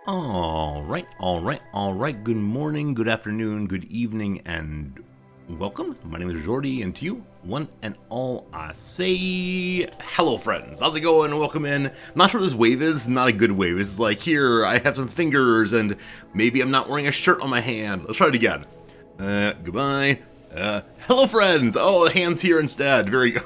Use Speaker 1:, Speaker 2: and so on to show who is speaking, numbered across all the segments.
Speaker 1: All right. Good morning, good afternoon, good evening, and welcome. My name is Jordy, and to you, one and all, I say hello, friends. How's it going? Welcome in. I'm not sure what this wave is. Not a good wave. It's like, here, I have some fingers, and maybe I'm not wearing a shirt on my hand. Let's try it again. Goodbye. Hello, friends. Oh, the hand's here instead. Very good.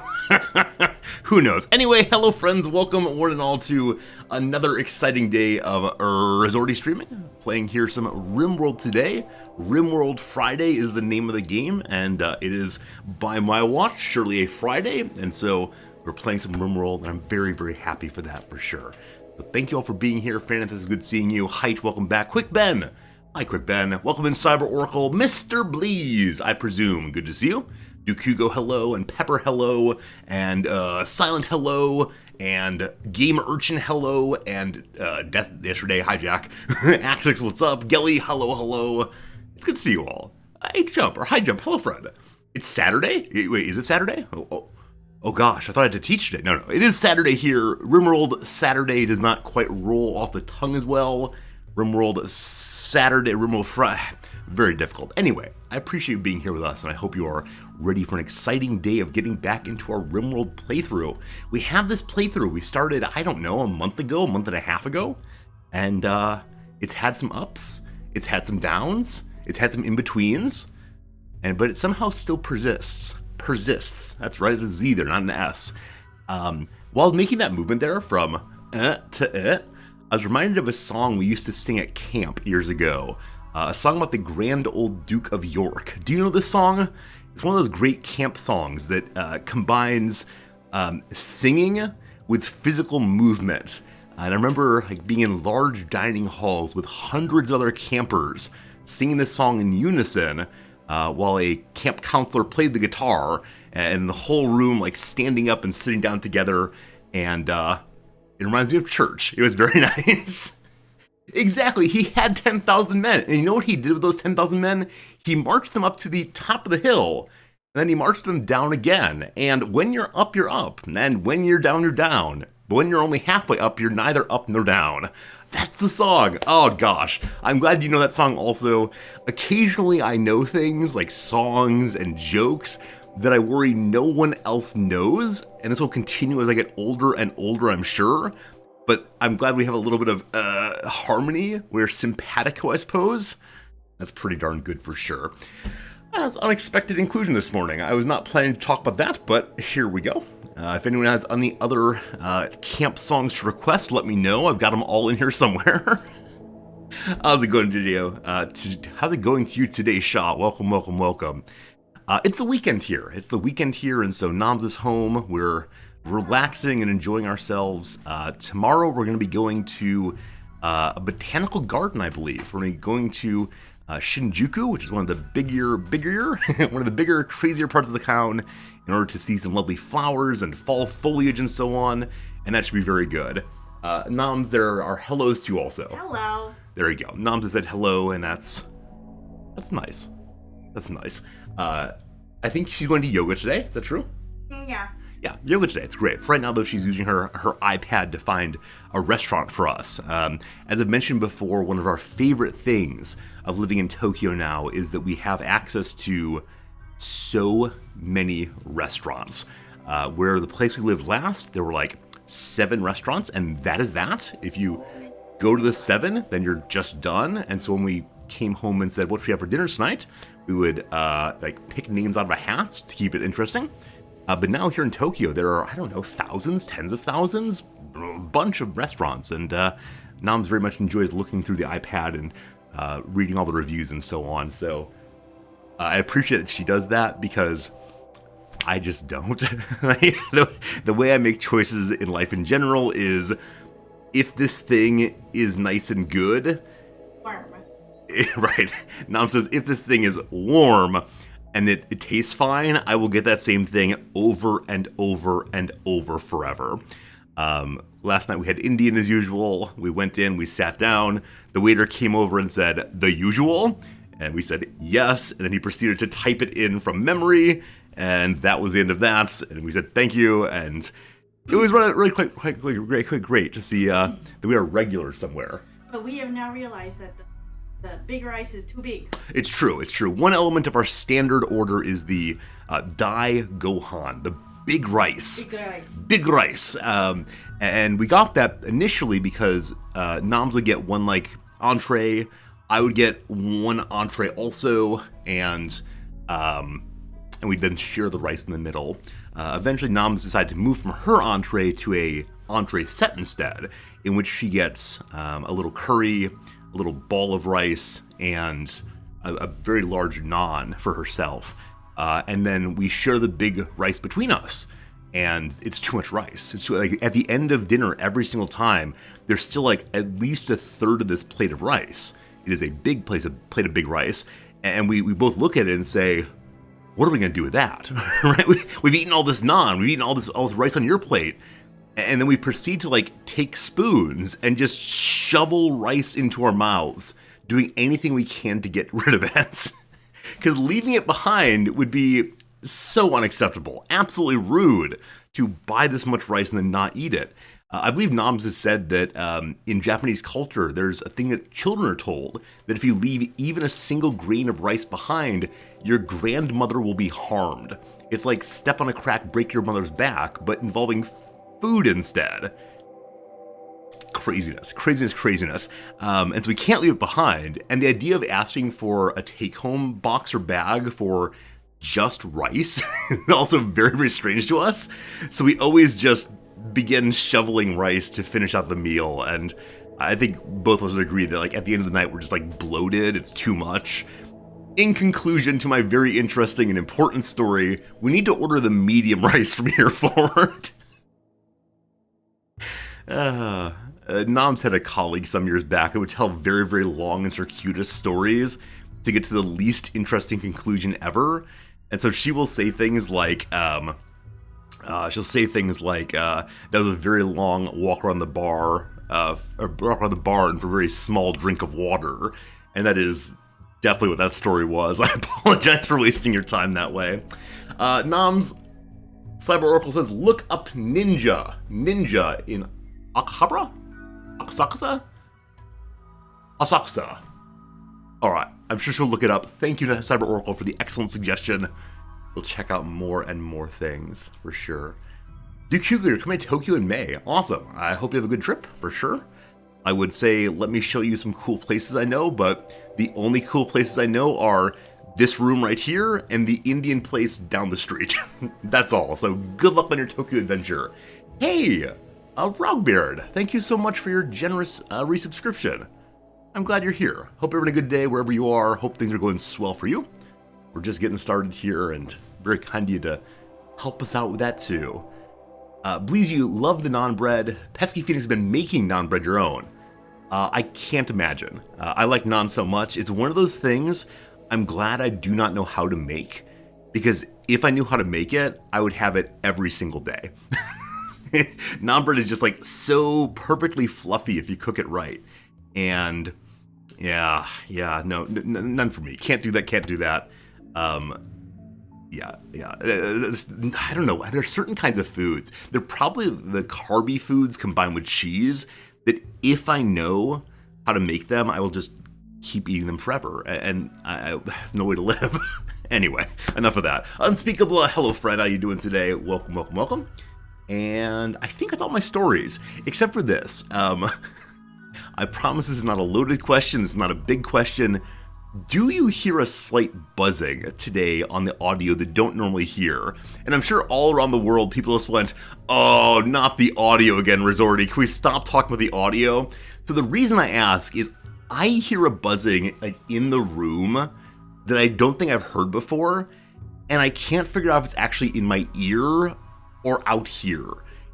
Speaker 1: Who knows? Anyway, hello, friends. Welcome, one and all, to another exciting day of Resorty streaming. Playing here some Rimworld today. Rimworld Friday is the name of the game, and it is, by my watch, surely a Friday. And so we're playing some Rimworld, and I'm very, very happy for that, for sure. So thank you all for being here. Fanith, it's good seeing you. Height, welcome back. Quick Ben. Hi, Quick Ben. Welcome in, Cyber Oracle. Mr. Bleeze, I presume. Good to see you. Duke Hugo, hello, and Pepper, hello, and Silent, hello, and Game Urchin, hello, and Death yesterday, hi Jack. Axix, what's up? Gelly, hello. It's good to see you all. Hi Jump, hello Fred. It's Saturday? Wait, is it Saturday? Oh gosh, I thought I had to teach today. No, it is Saturday here. Rimworld Saturday does not quite roll off the tongue as well. Rimworld Saturday, Rimworld Friday, very difficult. Anyway, I appreciate you being here with us, and I hope you are ready for an exciting day of getting back into our Rimworld playthrough. We have this playthrough. We started, I don't know, a month and a half ago, and it's had some ups, it's had some downs, it's had some in-betweens, but it somehow still persists. That's right, it's a Z there, not an S. While making that movement there from to I was reminded of a song we used to sing at camp years ago. A song about the Grand Old Duke of York. Do you know this song? It's one of those great camp songs that combines singing with physical movement. And I remember being in large dining halls with hundreds of other campers singing this song in unison while a camp counselor played the guitar, and the whole room standing up and sitting down together. And it reminds me of church. It was very nice. Exactly, he had 10,000 men. And you know what he did with those 10,000 men? He marched them up to the top of the hill, and then he marched them down again. And when you're up, you're up. And when you're down, you're down. But when you're only halfway up, you're neither up nor down. That's the song. Oh gosh, I'm glad you know that song also. Occasionally I know things like songs and jokes that I worry no one else knows, and this will continue as I get older and older, I'm sure. But I'm glad we have a little bit of harmony. We're simpatico, I suppose. That's pretty darn good for sure. That's unexpected inclusion this morning. I was not planning to talk about that, but here we go. If anyone has any other camp songs to request, let me know. I've got them all in here somewhere. How's it going today? How's it going to you today, Shaw? Welcome. It's the weekend here. And so Noms is home. We're relaxing and enjoying ourselves. Tomorrow we're going to be going to a botanical garden, I believe. We're going to Shinjuku, which is one of the bigger, crazier parts of the town, in order to see some lovely flowers and fall foliage and so on, and that should be very good. Noms, there are hellos to you also.
Speaker 2: Hello.
Speaker 1: There you go. Noms has said hello, and that's nice. I think she's going to yoga today. Is that true?
Speaker 2: Yeah.
Speaker 1: Yeah, yoga today. It's great. For right now, though, she's using her iPad to find a restaurant for us. As I've mentioned before, one of our favorite things of living in Tokyo now is that we have access to so many restaurants. Where the place we lived last, there were 7 restaurants, and that is that. If you go to the 7, then you're just done. And so when we came home and said, what should we have for dinner tonight? We would pick names out of a hat to keep it interesting. But now here in Tokyo, there are, thousands, tens of thousands, a bunch of restaurants. And Noms very much enjoys looking through the iPad and reading all the reviews and so on. So I appreciate that she does that, because I just don't. The way I make choices in life in general is, if this thing is nice and good...
Speaker 2: Warm.
Speaker 1: Right. Nom says, if this thing is warm and it tastes fine, I will get that same thing over and over and over forever. Last night we had Indian as usual. We went in, we sat down. The waiter came over and said, the usual? And we said, yes. And then he proceeded to type it in from memory. And that was the end of that. And we said, thank you. And it was really quite great to see that we are regulars somewhere.
Speaker 2: But we have now realized that the big rice is too big.
Speaker 1: It's true. One element of our standard order is the Dai Gohan, the big rice. Big rice. And we got that initially because Noms would get one like entree. I would get one entree also, and we'd then share the rice in the middle. Eventually, Noms decided to move from her entree to a entree set instead, in which she gets a little curry, a little ball of rice, and a very large naan for herself. And then we share the big rice between us. And it's too much rice. It's too, like, at the end of dinner, every single time, there's still like at least a third of this plate of rice. It is a big plate of big rice. And we both look at it and say, what are we going to do with that? Right? We've eaten all this naan. We've eaten all this rice on your plate. And then we proceed to like take spoons and just shovel rice into our mouths, doing anything we can to get rid of it. Because leaving it behind would be so unacceptable, absolutely rude to buy this much rice and then not eat it. I believe Noms has said that in Japanese culture, there's a thing that children are told, that if you leave even a single grain of rice behind, your grandmother will be harmed. It's like step on a crack, break your mother's back, but involving food instead. Craziness. And so we can't leave it behind. And the idea of asking for a take-home box or bag for just rice is also very, very strange to us. So we always just begin shoveling rice to finish out the meal. And I think both of us would agree that like at the end of the night, we're just like bloated. It's too much. In conclusion to my very interesting and important story, we need to order the medium rice from here forward. Noms had a colleague some years back who would tell very, very long and circuitous stories to get to the least interesting conclusion ever. And so she will say things like, that was a very long walk around the bar, and for a very small drink of water. And that is definitely what that story was. I apologize for wasting your time that way. Noms, Cyber Oracle says, look up ninja. Ninja in Akihabara? Asakusa. Alright, I'm sure she'll look it up. Thank you to Cyber Oracle for the excellent suggestion. We'll check out more and more things, for sure. Duke Hugo, you're coming to Tokyo in May. Awesome. I hope you have a good trip, for sure. I would say, let me show you some cool places I know, but the only cool places I know are this room right here and the Indian place down the street. That's all. So good luck on your Tokyo adventure. Hey, Rogbeard, thank you so much for your generous resubscription. I'm glad you're here. Hope you're having a good day wherever you are. Hope things are going swell for you. We're just getting started here, and very kind of you to help us out with that too. Bleeze, you love the naan bread. Pesky Phoenix has been making naan bread your own. I can't imagine. I like naan so much. It's one of those things I'm glad I do not know how to make, because if I knew how to make it, I would have it every single day. Naan bread is just like so perfectly fluffy if you cook it right. And none for me. Can't do that. I don't know. There's certain kinds of foods. They're probably the carby foods combined with cheese that if I know how to make them, I will just keep eating them forever. And there's no way to live. Anyway, enough of that. Unspeakable, hello Fred, how you doing today? Welcome. And I think that's all my stories, except for this. I promise this is not a loaded question, this is not a big question. Do you hear a slight buzzing today on the audio that don't normally hear? And I'm sure all around the world people just went, oh, not the audio again, Resorty. Can we stop talking about the audio? So the reason I ask is I hear a buzzing like in the room that I don't think I've heard before, and I can't figure out if it's actually in my ear or out here.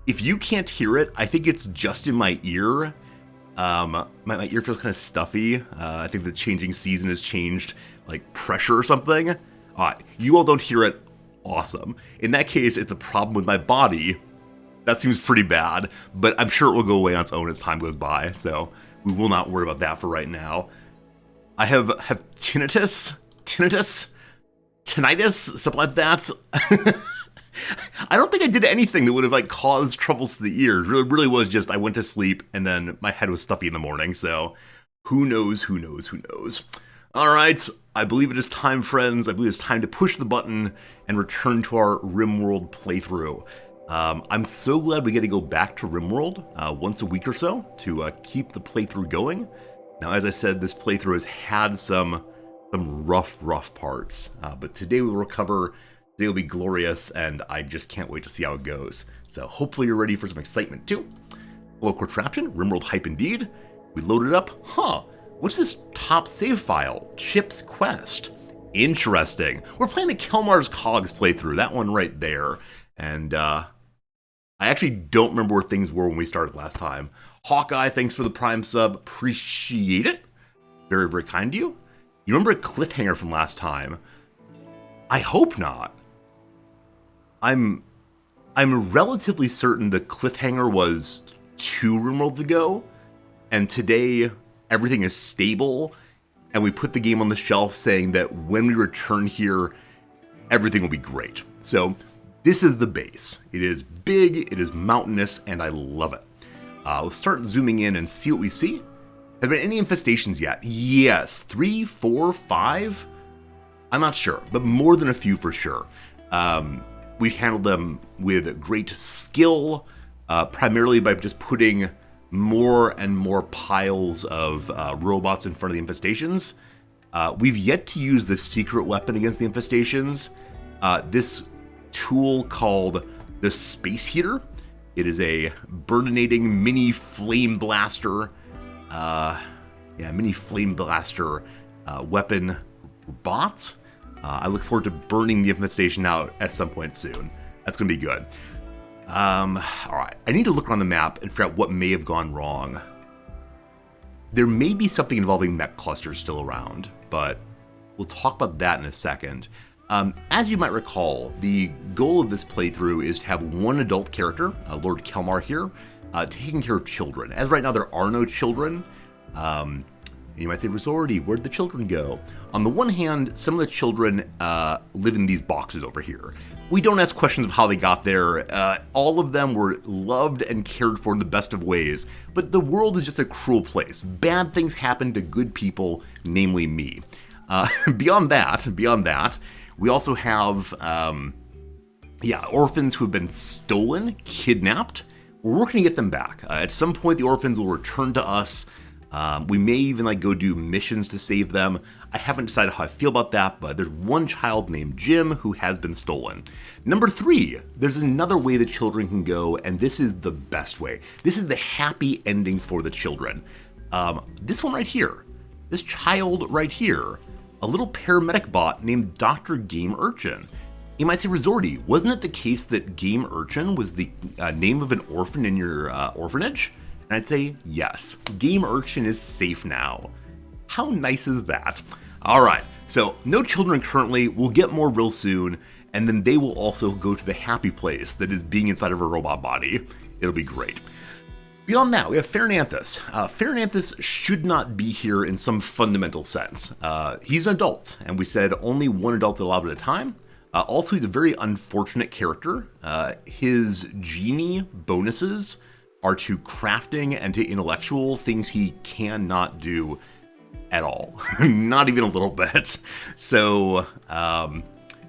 Speaker 1: If you can't hear it, I think it's just in my ear. My ear feels kind of stuffy. I think the changing season has changed, like, pressure or something. You all don't hear it. Awesome. In that case, it's a problem with my body. That seems pretty bad, but I'm sure it will go away on its own as time goes by, so we will not worry about that for right now. I have tinnitus, something like that. I don't think I did anything that would have like caused troubles to the ears. It really was just I went to sleep and then my head was stuffy in the morning. So who knows, who knows, who knows. All right, I believe it is time, friends. I believe it's time to push the button and return to our Rimworld playthrough. I'm so glad we get to go back to Rimworld once a week or so to keep the playthrough going. Now, as I said, this playthrough has had some rough parts, but today we will recover. Today will be glorious, and I just can't wait to see how it goes. So hopefully you're ready for some excitement too. Hello, Contraption, Rimworld hype indeed. We loaded up. What's this top save file? Chip's Quest. Interesting. We're playing the Kelmar's Cogs playthrough, that one right there. And I actually don't remember where things were when we started last time. Hawkeye, thanks for the Prime sub. Appreciate it. Very, very kind to you. You remember a cliffhanger from last time? I hope not. I'm relatively certain the cliffhanger was 2 Rimworlds ago, and today everything is stable, and we put the game on the shelf saying that when we return here, everything will be great. So this is the base. It is big, it is mountainous, and I love it. Let's start zooming in and see what we see. Have there been any infestations yet? Yes, 3, 4, 5? I'm not sure, but more than a few for sure. We've handled them with great skill, primarily by just putting more and more piles of robots in front of the infestations. We've yet to use the secret weapon against the infestations. This tool called the Space Heater. It is a burninating mini flame blaster. Mini flame blaster weapon bot. I look forward to burning the infestation out at some point soon. That's gonna be good. Alright, I need to look around the map and figure out what may have gone wrong. There may be something involving mech clusters still around, but we'll talk about that in a second. As you might recall, the goal of this playthrough is to have one adult character, Lord Kelmar here, taking care of children. As right now there are no children. You might say, Resorty, where'd the children go? On the one hand, some of the children live in these boxes over here. We don't ask questions of how they got there. All of them were loved and cared for in the best of ways, but the world is just a cruel place. Bad things happen to good people, namely me. Beyond that, we also have, orphans who have been stolen, kidnapped. We're working to get them back. At some point, the orphans will return to us. We may even go do missions to save them. I haven't decided how I feel about that, but there's one child named Jim who has been stolen. Number 3, there's another way the children can go, and this is the best way. This is the happy ending for the children. This one right here, this child right here, a little paramedic bot named Dr. Game Urchin. You might say, Resorty, wasn't it the case that Game Urchin was the name of an orphan in your orphanage? And I'd say, yes, Game Urchin is safe now. How nice is that? All right, so no children currently. We'll get more real soon, and then they will also go to the happy place that is being inside of a robot body. It'll be great. Beyond that, we have Farinanthus. Farinanthus should not be here in some fundamental sense. He's an adult, and we said only one adult allowed at a time. Also, he's a very unfortunate character. His genie bonuses are to crafting and to intellectual, things he cannot do at all. Not even a little bit. So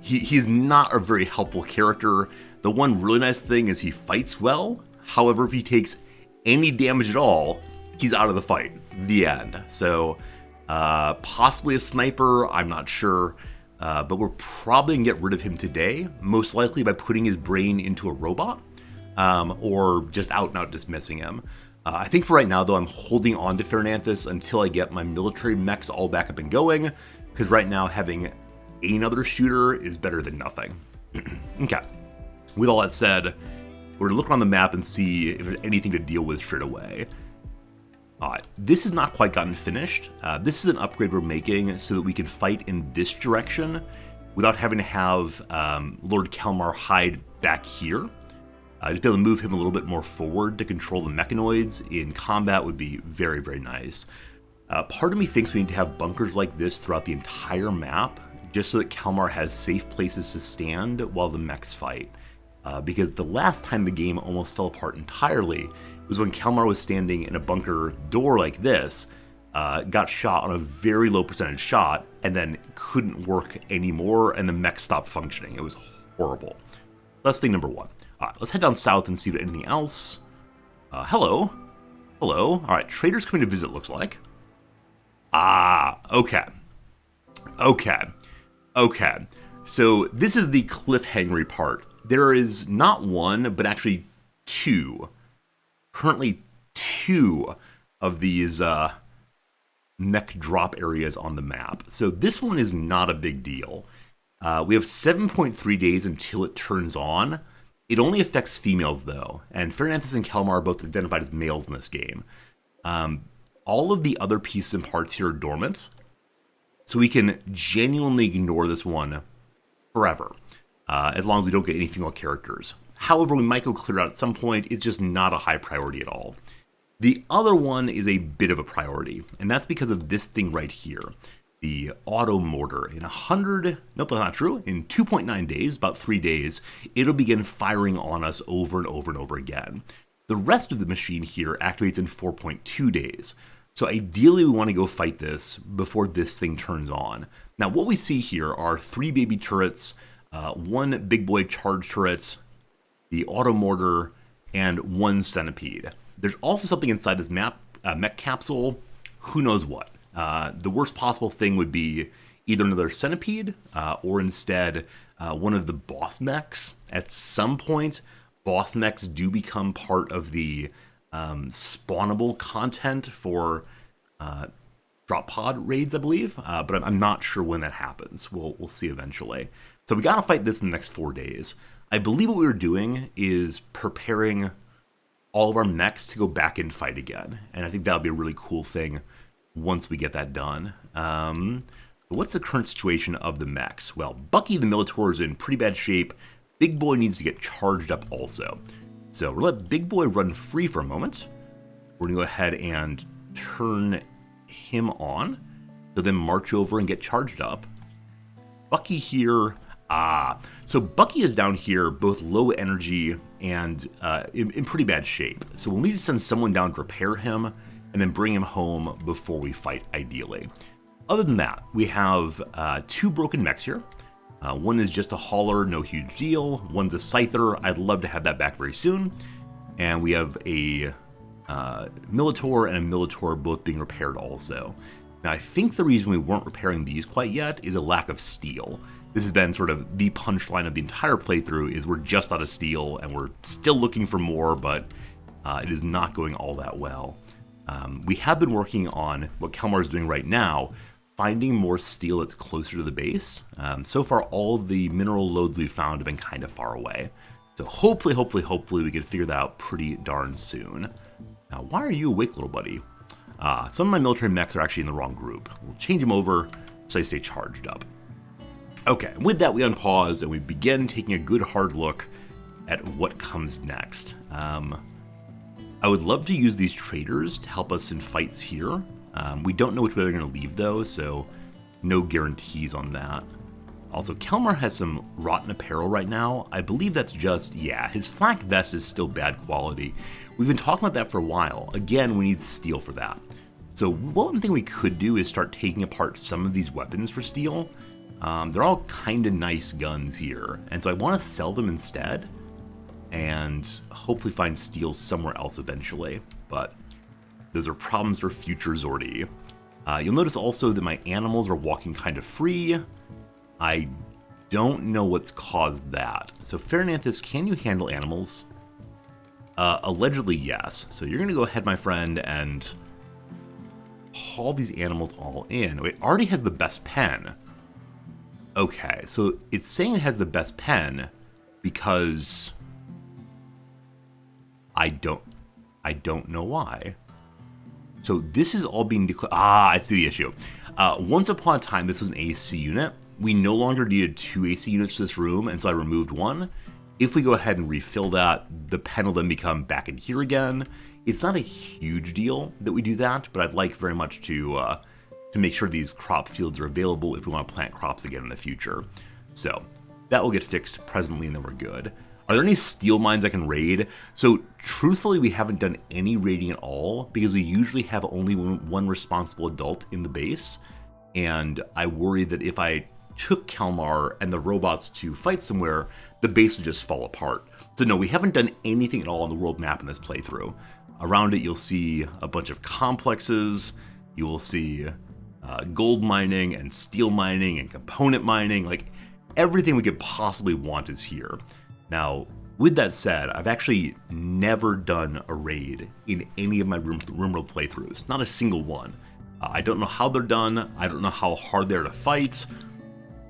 Speaker 1: he's not a very helpful character. The one really nice thing is he fights well. However, if he takes any damage at all, he's out of the fight. The end. So possibly a sniper, I'm not sure. But we're probably going to get rid of him today, most likely by putting his brain into a robot. Or just out and out dismissing him. I think for right now, though, I'm holding on to Farinanthus until I get my military mechs all back up and going, because right now having another shooter is better than nothing. Okay. With all that said, we're going to look on the map and see if there's anything to deal with straight away. This has not quite gotten finished. This is an upgrade we're making so that we can fight in this direction without having to have Lord Kelmar hide back here. Just be able to move him a little bit more forward to control the mechanoids in combat would be very, very nice. Part of me thinks we need to have bunkers like this throughout the entire map, just so that Kelmar has safe places to stand while the mechs fight. because the last time the game almost fell apart entirely was when Kalmar was standing in a bunker door like this, got shot on a very low percentage shot, and then couldn't work anymore, and the mech stopped functioning. It was horrible. That's thing number one. All right, let's head down south and see if anything else. Hello. Hello. All right, traders coming to visit, looks like. Ah, okay. Okay. So this is the cliffhangery part. There is not one, but actually two. Currently two of these mech drop areas on the map. So this one is not a big deal. We have 7.3 days until it turns on. It only affects females, though, and Fernandes and Kalmar are both identified as males in this game. All of the other pieces and parts here are dormant, so we can genuinely ignore this one forever, as long as we don't get any female characters. However, we might go clear out at some point. It's just not a high priority at all. The other one is a bit of a priority, and that's because of this thing right here. The auto mortar. In 2.9 days, about 3 days, it'll begin firing on us over and over and over again. The rest of the machine here activates in 4.2 days. So ideally we want to go fight this before this thing turns on. Now what we see here are 3 baby turrets, 1 big boy charge turret, the auto mortar, and 1 centipede. There's also something inside this mech capsule, who knows what. The worst possible thing would be either another centipede or instead one of the boss mechs. At some point, boss mechs do become part of the spawnable content for drop pod raids, I believe, but I'm not sure when that happens. We'll see eventually. So we gotta fight this in the next 4 days. I believe what we were doing is preparing all of our mechs to go back and fight again, and I think that'll be a really cool thing once we get that done. What's the current situation of the mechs? Well, Bucky the Militor is in pretty bad shape. Big Boy needs to get charged up also. So we'll let Big Boy run free for a moment. We're going to go ahead and turn him on. So then march over and get charged up. Bucky here. So Bucky is down here, both low energy and in pretty bad shape. So we'll need to send someone down to repair him and then bring him home before we fight, ideally. Other than that, we have 2 broken mechs here. One is just a hauler, no huge deal. One's a scyther. I'd love to have that back very soon. And we have a Militor and a Militor both being repaired also. Now, I think the reason we weren't repairing these quite yet is a lack of steel. This has been sort of the punchline of the entire playthrough, is we're just out of steel and we're still looking for more, but it is not going all that well. We have been working on what Kalmar is doing right now, finding more steel that's closer to the base. So far, all of the mineral loads we've found have been kind of far away. So hopefully we can figure that out pretty darn soon. Now, why are you awake, little buddy? Some of my military mechs are actually in the wrong group. We'll change them over so they stay charged up. Okay, with that we unpause and we begin taking a good hard look at what comes next. I would love to use these traders to help us in fights here. We don't know which way they're going to leave though, so no guarantees on that. Also, Kalmar has some rotten apparel right now. I believe that's just, his flak vest is still bad quality. We've been talking about that for a while. Again, we need steel for that. So one thing we could do is start taking apart some of these weapons for steel. They're all kind of nice guns here, and so I want to sell them instead and hopefully find steel somewhere else eventually, but those are problems for future Zordy. You'll notice also that my animals are walking kind of free. I don't know what's caused that. So Fernandes, can you handle animals? Allegedly, yes. So you're going to go ahead, my friend, and haul these animals all in. It already has the best pen. Okay, so it's saying it has the best pen because I don't know why. So this is all being declared. I see the issue. Once upon a time, this was an AC unit. We no longer needed 2 AC units to this room, and so I removed one. If we go ahead and refill that, the pen will then become back in here again. It's not a huge deal that we do that, but I'd like very much to make sure these crop fields are available if we want to plant crops again in the future. So that will get fixed presently, and then we're good. Are there any steel mines I can raid? So truthfully, we haven't done any raiding at all because we usually have only one responsible adult in the base. And I worry that if I took Kalmar and the robots to fight somewhere, the base would just fall apart. So no, we haven't done anything at all on the world map in this playthrough. Around it, you'll see a bunch of complexes. You will see gold mining and steel mining and component mining. Like, everything we could possibly want is here. Now, with that said, I've actually never done a raid in any of my Rimworld playthroughs. Not a single one. I don't know how they're done. I don't know how hard they're to fight.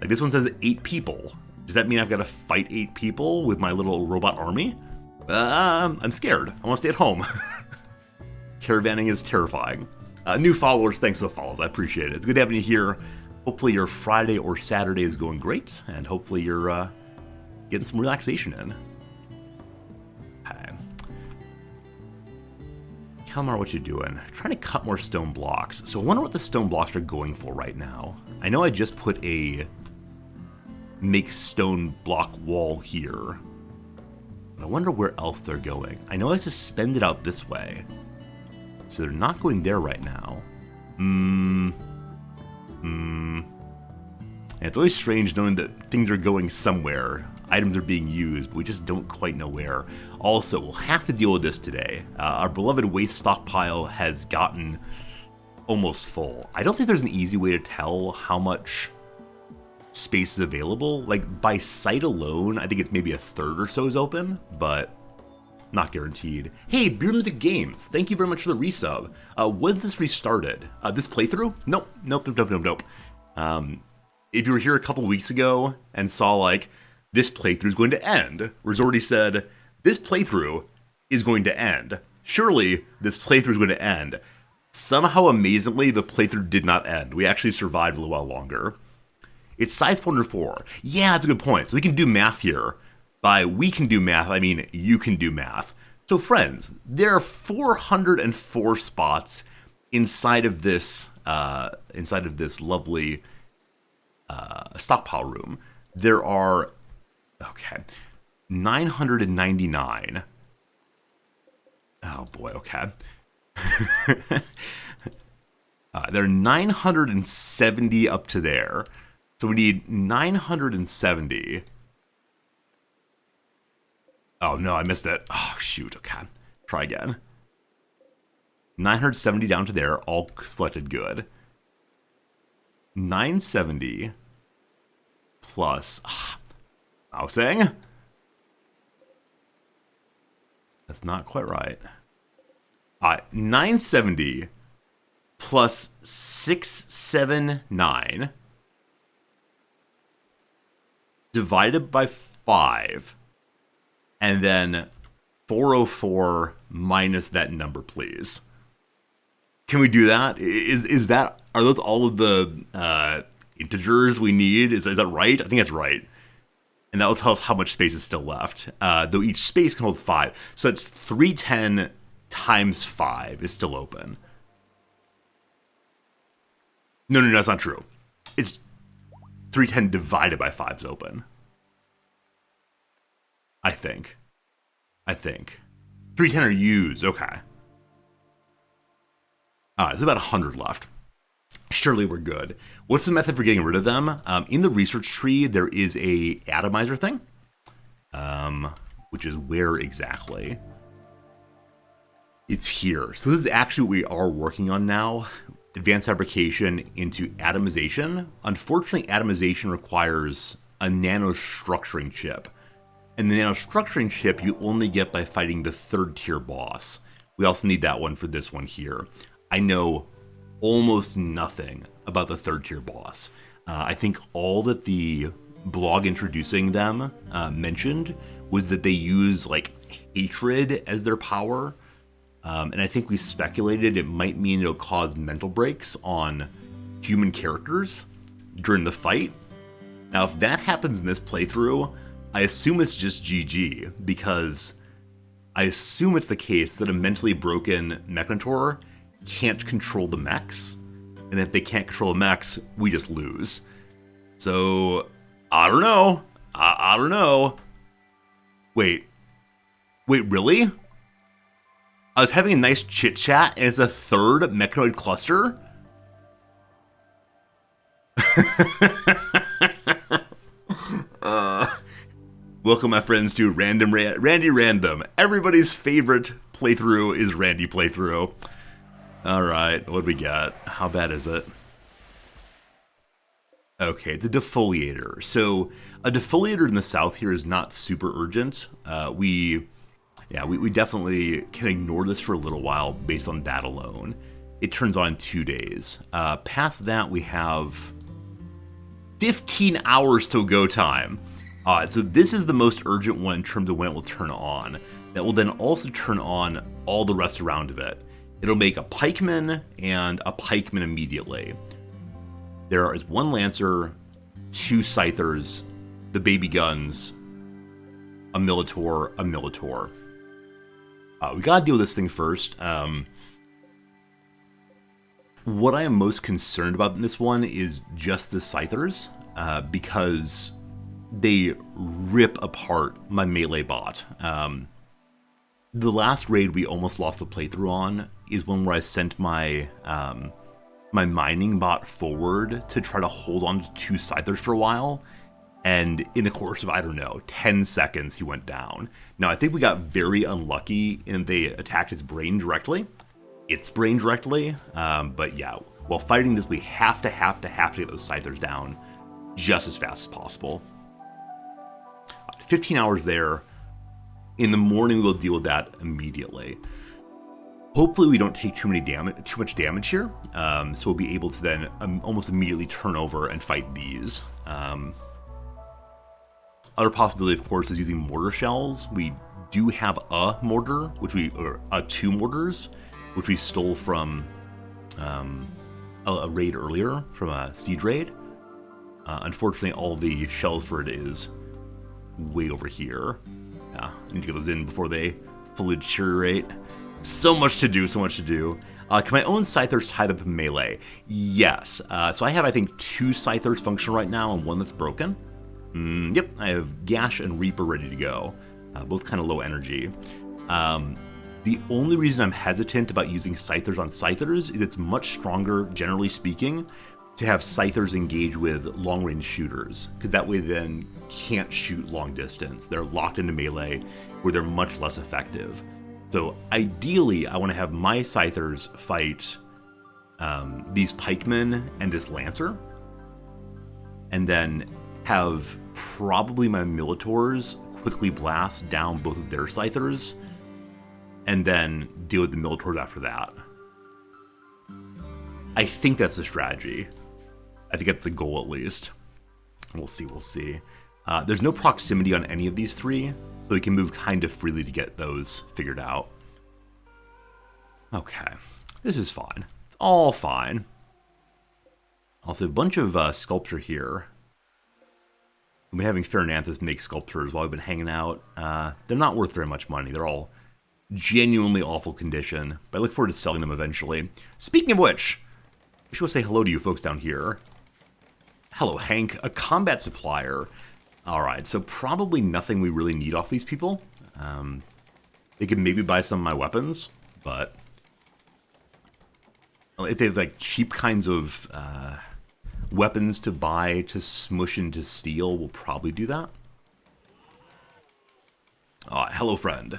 Speaker 1: Like, this one says 8 people. Does that mean I've got to fight 8 people with my little robot army? I'm scared. I want to stay at home. Caravanning is terrifying. New followers, thanks for the follows. I appreciate it. It's good having you here. Hopefully your Friday or Saturday is going great, and hopefully you're getting some relaxation in. Okay. Kalmar, what you doing? Trying to cut more stone blocks. So I wonder what the stone blocks are going for right now. I know I just put a make stone block wall here. But I wonder where else they're going. I know I suspended out this way. So they're not going there right now. And it's always strange knowing that things are going somewhere. Items are being used, but we just don't quite know where. Also, we'll have to deal with this today. Our beloved waste stockpile has gotten almost full. I don't think there's an easy way to tell how much space is available. Like, by sight alone, I think it's maybe a third or so is open, but not guaranteed. Hey, Beer Music Games, thank you very much for the resub. Was this restarted? This playthrough? Nope. If you were here a couple weeks ago and saw, like, this playthrough is going to end, Rizordi said, this playthrough is going to end. Surely, this playthrough is going to end. Somehow, amazingly, the playthrough did not end. We actually survived a little while longer. It's size 404. Yeah, that's a good point. So we can do math here. By we can do math, I mean you can do math. So friends, there are 404 spots inside of this lovely stockpile room. There are 999. Oh boy, okay. There are 970 up to there. So we need 970. Oh no, I missed it. Oh shoot, okay. Try again. 970 down to there, all selected good. 970 plus... I was saying? That's not quite right. 970 plus 679 divided by 5, and then 404 minus that number, please. Can we do that? Are those all of the integers we need? Is that right? I think that's right. And that will tell us how much space is still left. Though each space can hold 5. So it's 310 times 5 is still open. No, that's not true. It's 310 divided by 5 is open. I think. 310 are used. Okay. There's about 100 left. Surely we're good. What's the method for getting rid of them? In the research tree, there is a atomizer thing. Which is where exactly? It's here. So this is actually what we are working on now. Advanced fabrication into atomization. Unfortunately, atomization requires a nanostructuring chip. And the nanostructuring chip you only get by fighting the 3rd tier boss. We also need that one for this one here. I know almost nothing about the 3rd tier boss. I think all that the blog introducing them mentioned was that they use like hatred as their power. And I think we speculated it might mean it'll cause mental breaks on human characters during the fight. Now, if that happens in this playthrough, I assume it's just GG, because I assume it's the case that a mentally broken Mechanitor can't control the mechs, and if they can't control the mechs, we just lose. So, I don't know. Wait. Wait, really? I was having a nice chit-chat, and it's a third mechanoid cluster? Welcome, my friends, to Randy Random. Everybody's favorite playthrough is Randy playthrough. Alright, what do we got? How bad is it? Okay, it's a defoliator. So, a defoliator in the south here is not super urgent. We definitely can ignore this for a little while based on that alone. It turns on in 2 days. Past that, we have 15 hours till go time. So this is the most urgent one in terms of when it will turn on. That will then also turn on all the rest around of it. It'll make a pikeman and a pikeman immediately. There is 1 lancer, 2 scythers, the baby guns, a militor, a militor. We gotta deal with this thing first. What I am most concerned about in this one is just the scythers, because they rip apart my melee bot. The last raid we almost lost the playthrough on is one where I sent my my mining bot forward to try to hold on to 2 scythers for a while, and in the course of, I don't know, 10 seconds he went down. Now I think we got very unlucky and they attacked his brain directly. Its brain directly, but yeah, while fighting this we have to get those scythers down just as fast as possible. 15 hours there. In the morning, we'll deal with that immediately. Hopefully, we don't take too much damage here, so we'll be able to then almost immediately turn over and fight these. Other possibility, of course, is using mortar shells. We do have a mortar, or 2 mortars, which we stole from a raid earlier, from a siege raid. Unfortunately, all the shells for it is way over here. Yeah, I need to get those in before they fully deteriorate. So much to do. Can my own scythers tied up in melee? Yes. So I have, I think, 2 scythers functional right now and 1 that's broken. Yep, I have Gash and Reaper ready to go. Both kind of low energy. The only reason I'm hesitant about using scythers on scythers is it's much stronger, generally speaking, to have scythers engage with long-range shooters, because that way then can't shoot long distance. They're locked into melee, where they're much less effective. So ideally, I want to have my scythers fight these pikemen and this lancer, and then have probably my militors quickly blast down both of their scythers, and then deal with the militors after that. I think that's the strategy. I think that's the goal, at least. We'll see. There's no proximity on any of these 3, so we can move kind of freely to get those figured out. Okay, this is fine. It's all fine. Also, a bunch of sculpture here. We've been having Farinanthus make sculptures while we've been hanging out. They're not worth very much money. They're all genuinely awful condition, but I look forward to selling them eventually. Speaking of which, we should say hello to you folks down here. Hello, Hank, a combat supplier. Alright, so probably nothing we really need off these people. They could maybe buy some of my weapons, but if they have like cheap kinds of weapons to buy to smush into steel, we'll probably do that. Hello, friend.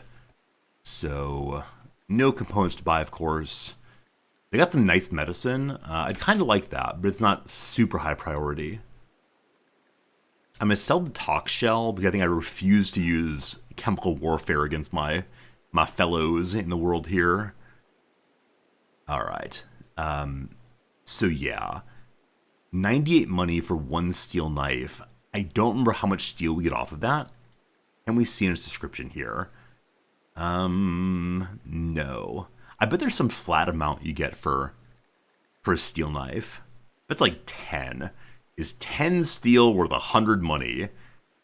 Speaker 1: So, no components to buy, of course. They got some nice medicine. I'd kind of like that, but it's not super high priority. I'm going to sell the Tox Shell because I think I refuse to use chemical warfare against my fellows in the world here. Alright. So yeah. 98 money for 1 steel knife. I don't remember how much steel we get off of that. Can we see in its description here? No. I bet there's some flat amount you get for a steel knife. That's like 10. Is 10 steel worth 100 money?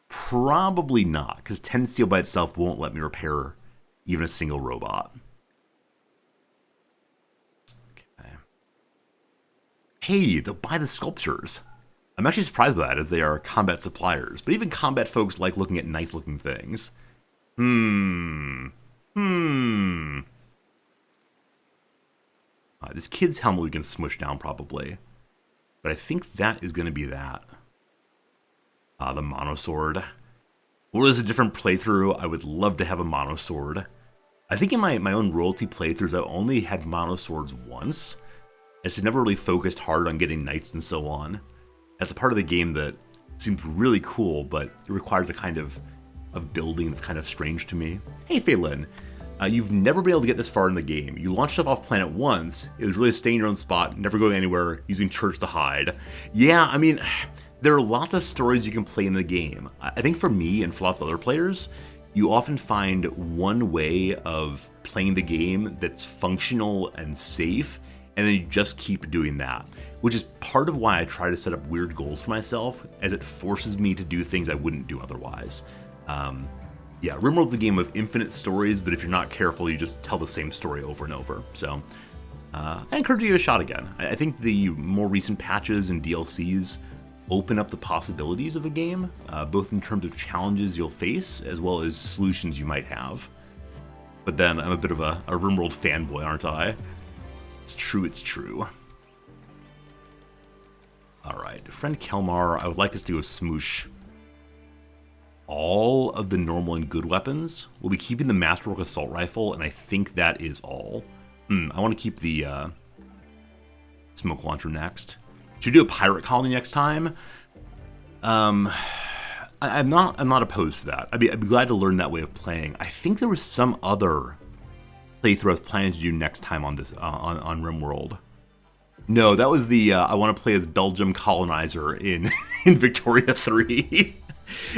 Speaker 1: Probably not, because 10 steel by itself won't let me repair even a single robot. Okay. Hey, they'll buy the sculptures. I'm actually surprised by that, as they are combat suppliers. But even combat folks like looking at nice-looking things. Hmm. Hmm. This kid's helmet we can smush down probably. But I think that is going to be that. The monosword. Or is a different playthrough? I would love to have a monosword. I think in my own royalty playthroughs, I only had monoswords once. I just never really focused hard on getting knights and so on. That's a part of the game that seems really cool, but it requires a kind of building that's kind of strange to me. Hey, Phelan. You've never been able to get this far in the game. You launched stuff off planet once. It was really staying in your own spot, never going anywhere, using church to hide. Yeah, I mean, there are lots of stories you can play in the game. I think for me and for lots of other players, you often find one way of playing the game that's functional and safe, and then you just keep doing that, which is part of why I try to set up weird goals for myself, as it forces me to do things I wouldn't do otherwise. Yeah, Rimworld's a game of infinite stories, but if you're not careful, you just tell the same story over and over. So, I encourage you to give it a shot again. I think the more recent patches and DLCs open up the possibilities of the game, both in terms of challenges you'll face, as well as solutions you might have. But then, I'm a bit of a Rimworld fanboy, aren't I? It's true, it's true. Alright, friend Kelmar, I would like us to go smoosh all of the normal and good weapons. We'll be keeping the Masterwork Assault Rifle, and I think that is all. I want to keep the Smoke Launcher next. Should we do a Pirate Colony next time? I'm not opposed to that. I'd be glad to learn that way of playing. I think there was some other playthrough I was planning to do next time on this on Rimworld. No, that was the I want to play as Belgium colonizer in in Victoria 3.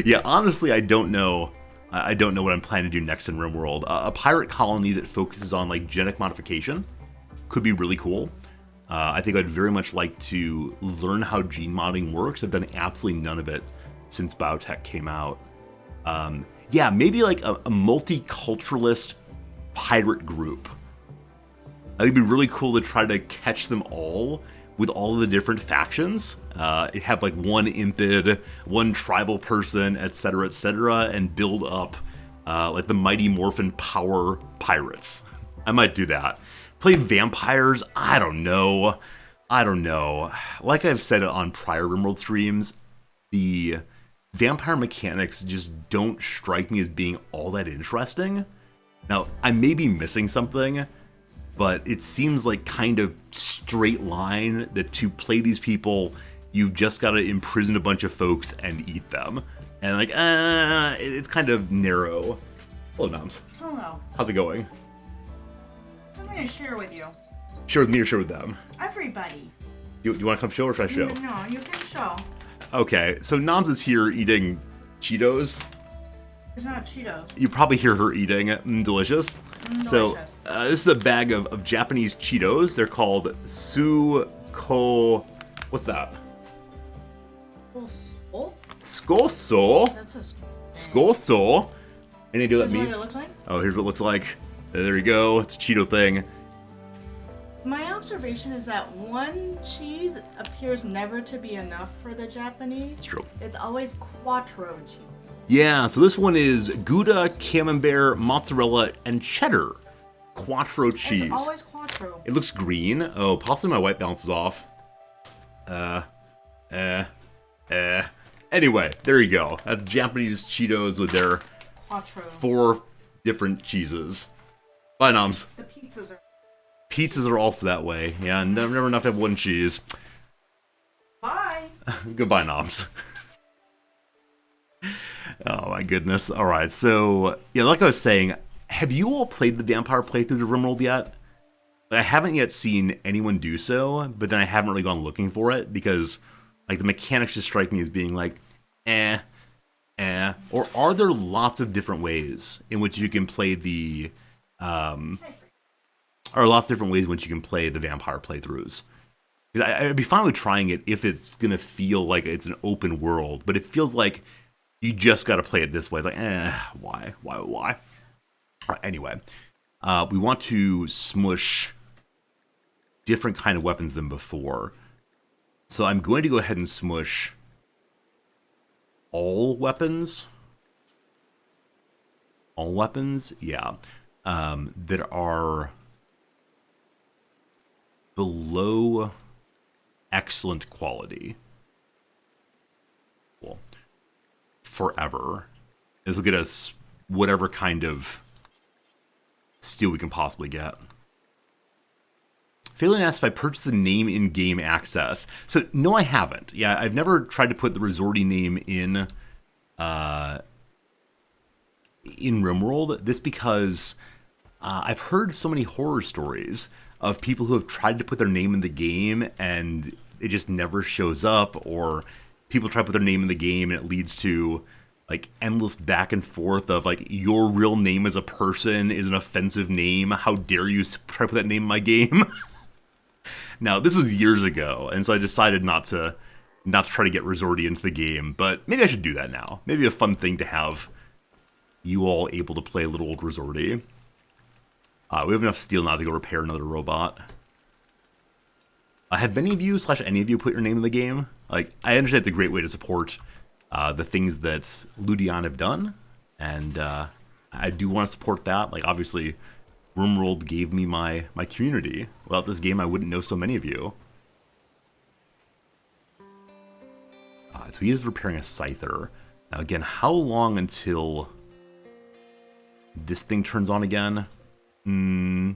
Speaker 1: Yeah, honestly, I don't know. I don't know what I'm planning to do next in Rimworld. A pirate colony that focuses on like genetic modification could be really cool. I think I'd very much like to learn how gene modding works. I've done absolutely none of it since Biotech came out. Yeah, maybe like a multiculturalist pirate group. I think it'd be really cool to try to catch them all with all of the different factions. Have like one impid, one tribal person, etc., and build up like the Mighty Morphin Power Pirates. I might do that. Play vampires? I don't know. Like I've said on prior Rimworld streams, the vampire mechanics just don't strike me as being all that interesting. Now, I may be missing something, but it seems like kind of straight line that to play these people, you've just got to imprison a bunch of folks and eat them. And like, it's kind of narrow. Hello, Noms.
Speaker 2: Hello.
Speaker 1: How's it going?
Speaker 2: I'm going to share with you.
Speaker 1: Share with me or share with them?
Speaker 2: Everybody.
Speaker 1: You want to come show or should I show?
Speaker 2: No, you can show.
Speaker 1: Okay, so Noms is here eating Cheetos.
Speaker 2: It's not Cheetos.
Speaker 1: You probably hear her eating. Delicious. So,
Speaker 2: Delicious.
Speaker 1: this is a bag of Japanese Cheetos. They're called Suko... What's that?
Speaker 2: Oh,
Speaker 1: Skoso.
Speaker 2: that's a
Speaker 1: Skoso. Any idea what that
Speaker 2: Here's
Speaker 1: means?
Speaker 2: what it looks like.
Speaker 1: Oh, here's what it looks like. There you go. It's a Cheeto thing.
Speaker 2: My observation is that one cheese appears never to be enough for the Japanese.
Speaker 1: It's true.
Speaker 2: It's always quattro cheese.
Speaker 1: Yeah, so this one is Gouda, Camembert, mozzarella, and cheddar. Quattro cheese.
Speaker 2: It's always quattro.
Speaker 1: It looks green. Oh, possibly my white balance is off. Anyway, there you go. That's Japanese Cheetos with their
Speaker 2: Quattro.
Speaker 1: 4 different cheeses. Bye, Noms.
Speaker 2: The pizzas are.
Speaker 1: Pizzas are also that way. Yeah, never enough to have one cheese.
Speaker 2: Bye.
Speaker 1: Goodbye, Noms. Oh my goodness. Alright, so, yeah, like I was saying, have you all played the vampire playthroughs of Rimworld yet? I haven't yet seen anyone do so, but then I haven't really gone looking for it, because, like, the mechanics just strike me as being like, or are there lots of different ways in which you can play the, or lots of different ways in which you can play the vampire playthroughs? Because I'd be fine with trying it if it's gonna feel like it's an open world, but it feels like you just gotta play it this way. It's like, why? Anyway, we want to smush different kind of weapons than before. So I'm going to go ahead and smush all weapons. all weapons, yeah, that are below excellent quality. Cool. Forever. This will get us whatever kind of steel we can possibly get. Phelan asked if I purchased the name in game access. So no, I haven't. Yeah, I've never tried to put the Resorty name in Rimworld. This because I've heard so many horror stories of people who have tried to put their name in the game and it just never shows up, or people try to put their name in the game and it leads to like endless back and forth of like, your real name as a person is an offensive name. How dare you try to put that name in my game? Now, this was years ago, and so I decided not to try to get Resorty into the game, but maybe I should do that now. Maybe a fun thing to have you all able to play Little Old Resorty. We have enough steel now to go repair another robot. Have many of you / any of you put your name in the game? Like, I understand it's a great way to support the things that Ludion have done, and I do want to support that. Like, obviously, Rimworld gave me my community. Without this game, I wouldn't know so many of you. So he is repairing a Scyther. Now again, how long until this thing turns on again? Hello,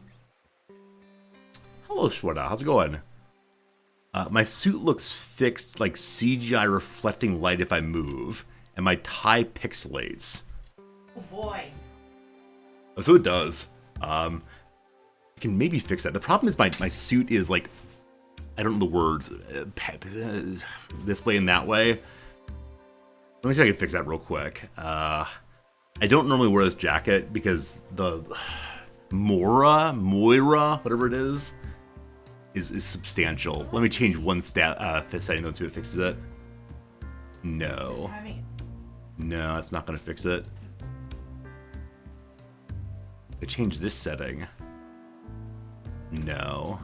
Speaker 1: Shweta. How's it going? My suit looks fixed, like CGI reflecting light if I move, and my tie pixelates.
Speaker 2: Oh boy.
Speaker 1: Oh, so it does. I can maybe fix that. The problem is my suit is like, I don't know the words, this way and that way. Let me see if I can fix that real quick. I don't normally wear this jacket because the Moira, whatever it is substantial. Let me change one setting and see if it fixes it. No. No, it's not going to fix it. I changed this setting. No.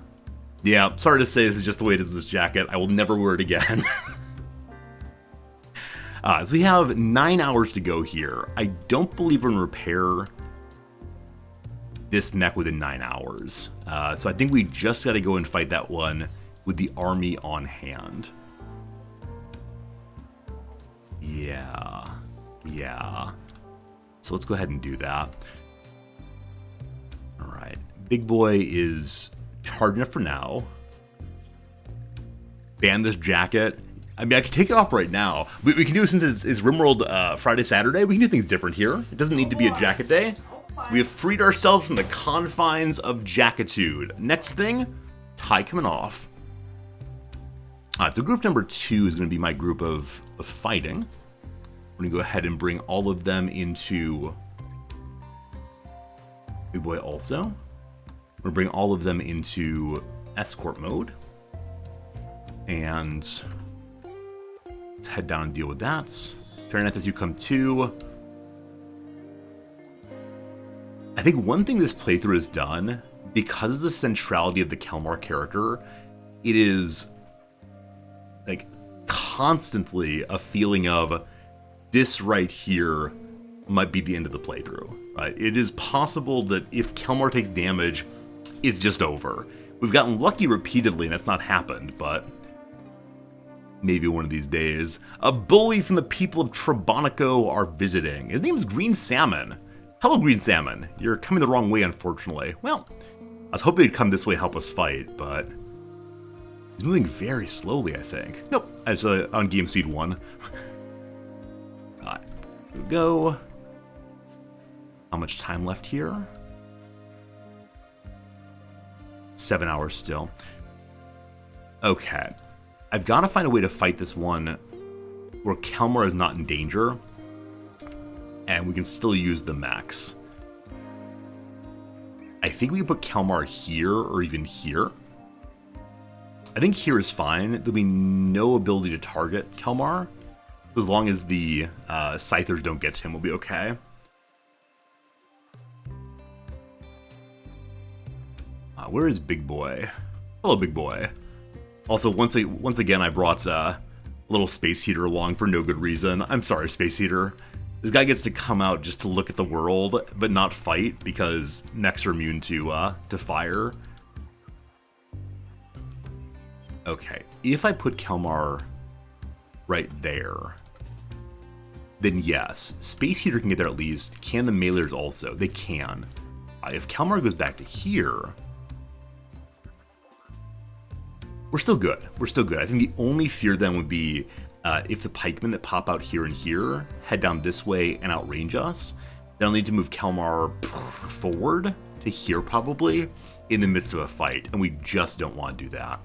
Speaker 1: Yeah, sorry to say, this is just the way it is with this jacket. I will never wear it again. So we have 9 hours to go here. I don't believe we're going to repair this mech within 9 hours. So I think we just got to go and fight that one with the army on hand. Yeah. So let's go ahead and do that. All right. Big boy is hard enough for now. Ban this jacket. I mean, I can take it off right now. We can do it since it's Rimworld Friday, Saturday. We can do things different here. It doesn't need to be a jacket day. We have freed ourselves from the confines of jackitude. Next thing, tie coming off. So group number 2 is going to be my group of fighting. We're going to go ahead and bring all of them into Big Boy also. We're going to bring all of them into escort mode. And let's head down and deal with that. Fairnet as you come to. I think one thing this playthrough has done, because of the centrality of the Kelmar character, it is like constantly a feeling of this right here might be the end of the playthrough. Right? It is possible that if Kelmar takes damage, it's just over. We've gotten lucky repeatedly and that's not happened, but maybe one of these days. A bully from the people of Trebonico are visiting. His name is Green Salmon. Hello, Green Salmon. You're coming the wrong way, unfortunately. Well, I was hoping he'd come this way and help us fight, but he's moving very slowly, I think. Nope, I was on game speed 1. Alright, here we go. How much time left here? 7 hours still. Okay. I've got to find a way to fight this one where Kelmar is not in danger, and we can still use the mechs. I think we can put Kelmar here or even here. I think here is fine. There'll be no ability to target Kelmar. As long as the Scythers don't get to him, we'll be okay. Where is Big Boy? Hello, Big Boy. Also, once again, I brought a little space heater along for no good reason. I'm sorry, space heater. This guy gets to come out just to look at the world, but not fight, because mechs are immune to fire. Okay, if I put Kelmar right there, then yes, Space Heater can get there at least. Can the Meleers also? They can. If Kelmar goes back to here, we're still good. We're still good. I think the only fear then would be if the pikemen that pop out here and here head down this way and outrange us, then I'll need to move Kelmar forward to here probably in the midst of a fight, and we just don't want to do that.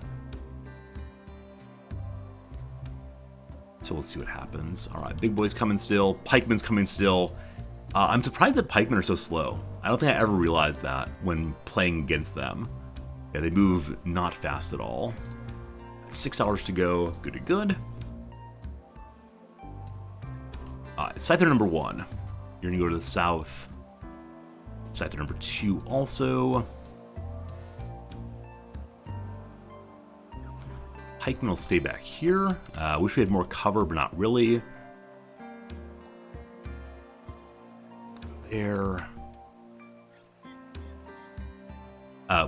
Speaker 1: So we'll see what happens. All right, big boy's coming still. Pikeman's coming still. I'm surprised that pikemen are so slow. I don't think I ever realized that when playing against them. Yeah, they move not fast at all. 6 hours to go. Good to good. Scyther number 1. You're going to go to the south. Scyther number 2 also. Pikemen will stay back here. Wish we had more cover, but not really. There.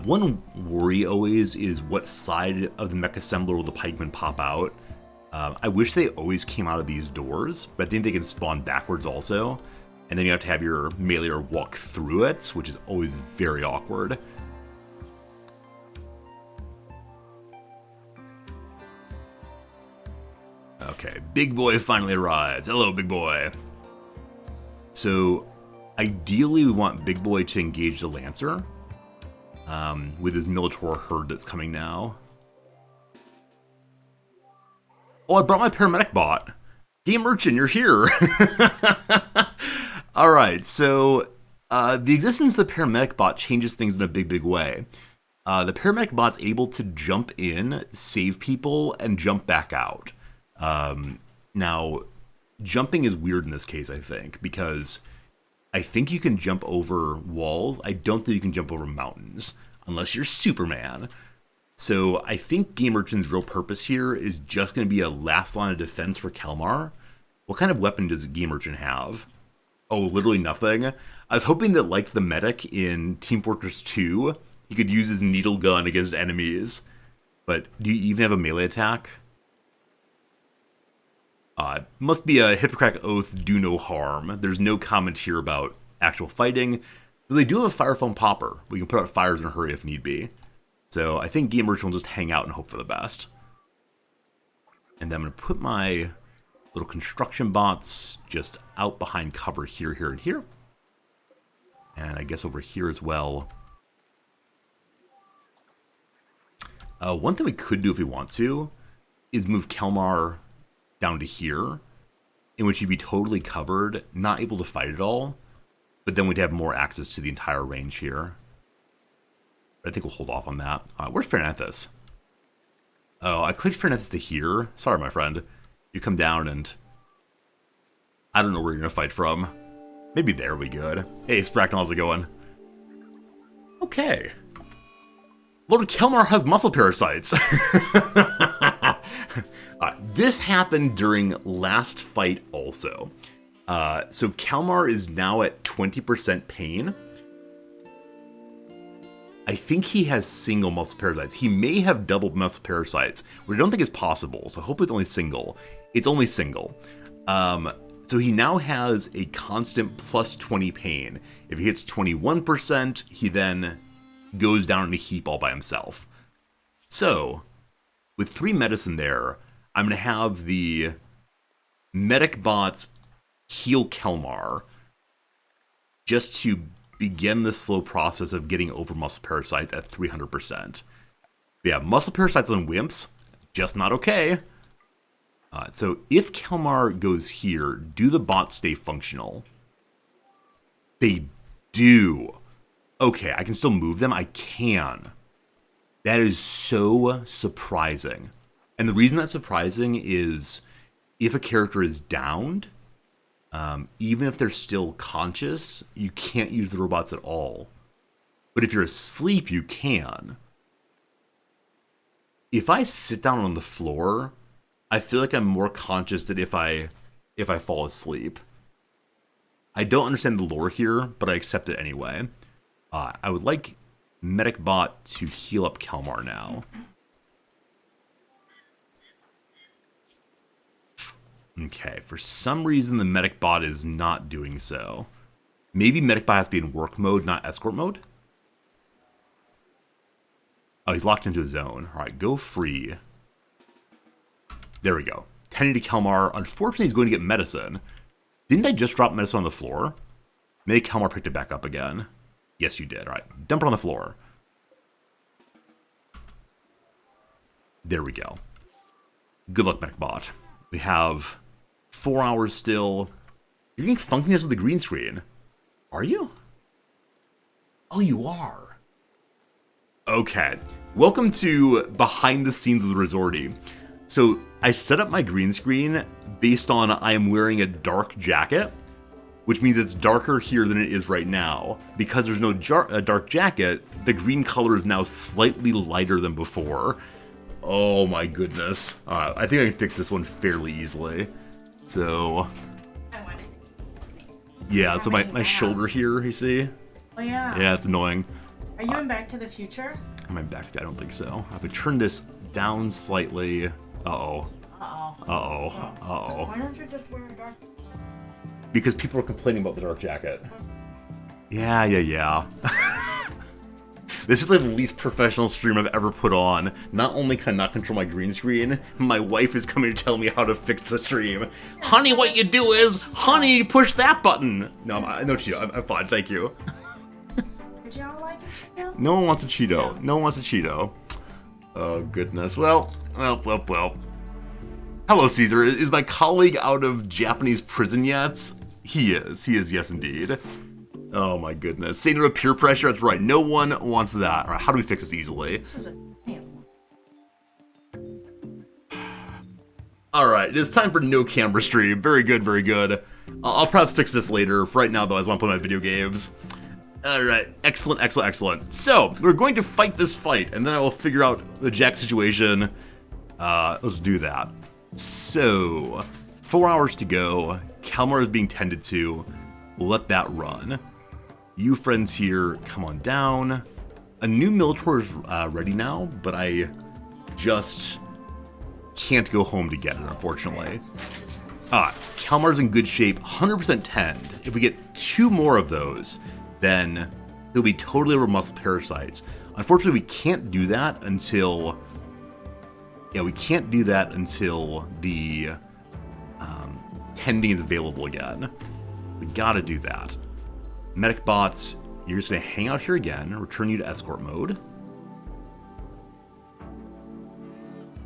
Speaker 1: One worry always is what side of the mech assembler will the pikemen pop out. I wish they always came out of these doors, but I think they can spawn backwards also. And then you have to have your meleeer walk through it, which is always very awkward. Okay, big boy finally arrives. Hello, big boy. So, ideally we want big boy to engage the Lancer with his Minotaur herd that's coming now. Oh, I brought my paramedic bot. Game Merchant, you're here. Alright, so the existence of the paramedic bot changes things in a big, big way. The paramedic bot's able to jump in, save people, and jump back out. Now, jumping is weird in this case, I think, because I think you can jump over walls. I don't think you can jump over mountains, unless you're Superman. So I think Game Merchant's real purpose here is just going to be a last line of defense for Kelmar. What kind of weapon does Game Merchant have? Oh, literally nothing. I was hoping that, like the medic in Team Fortress 2, he could use his needle gun against enemies. But do you even have a melee attack? Must be a Hippocratic Oath, do no harm. There's no comment here about actual fighting. But they do have a fire foam popper. We can put out fires in a hurry if need be. So I think Game Merchant will just hang out and hope for the best. And then I'm going to put my little construction bots just out behind cover here, here, and here. And I guess over here as well. One thing we could do if we want to is move Kelmar down to here, in which he'd be totally covered, not able to fight at all, but then we'd have more access to the entire range here. But I think we'll hold off on that. Where's Fernanthus? Oh, I clicked Fernanthus to here. Sorry, my friend. You come down and I don't know where you're going to fight from. Maybe there we good. Hey, Spracknell, how's it going? Okay. Lord Kelmar has muscle parasites. This happened during last fight also. So Kelmar is now at 20% pain. I think he has single muscle parasites. He may have double muscle parasites, which I don't think is possible. So hopefully it's only single. It's only single. So he now has a constant plus 20 pain. If he hits 21%, he then goes down in a heap all by himself. So, with 3 medicine there, I'm going to have the medic bots heal Kelmar just to begin the slow process of getting over muscle parasites at 300%. But yeah, muscle parasites on wimps, just not okay. So if Kelmar goes here, do the bots stay functional? They do. Okay, I can still move them? I can. That is so surprising. And the reason that's surprising is if a character is downed, even if they're still conscious, you can't use the robots at all. But if you're asleep, you can. If I sit down on the floor, I feel like I'm more conscious than if I fall asleep. I don't understand the lore here, but I accept it anyway. I would like Medic Bot to heal up Kelmar now. Okay, for some reason the Medic Bot is not doing so. Maybe Medic Bot has to be in work mode, not escort mode? Oh, he's locked into his zone. Alright, go free. There we go. Tending to Kelmar. Unfortunately, he's going to get medicine. Didn't I just drop medicine on the floor? Maybe Kelmar picked it back up again. Yes, you did. Alright, dump it on the floor. There we go. Good luck, Medic Bot. We have 4 hours still. You're getting funkiness with the green screen. Are you? Oh, you are. Okay. Welcome to behind the scenes of the Resorty. So, I set up my green screen based on I am wearing a dark jacket, which means it's darker here than it is right now. Because there's no dark jacket, the green color is now slightly lighter than before. Oh my goodness. I think I can fix this one fairly easily. So, yeah, so my shoulder here, you see?
Speaker 2: Oh yeah.
Speaker 1: Yeah, it's annoying.
Speaker 2: Are you in Back to the Future?
Speaker 1: Am I back to? I don't think so. I have to turn this down slightly. Uh-oh.
Speaker 2: Uh-oh.
Speaker 1: Uh-oh. Uh-oh.
Speaker 2: Why don't you just wear a dark...
Speaker 1: Because people are complaining about the dark jacket. Yeah. This is like the least professional stream I've ever put on. Not only can I not control my green screen, my wife is coming to tell me how to fix the stream. Honey, what you do is, honey, push that button. No, no Cheeto. I'm fine, thank you.
Speaker 2: Did y'all like it, Cheeto?
Speaker 1: No one wants a Cheeto. No one wants a Cheeto. Oh, goodness. Well. Hello, Caesar. Is my colleague out of Japanese prison yet? He is, yes indeed. Oh my goodness. Say no to peer pressure, that's right. No one wants that. Alright, how do we fix this easily?
Speaker 2: This is a damn.
Speaker 1: Alright, it is time for no camera stream. Very good, very good. I'll perhaps fix this later. For right now, though, I just want to play my video games. Alright, excellent. So, we're going to fight this fight, and then I will figure out the Jack situation. Let's do that. So, 4 hours to go. Kelmar is being tended to. We'll let that run. You friends here, come on down. A new Militor is ready now, but I just can't go home to get it, unfortunately. Kelmar's in good shape, 100% tend. If we get 2 more of those, then he'll be totally over muscle parasites. Unfortunately, we can't do that until... Yeah, we can't do that until the tending is available again. We gotta do that. Medic bots, you're just gonna hang out here again, return you to escort mode.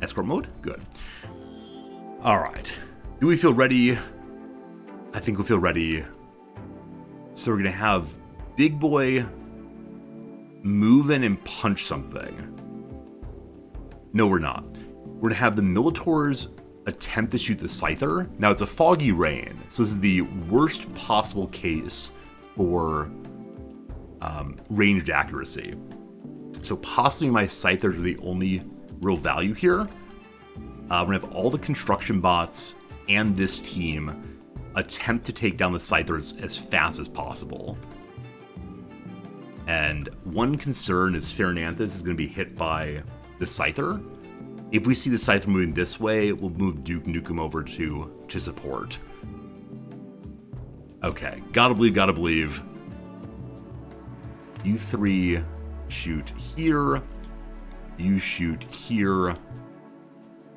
Speaker 1: Escort mode? Good. Alright. Do we feel ready? I think we feel ready. So we're gonna have Big Boy move in and punch something. No, we're not. We're gonna have the Militors attempt to shoot the Scyther. Now, it's a foggy rain, so this is the worst possible case for ranged accuracy. So possibly my Scythers are the only real value here. We're gonna have all the construction bots and this team attempt to take down the Scythers as fast as possible. And one concern is Fernandes is gonna be hit by the Scyther. If we see the Scyther moving this way, we'll move Duke Nukem over to support. Okay, gotta believe. You 3 shoot here. You shoot here.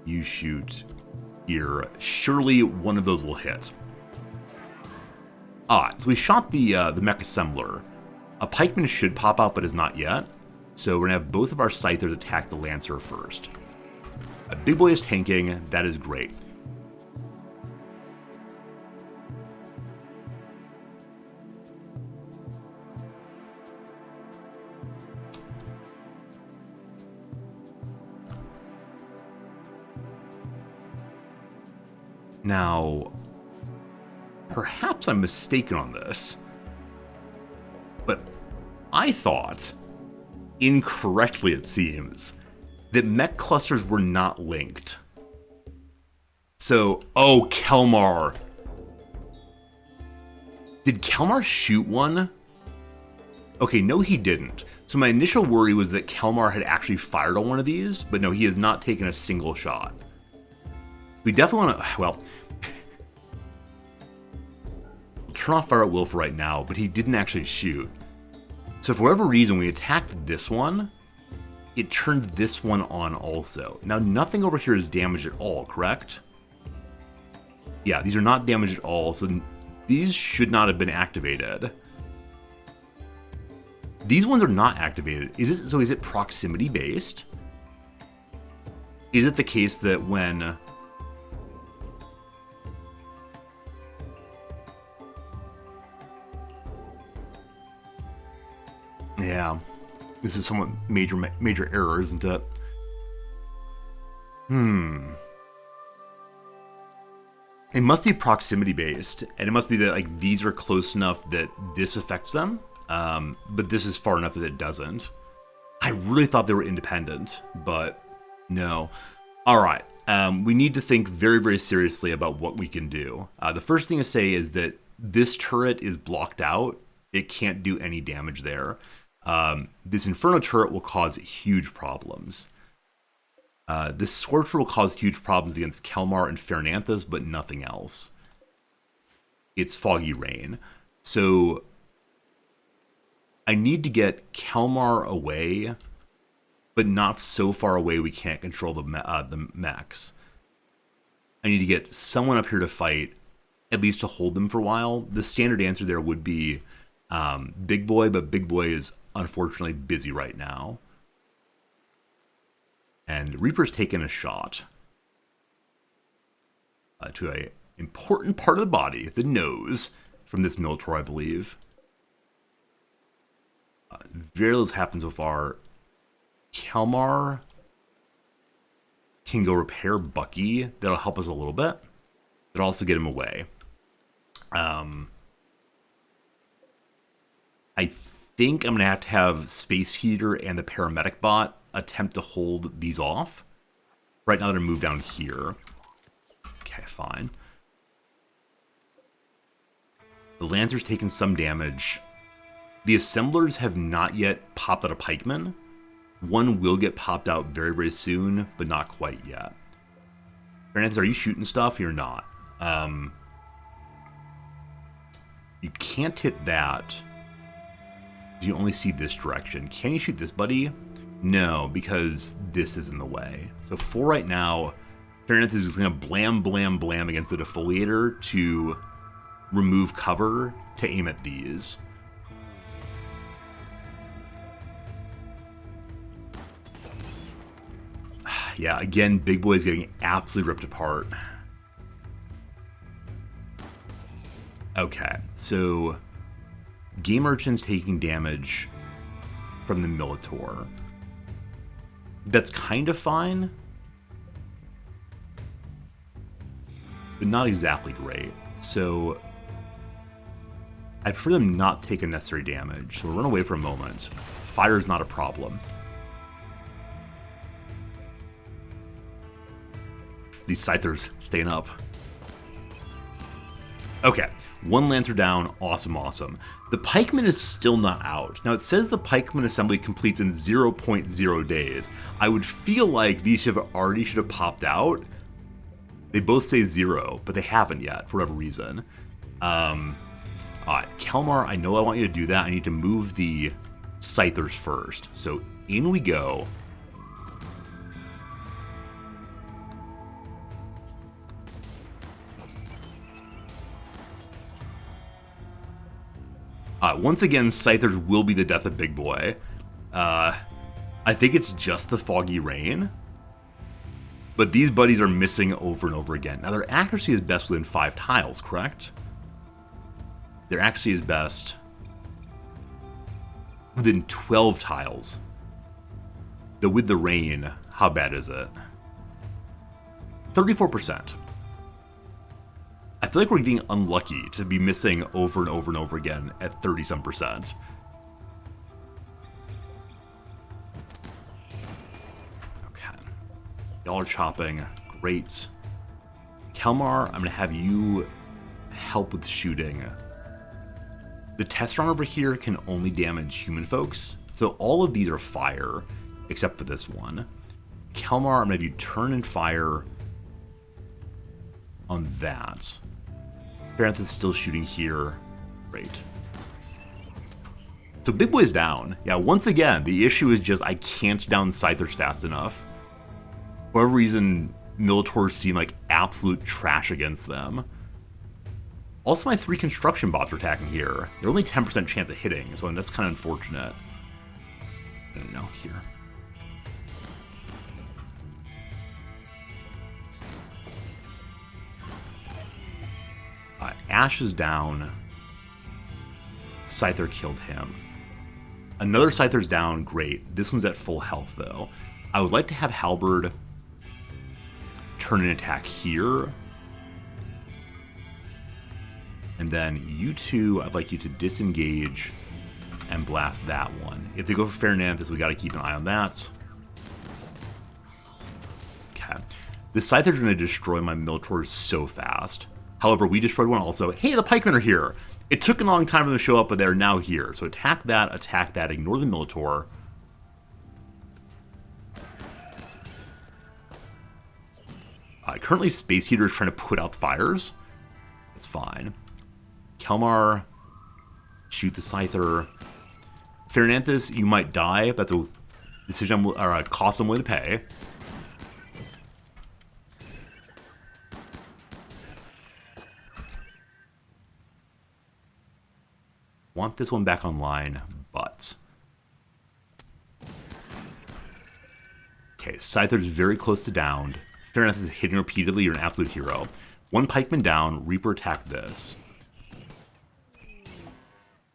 Speaker 1: You shoot here. Surely one of those will hit. So we shot the mech assembler. A pikeman should pop out, but is not yet. So we're gonna have both of our Scythers attack the Lancer first. A Big Boy is tanking, that is great. Now, perhaps I'm mistaken on this, but I thought, incorrectly it seems, that mech clusters were not linked. So, oh, Kelmar. Did Kalmar shoot one? Okay, no he didn't. So my initial worry was that Kalmar had actually fired on one of these, but no, he has not taken a single shot. We definitely want to, well, we'll turn off fire at will for right now, but he didn't actually shoot. So for whatever reason, we attacked this one, it turned this one on also. Now nothing over here is damaged at all, correct? Yeah, these are not damaged at all, so these should not have been activated. These ones are not activated. Is it proximity based? Is it the case that when yeah, this is somewhat major error, isn't it? It must be proximity based, and it must be that like these are close enough that this affects them, but this is far enough that it doesn't. I really thought they were independent, but no. All right, we need to think very, very seriously about what we can do. The first thing to say is that this turret is blocked out. It can't do any damage there. This Inferno turret will cause huge problems. This Scorcher will cause huge problems against Kelmar and Fernanthus, but nothing else. It's Foggy Rain. So I need to get Kelmar away, but not so far away we can't control the mechs. I need to get someone up here to fight, at least to hold them for a while. The standard answer there would be Big Boy, but Big Boy is unfortunately busy right now. And Reaper's taken a shot to a important part of the body, the nose, from this Minotaur, I believe. Very little has happened so far. Kalmar can go repair Bucky. That'll help us a little bit. That'll also get him away. I think I'm going to have Space Heater and the Paramedic bot attempt to hold these off. Right now they're moved down here. Okay, fine. The Lancer's taken some damage. The Assemblers have not yet popped out a Pikeman. One will get popped out very, very soon, but not quite yet. Fernandez, are you shooting stuff? You're not. You can't hit that. You only see this direction. Can you shoot this, buddy? No, because this is in the way. So for right now, Fernandez is going to blam, blam, blam against the Defoliator to remove cover to aim at these. Yeah, again, Big Boy is getting absolutely ripped apart. Okay, so Game Urchin's taking damage from the Minotaur. That's kind of fine, but not exactly great. So I prefer them not take unnecessary damage. So we'll run away for a moment. Fire is not a problem. These Scythers staying up. Okay, one Lancer down. Awesome, awesome. The Pikeman is still not out. Now, it says the Pikeman assembly completes in 0.0 days. I would feel like these should have popped out. They both say 0, but they haven't yet, for whatever reason. Alright, Kelmar, I know I want you to do that. I need to move the Scythers first. So, in we go. Once again, Scythers will be the death of Big Boy. I think it's just the Foggy Rain. But these buddies are missing over and over again. Now, their accuracy is best within 5 tiles, correct? Their accuracy is best within 12 tiles. Though with the rain, how bad is it? 34%. I feel like we're getting unlucky to be missing over and over and over again at 30-some%. Okay. Y'all are chopping. Great. Kelmar, I'm going to have you help with shooting. The Testron over here can only damage human folks, so all of these are fire, except for this one. Kelmar, I'm going to do turn and fire on that. Baranth is still shooting here. Great. So Big Boy's down. Yeah, once again, the issue is just I can't down Scythers fast enough. For whatever reason, Militors seem like absolute trash against them. Also, my 3 construction bots are attacking here. They're only 10% chance of hitting, so that's kind of unfortunate. No, here. Ash is down. Scyther killed him. Another Scyther's down. Great. This one's at full health, though. I would like to have Halberd turn an attack here. And then you two, I'd like you to disengage and blast that one. If they go for Fernanthus, we got to keep an eye on that. Okay. The Scyther's going to destroy my Militors so fast. However, we destroyed one also. Hey, the pikemen are here. It took a long time for them to show up, but they're now here. So attack that, ignore the Militor. Currently, Space Heater is trying to put out fires. That's fine. Kelmar, shoot the Scyther. Fernanthus, you might die. That's a decision or a cost I'm willing to pay. Want this one back online, but... Okay, Scyther's very close to downed. Fernanthus is hitting repeatedly. You're an absolute hero. One pikeman down. Reaper attack this.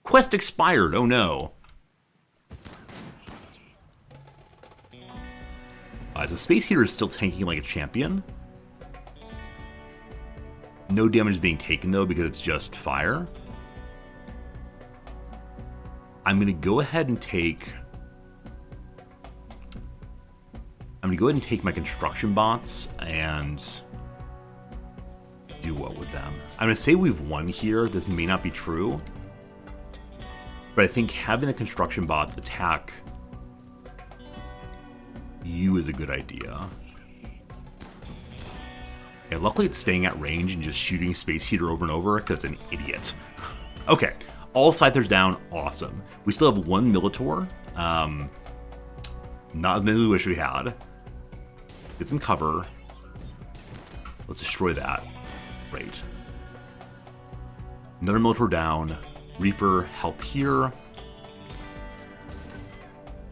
Speaker 1: Quest expired. Oh no. So Space Heater is still tanking like a champion. No damage is being taken though because it's just fire. I'm going to go ahead and take... my construction bots and do what with them? I'm going to say we've won here. This may not be true. But I think having the construction bots attack you is a good idea. Yeah, luckily it's staying at range and just shooting Space Heater over and over because it's an idiot. Okay. All Scythers down, awesome. We still have one Militor. Not as many as we wish we had. Get some cover. Let's destroy that. Great. Another Militor down. Reaper, help here.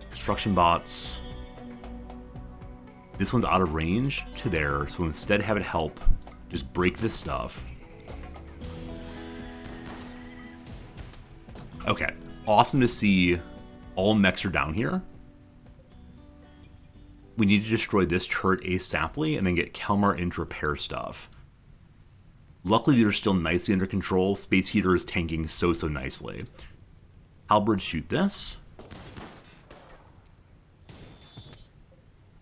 Speaker 1: Construction bots. This one's out of range to there, so instead have it help. Just break this stuff. Okay, awesome to see all mechs are down here. We need to destroy this turret ASAPly and then get Kelmar in to repair stuff. Luckily, they're still nicely under control. Space Heater is tanking so nicely. Halberd, shoot this.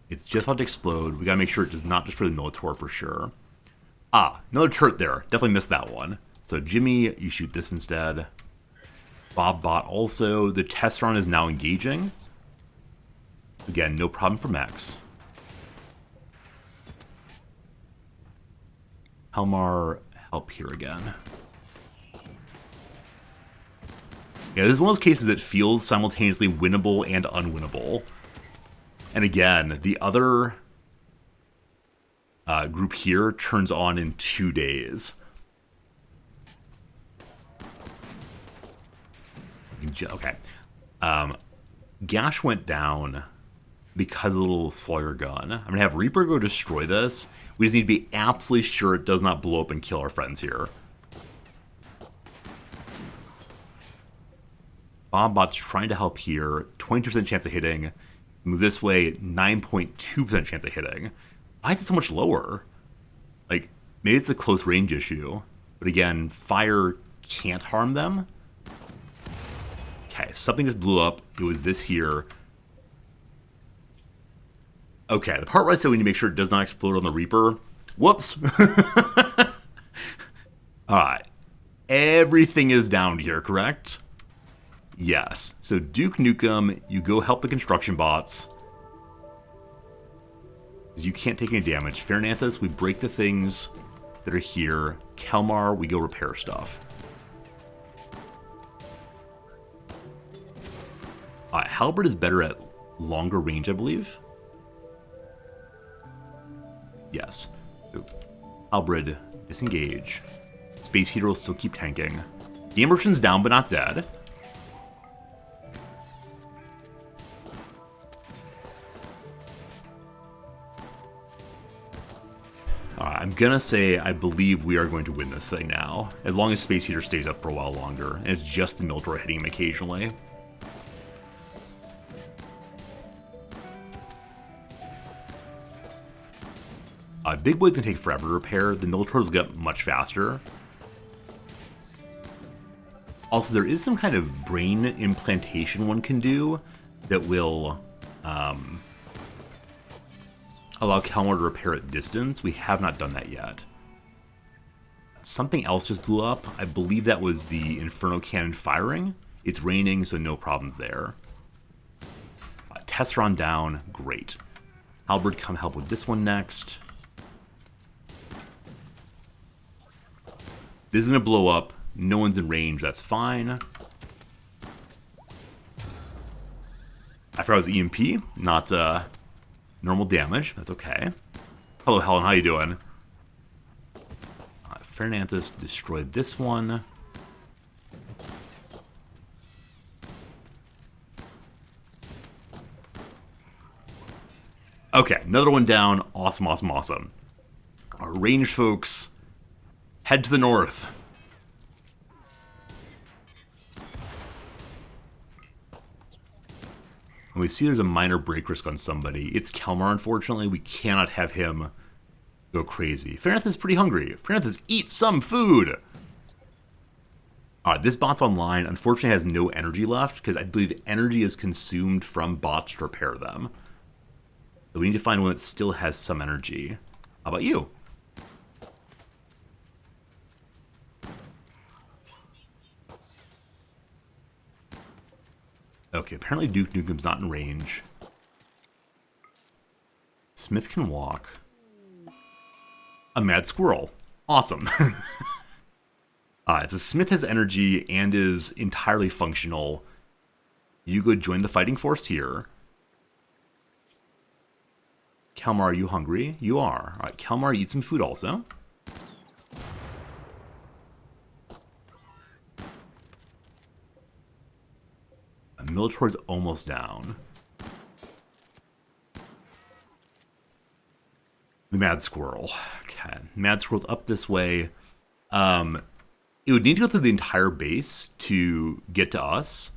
Speaker 1: It's just about to explode. We gotta make sure it does not destroy the Militor for sure. Ah, another turret there. Definitely missed that one. So Jimmy, you shoot this instead. Bob bot also. The Testron is now engaging. Again, no problem for mechs. Helmar, help here again. Yeah, this is one of those cases that feels simultaneously winnable and unwinnable. And again, the other group here turns on in 2 days. Okay. Gash went down because of the little slugger gun. I'm going to have Reaper go destroy this. We just need to be absolutely sure it does not blow up and kill our friends here. Bombot's trying to help here. 20% chance of hitting. Move this way, 9.2% chance of hitting. Why is it so much lower? Like, maybe it's a close range issue. But again, fire can't harm them. Okay, something just blew up. It was this here. Okay, the part where I said we need to make sure it does not explode on the Reaper. Whoops. Alright. Everything is down here, correct? Yes. So Duke Nukem, you go help the construction bots. You can't take any damage. Fairnanthus, we break the things that are here. Kelmar, we go repair stuff. Halberd is better at longer range, I believe. Yes. So, Halberd, disengage. Space Heater will still keep tanking. Game Merchant's down, but not dead. I'm gonna say I believe we are going to win this thing now, as long as Space Heater stays up for a while longer, and it's just the Miltor hitting him occasionally. Big Boy's gonna take forever to repair. The Miltors get much faster. Also, there is some kind of brain implantation one can do that will allow Kelmar to repair at distance. We have not done that yet. Something else just blew up. I believe that was the Inferno Cannon firing. It's raining, so no problems there. Tesseron down. Great. Halberd, come help with this one next. This is going to blow up. No one's in range. That's fine. I forgot it was EMP, not normal damage. That's okay. Hello, Helen. How you doing? Fairnanthus destroyed this one. Okay, another one down. Awesome, awesome, awesome. Our ranged folks head to the north. And we see there's a minor break risk on somebody. It's Kelmar, unfortunately. We cannot have him go crazy. Fairnanthus is pretty hungry. Fairnanthus, eat some food! This bot's online. Unfortunately, has no energy left, because I believe energy is consumed from bots to repair them. So we need to find one that still has some energy. How about you? Okay, apparently Duke Nukem's not in range. Smith can walk. A mad squirrel. Awesome. So Smith has energy and is entirely functional. You go join the fighting force here. Kelmar, are you hungry? You are. Alright, Kelmar, eat some food also. Militor's almost down. The Mad Squirrel. Okay. Mad Squirrel's up this way. It would need to go through the entire base to get to us.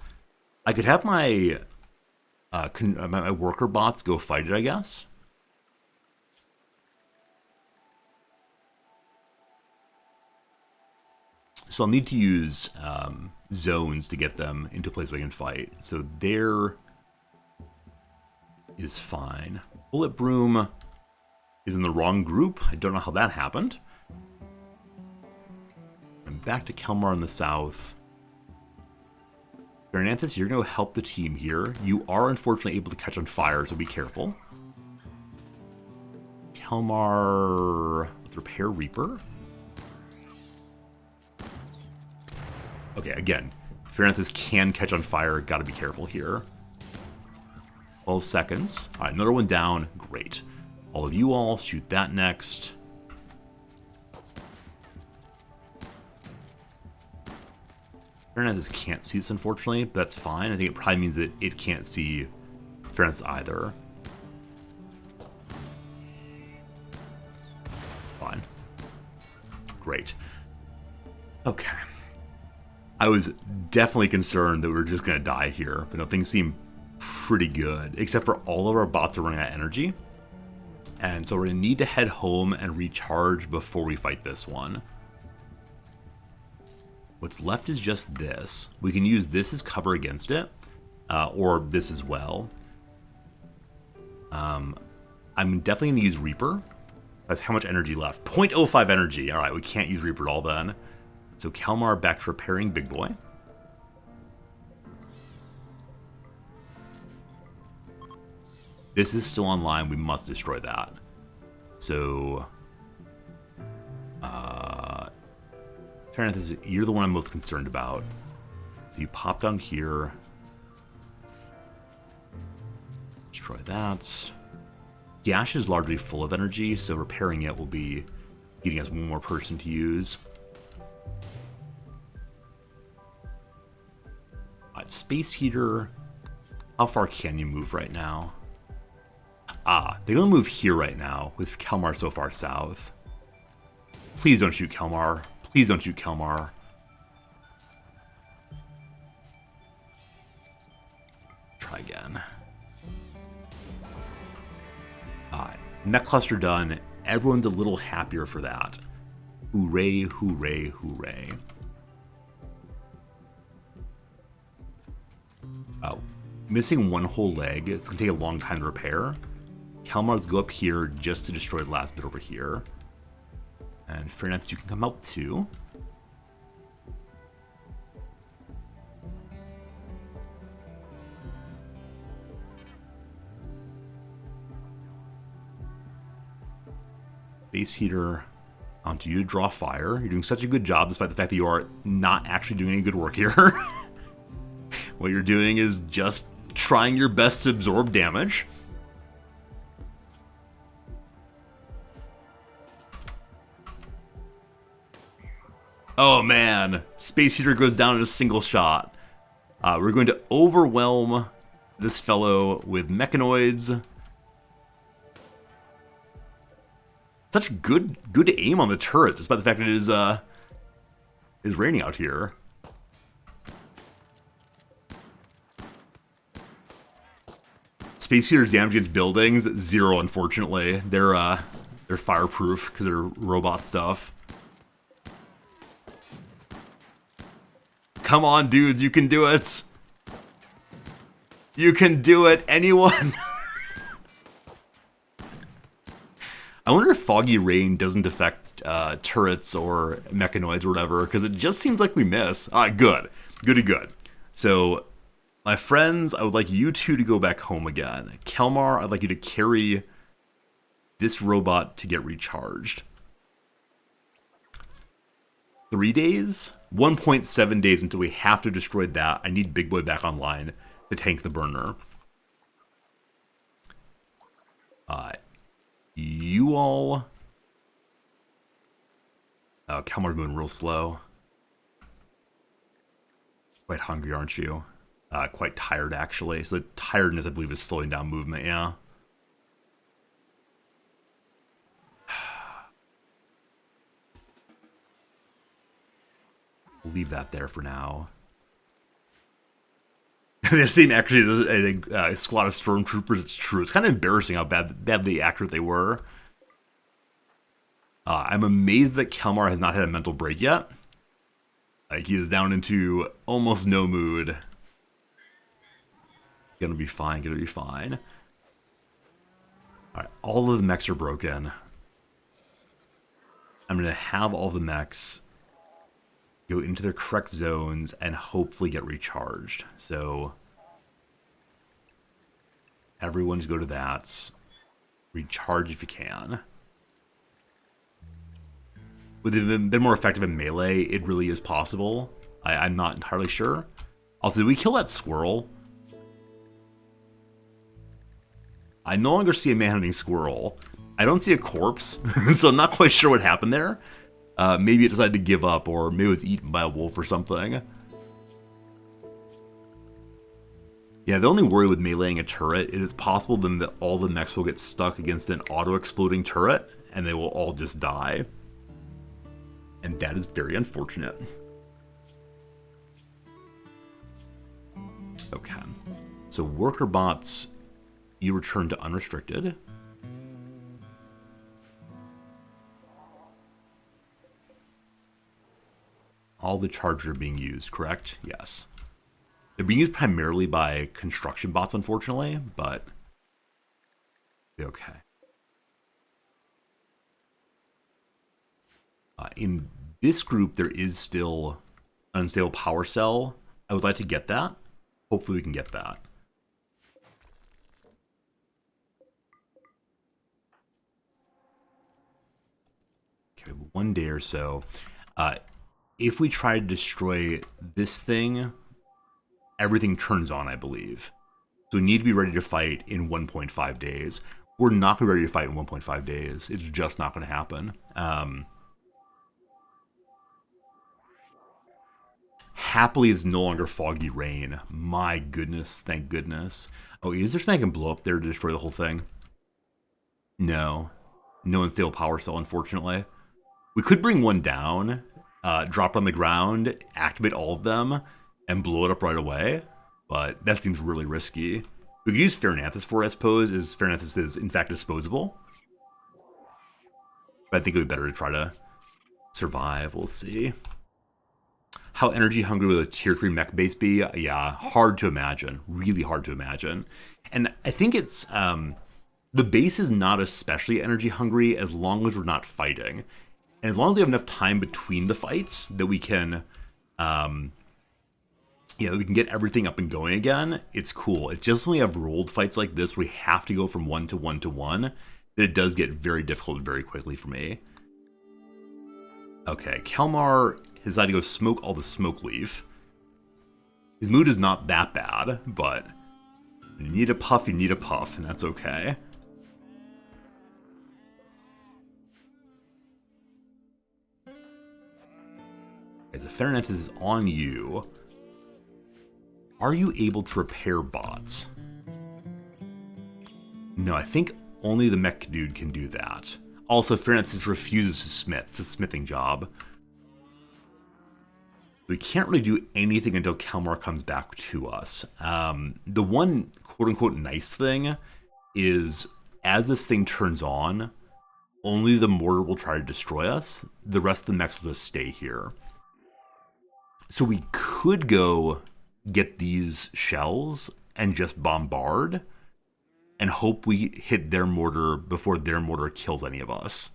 Speaker 1: I could have my my worker bots go fight it, I guess. So I'll need to use zones to get them into a place where they can fight. So there is fine. Bullet Broom is in the wrong group. I don't know how that happened. And back to Kelmar in the south. Fairnanthus, you're going to help the team here. You are unfortunately able to catch on fire, so be careful. Kelmar, let's repair Reaper. Okay, again, Fairnanthus can catch on fire. Gotta be careful here. 12 seconds. Alright, another one down. Great. All of you all, shoot that next. Fairnanthus can't see this, unfortunately, but that's fine. I think it probably means that it can't see Fairnanthus either. Fine. Great. Okay. I was definitely concerned that we were just going to die here, but no, things seem pretty good, except for all of our bots are running out of energy. And so we're going to need to head home and recharge before we fight this one. What's left is just this. We can use this as cover against it, or this as well. I'm definitely going to use Reaper. That's how much energy left. 0.05 energy. All right, we can't use Reaper at all then. So Kalmar back to repairing Big Boy. This is still online. We must destroy that. So, Tyrannosaurus, you're the one I'm most concerned about. So you pop down here. Destroy that. Gash is largely full of energy, so repairing it will be getting us one more person to use. Space Heater. How far can you move right now? They don't move here right now with Kalmar so far south. Please don't shoot Kalmar. Please don't shoot Kalmar. Try again. Mech cluster done. Everyone's a little happier for that. Hooray, hooray, hooray. Oh, missing one whole leg. It's going to take a long time to repair. Kalmar's go up here just to destroy the last bit over here. And Fairnets, you can come out too. Base Heater, onto you to draw fire. You're doing such a good job despite the fact that you are not actually doing any good work here. What you're doing is just trying your best to absorb damage. Oh man, Space Heater goes down in a single shot. We're going to overwhelm this fellow with mechanoids. Such good aim on the turret, despite the fact that it is raining out here. Space Heater's damage against buildings, 0, unfortunately. They're fireproof because they're robot stuff. Come on, dudes, you can do it. You can do it, anyone. I wonder if Foggy Rain doesn't affect turrets or mechanoids or whatever, because it just seems like we miss. Good. Goody good. So, my friends, I would like you two to go back home again. Kalmar, I'd like you to carry this robot to get recharged. 3 days? 1.7 days until we have to destroy that. I need Big Boy back online to tank the burner. You all... Oh, Kalmar's moving real slow. Quite hungry, aren't you? Quite tired, actually. So the tiredness, I believe, is slowing down movement, yeah. We'll leave that there for now. The same actually as a squad of stormtroopers. It's true. It's kind of embarrassing how badly accurate they were. I'm amazed that Kalmar has not had a mental break yet. Like, he is down into almost no mood. Gonna be fine, gonna be fine. Alright, all of the mechs are broken. I'm gonna have all the mechs go into their correct zones and hopefully get recharged. So, everyone just go to that. Recharge if you can. Would they have been more effective in melee? It really is possible. I'm not entirely sure. Also, did we kill that squirrel? I no longer see a man-hunting squirrel. I don't see a corpse, so I'm not quite sure what happened there. Maybe it decided to give up, or maybe it was eaten by a wolf or something. Yeah, the only worry with meleeing a turret is it's possible then that all the mechs will get stuck against an auto-exploding turret, and they will all just die. And that is very unfortunate. Okay. So worker bots, you return to unrestricted. All the chargers are being used, correct? Yes. They're being used primarily by construction bots, unfortunately, but okay. In this group, there is still unstable power cell. I would like to get that. Hopefully we can get that. Okay, 1 day or so. If we try to destroy this thing, everything turns on, I believe. So we need to be ready to fight in 1.5 days. We're not going to be ready to fight in 1.5 days. It's just not going to happen. Happily, it's no longer foggy rain. My goodness, thank goodness. Oh, is there something I can blow up there to destroy the whole thing? No. No unstable power cell, unfortunately. We could bring one down, drop it on the ground, activate all of them, and blow it up right away. But that seems really risky. We could use Farinanthus for it, I suppose, as Farinanthus is, in fact, disposable. But I think it would be better to try to survive. We'll see. How energy hungry will a tier 3 mech base be? Yeah, hard to imagine. Really hard to imagine. And I think it's... the base is not especially energy hungry as long as we're not fighting. And as long as we have enough time between the fights that we can... we can get everything up and going again, it's cool. It's just when we have rolled fights like this, we have to go from 1 to 1 to 1, that it does get very difficult very quickly for me. Okay, Kalmar has decided to go smoke all the smoke leaf. His mood is not that bad, but you need a puff, and that's okay. Okay, so Farinanthus is on you. Are you able to repair bots? No, I think only the mech dude can do that. Also, Farinanthus refuses to smith. It's a smithing job. We can't really do anything until Kalmar comes back to us. The one quote-unquote nice thing is, as this thing turns on, only the mortar will try to destroy us. The rest of the mechs will just stay here. So we could go get these shells and just bombard and hope we hit their mortar before their mortar kills any of us.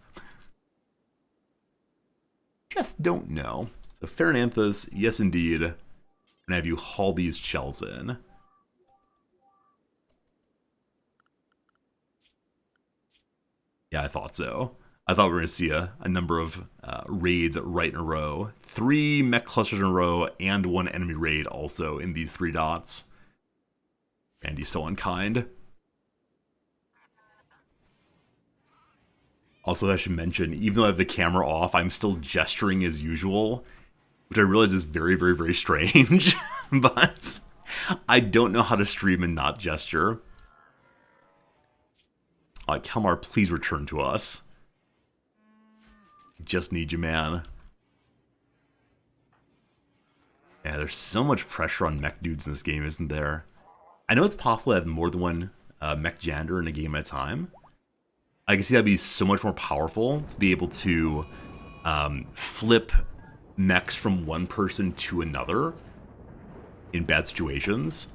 Speaker 1: Just don't know. So Farinanthus, yes indeed, and have you haul these shells in. Yeah, I thought so. I thought we were going to see a number of raids right in a row. 3 mech clusters in a row and 1 enemy raid also in these 3 dots. And he's so unkind. Also, I should mention, even though I have the camera off, I'm still gesturing as usual, which I realize is very, very, very strange. But I don't know how to stream and not gesture. Kalmar, please return to us. Just need you, man. Yeah, there's so much pressure on mech dudes in this game, isn't there? I know it's possible to have more than one mech janitor in a game at a time. I can see that'd be so much more powerful to be able to flip mechs from one person to another in bad situations.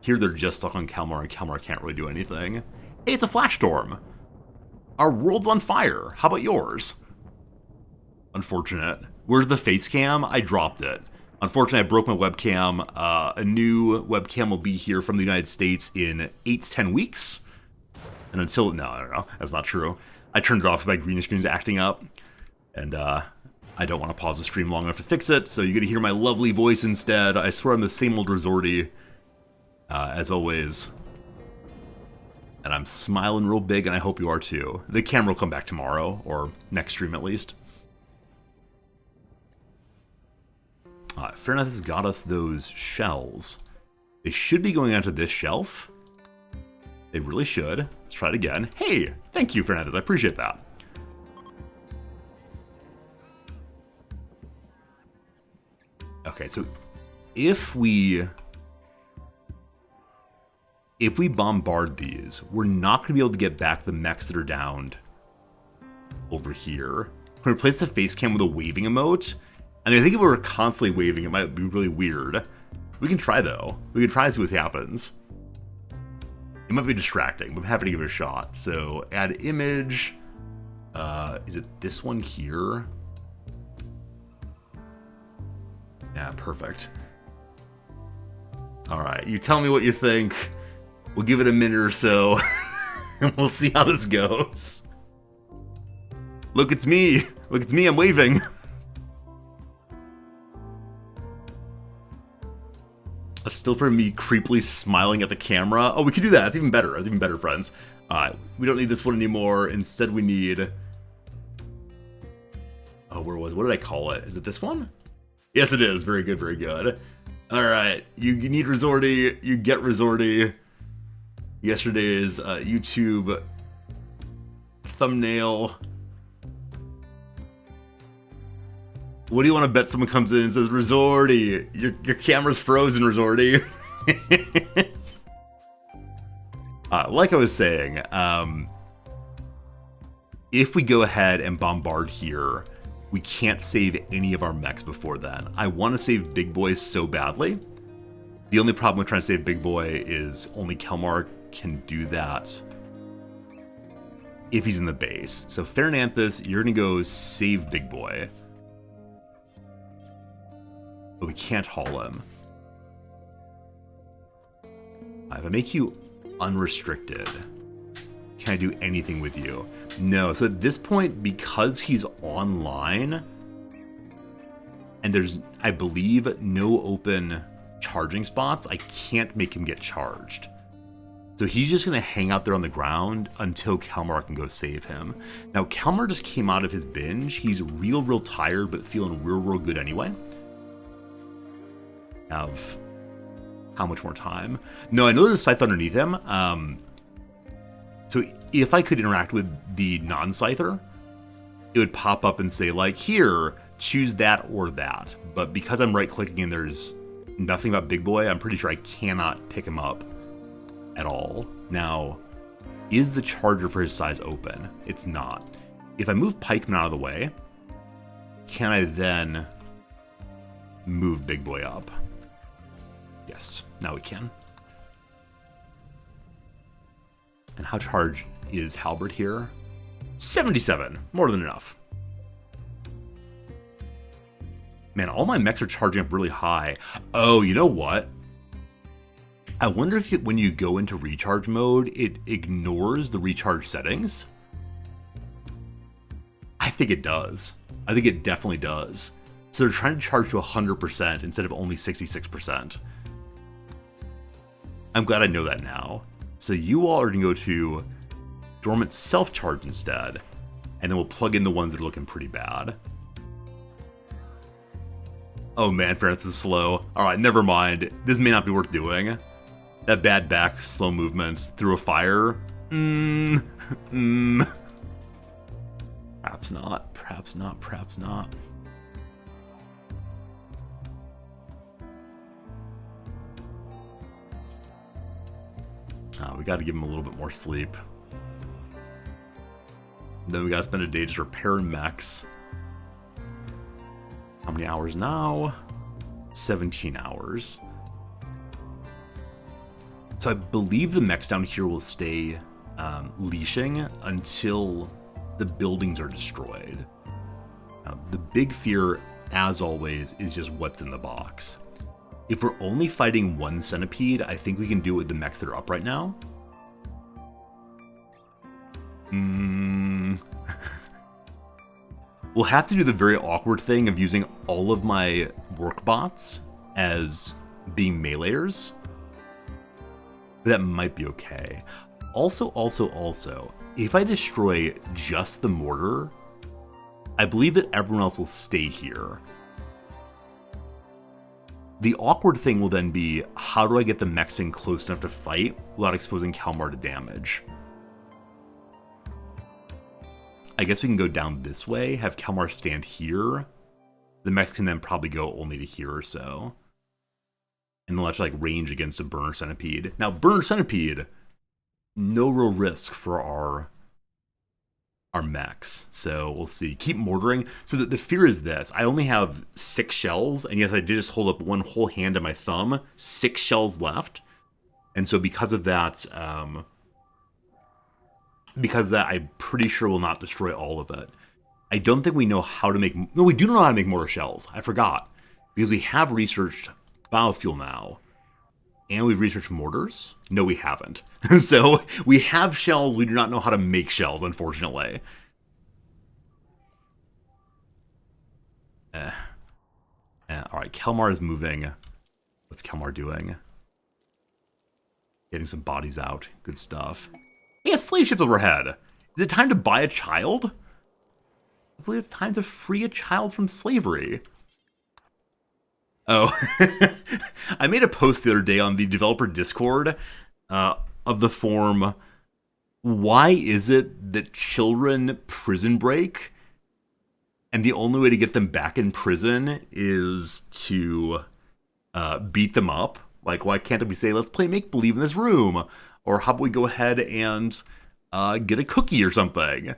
Speaker 1: Here they're just stuck on Kalmar, and Kalmar can't really do anything. Hey, it's a flash storm! Our world's on fire! How about yours? Unfortunate. Where's the face cam? I dropped it. Unfortunately, I broke my webcam. A new webcam will be here from the United States in 8 to 10 weeks. And until... No, I don't know. That's not true. I turned it off because my green screen's acting up. And I don't want to pause the stream long enough to fix it, so you're going to hear my lovely voice instead. I swear I'm the same old resorty, as always. And I'm smiling real big, and I hope you are too. The camera will come back tomorrow, or next stream at least. Farinanthus has got us those shells. They should be going onto this shelf. They really should. Let's try it again. Hey, thank you, Farinanthus. I appreciate that. Okay, so if we bombard these, we're not going to be able to get back the mechs that are downed over here. We're going to replace the face cam with a waving emote. I mean, I think if we were constantly waving, it might be really weird. We can try, though. We can try and see what happens. It might be distracting, but I'm happy to give it a shot. So, add image. Is it this one here? perfect. Alright, you tell me what you think. We'll give it a minute or so, and we'll see how this goes. Look, it's me! Look, it's me, I'm waving! A still for me creepily smiling at the camera. Oh, we can do that. That's even better. That's even better, friends. We don't need this one anymore. Instead, we need... Oh, where was it? What did I call it? Is it this one? Yes, it is. Very good, very good. Alright, you need Resorty. You get Resorty. Yesterday's YouTube thumbnail. What do you want to bet someone comes in and says, Resorty, your camera's frozen, Resorty? Like I was saying, if we go ahead and bombard here, we can't save any of our mechs before then. I want to save Big Boy so badly. The only problem with trying to save Big Boy is only Kelmar can do that if he's in the base. So Farinanthus, you're going to go save Big Boy. But we can't haul him. If I make you unrestricted, can I do anything with you? No. So at this point, because he's online, and there's, I believe, no open charging spots, I can't make him get charged. So he's just going to hang out there on the ground until Kelmar can go save him. Now, Kelmar just came out of his binge. He's real tired, but feeling real good anyway. Have how much more time? No, I know there's a scythe underneath him. So if I could interact with the non-scyther, it would pop up and say, like, here, choose that or that. But because I'm right-clicking and there's nothing about Big Boy, I'm pretty sure I cannot pick him up at all. Now, is the charger for his size open? It's not. If I move Pikeman out of the way, can I then move Big Boy up? Yes, now we can. And how charged is Halberd here? 77, more than enough. Man, all my mechs are charging up really high. Oh, you know what? I wonder if when you go into recharge mode, it ignores the recharge settings. I think it does. I think it definitely does. So they're trying to charge to 100% instead of only 66%. I'm glad I know that now. So you all are going to go to dormant self-charge instead, and then we'll plug in the ones that are looking pretty bad. Oh man, Fairness is slow. Alright, never mind. This may not be worth doing. That bad back, slow movements through a fire. Perhaps not, perhaps not, perhaps not. We got to give him a little bit more sleep. Then we got to spend a day just repairing mechs. How many hours now? 17 hours. So I believe the mechs down here will stay leashing until the buildings are destroyed. The big fear, as always, is just what's in the box. If we're only fighting one centipede, I think we can do it with the mechs that are up right now. We'll have to do the very awkward thing of using all of my work bots as being meleeers. But that might be okay. Also, if I destroy just the mortar, I believe that everyone else will stay here. The awkward thing will then be, how do I get the mechs in close enough to fight without exposing Kelmar to damage? I guess we can go down this way, have Kelmar stand here. The mechs can then probably go only to here or so. And they'll have to like range against a burner centipede. Now, burner centipede, no real risk for our mechs. So we'll see. Keep mortaring. So the fear is this. I only have 6 shells, and yes, I did just hold up one whole hand and my thumb. 6 shells left. And so because of that, I'm pretty sure we'll not destroy all of it. I don't think we know how to make... No, we do know how to make mortar shells. I forgot. Because we have researched biofuel now, and we've researched mortars. No, we haven't. So we have shells. We do not know how to make shells, unfortunately. All right, Kelmar is moving. What's Kelmar doing? Getting some bodies out. Good stuff. Hey, a slave ship overhead. Is it time to buy a child? I believe it's time to free a child from slavery. Oh, I made a post the other day on the developer Discord of the form, why is it that children prison break and the only way to get them back in prison is to beat them up? Like, why can't we say, let's play make-believe in this room? Or how about we go ahead and get a cookie or something?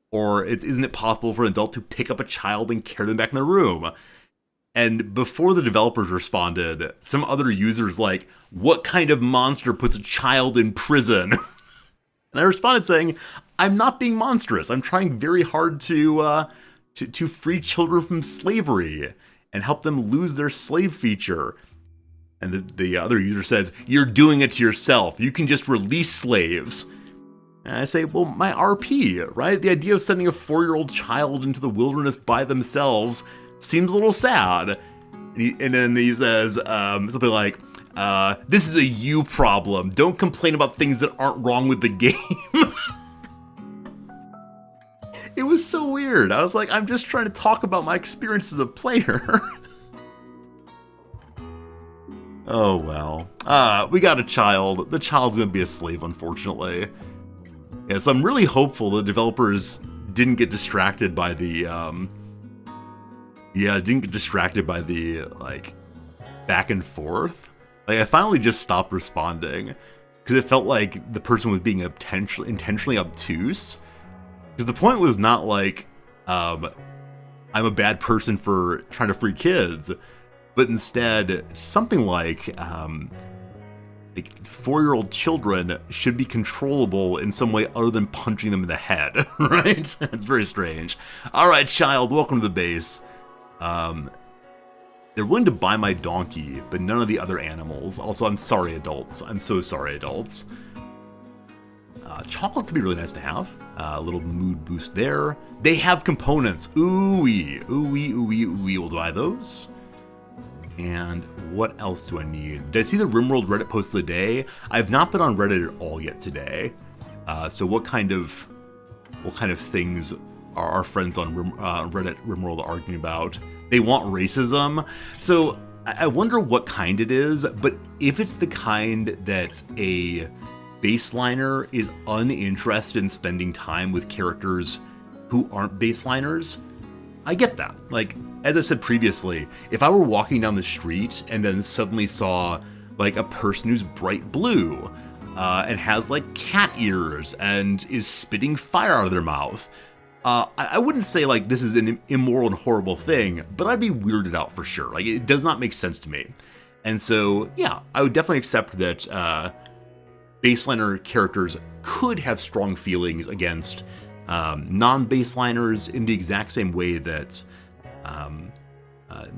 Speaker 1: Or isn't it possible for an adult to pick up a child and carry them back in the room? And before the developers responded, some other users like, what kind of monster puts a child in prison? And I responded saying, I'm not being monstrous. I'm trying very hard to free children from slavery and help them lose their slave feature. And the other user says, you're doing it to yourself. You can just release slaves. And I say, well, my RP, right? The idea of sending a 4-year-old child into the wilderness by themselves seems a little sad. And then he says something like, this is a you problem. Don't complain about things that aren't wrong with the game. It was so weird. I was like, I'm just trying to talk about my experience as a player. Oh, well. We got a child. The child's going to be a slave, unfortunately. Yeah, so I'm really hopeful the developers didn't get distracted by the, like, back and forth. Like, I finally just stopped responding because it felt like the person was being intentionally obtuse. Because the point was not like, I'm a bad person for trying to free kids, but instead something like 4-year-old children should be controllable in some way other than punching them in the head, right? It's very strange. All right, child, welcome to the base. They're willing to buy my donkey, but none of the other animals. Also, I'm sorry, adults. I'm so sorry, adults. Chocolate could be really nice to have. A little mood boost there. They have components. Ooh-wee. Ooh-wee, ooh-wee, ooh-wee. We'll buy those. And what else do I need? Did I see the Rimworld Reddit post of the day? I've not been on Reddit at all yet today. So what kind of things are our friends on Reddit Rimworld arguing about? They want racism. So I wonder what kind it is, but if it's the kind that a baseliner is uninterested in spending time with characters who aren't baseliners, I get that. Like, as I said previously, if I were walking down the street and then suddenly saw, like, a person who's bright blue and has, like, cat ears and is spitting fire out of their mouth, I wouldn't say, like, this is an immoral and horrible thing, but I'd be weirded out for sure. Like, it does not make sense to me. And so, yeah, I would definitely accept that baseliner characters could have strong feelings against non-baseliners in the exact same way that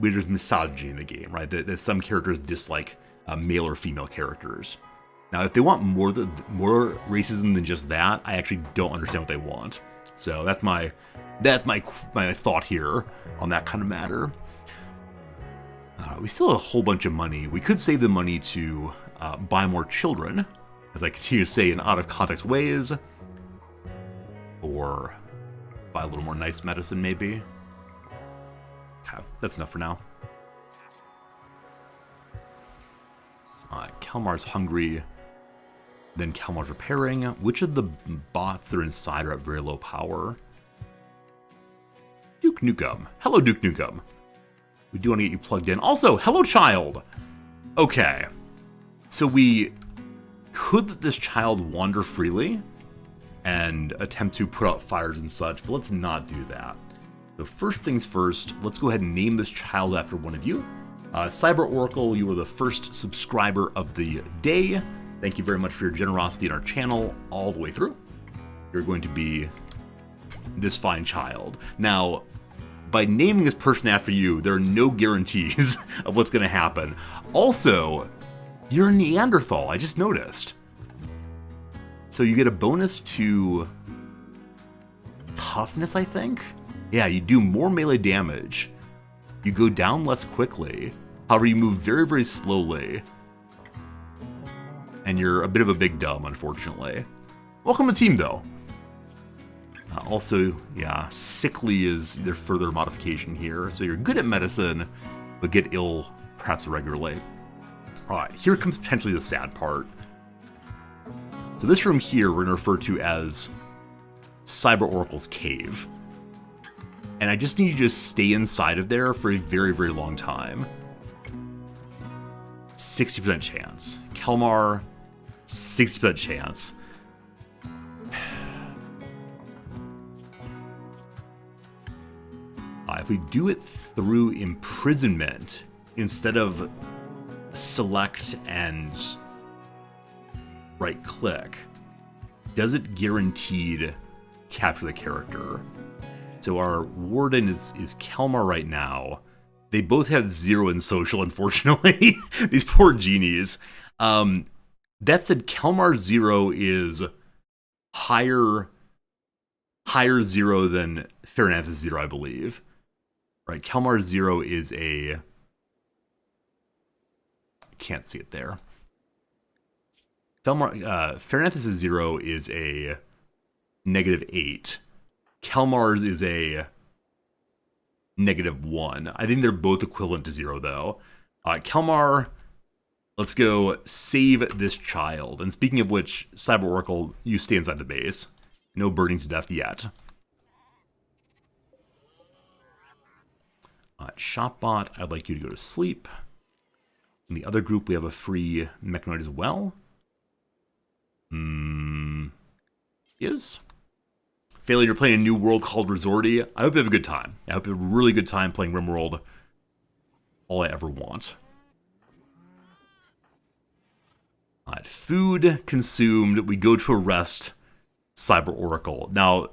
Speaker 1: there's misogyny in the game, right? That some characters dislike male or female characters. Now, if they want more racism than just that, I actually don't understand what they want. So that's my thought here on that kind of matter. We still have a whole bunch of money. We could save the money to buy more children, as I continue to say in out-of-context ways. Or buy a little more nice medicine, maybe. Okay, that's enough for now. Kelmar's hungry. Then Kelmar's repairing. Which of the bots that are inside are at very low power? Duke Nukem. Hello, Duke Nukem. We do want to get you plugged in. Also, hello, child! Okay. So we could let this child wander freely and attempt to put out fires and such, but let's not do that. So first things first, let's go ahead and name this child after one of you. Cyber Oracle, you were the first subscriber of the day. Thank you very much for your generosity in our channel all the way through. You're going to be this fine child. Now, by naming this person after you, there are no guarantees of what's going to happen. Also, you're a Neanderthal, I just noticed. So you get a bonus to toughness, I think? Yeah, you do more melee damage. You go down less quickly. However, you move very, very slowly. And you're a bit of a big dumb, unfortunately. Welcome to team, though. Also, yeah, sickly is their further modification here. So you're good at medicine, but get ill perhaps regularly. Alright, here comes potentially the sad part. So this room here we're going to refer to as Cyber Oracle's Cave. And I just need you to stay inside of there for a very, very long time. 60% chance. Kelmar, 60% chance. If we do it through imprisonment instead of select and right click, does it guaranteed capture the character? So our warden is Kelmar right now. They both have 0 in social, unfortunately. These poor genies. That said, Kelmar's 0 is higher 0 than Farinatha's 0, I believe. Right, Kelmar's 0 is a... Can't see it there. Farinatha's 0 is a -8. Kelmar's is a -1. I think they're both equivalent to 0, though. Kelmar, let's go save this child. And speaking of which, Cyber Oracle, you stay inside the base. No burning to death yet. Shopbot, I'd like you to go to sleep. In the other group, we have a free mechanoid as well. Is? Failure, you're playing a new world called Resorty. I hope you have a good time. I hope you have a really good time playing Rimworld. All I ever want. Alright, food consumed. We go to arrest Cyber Oracle. Now,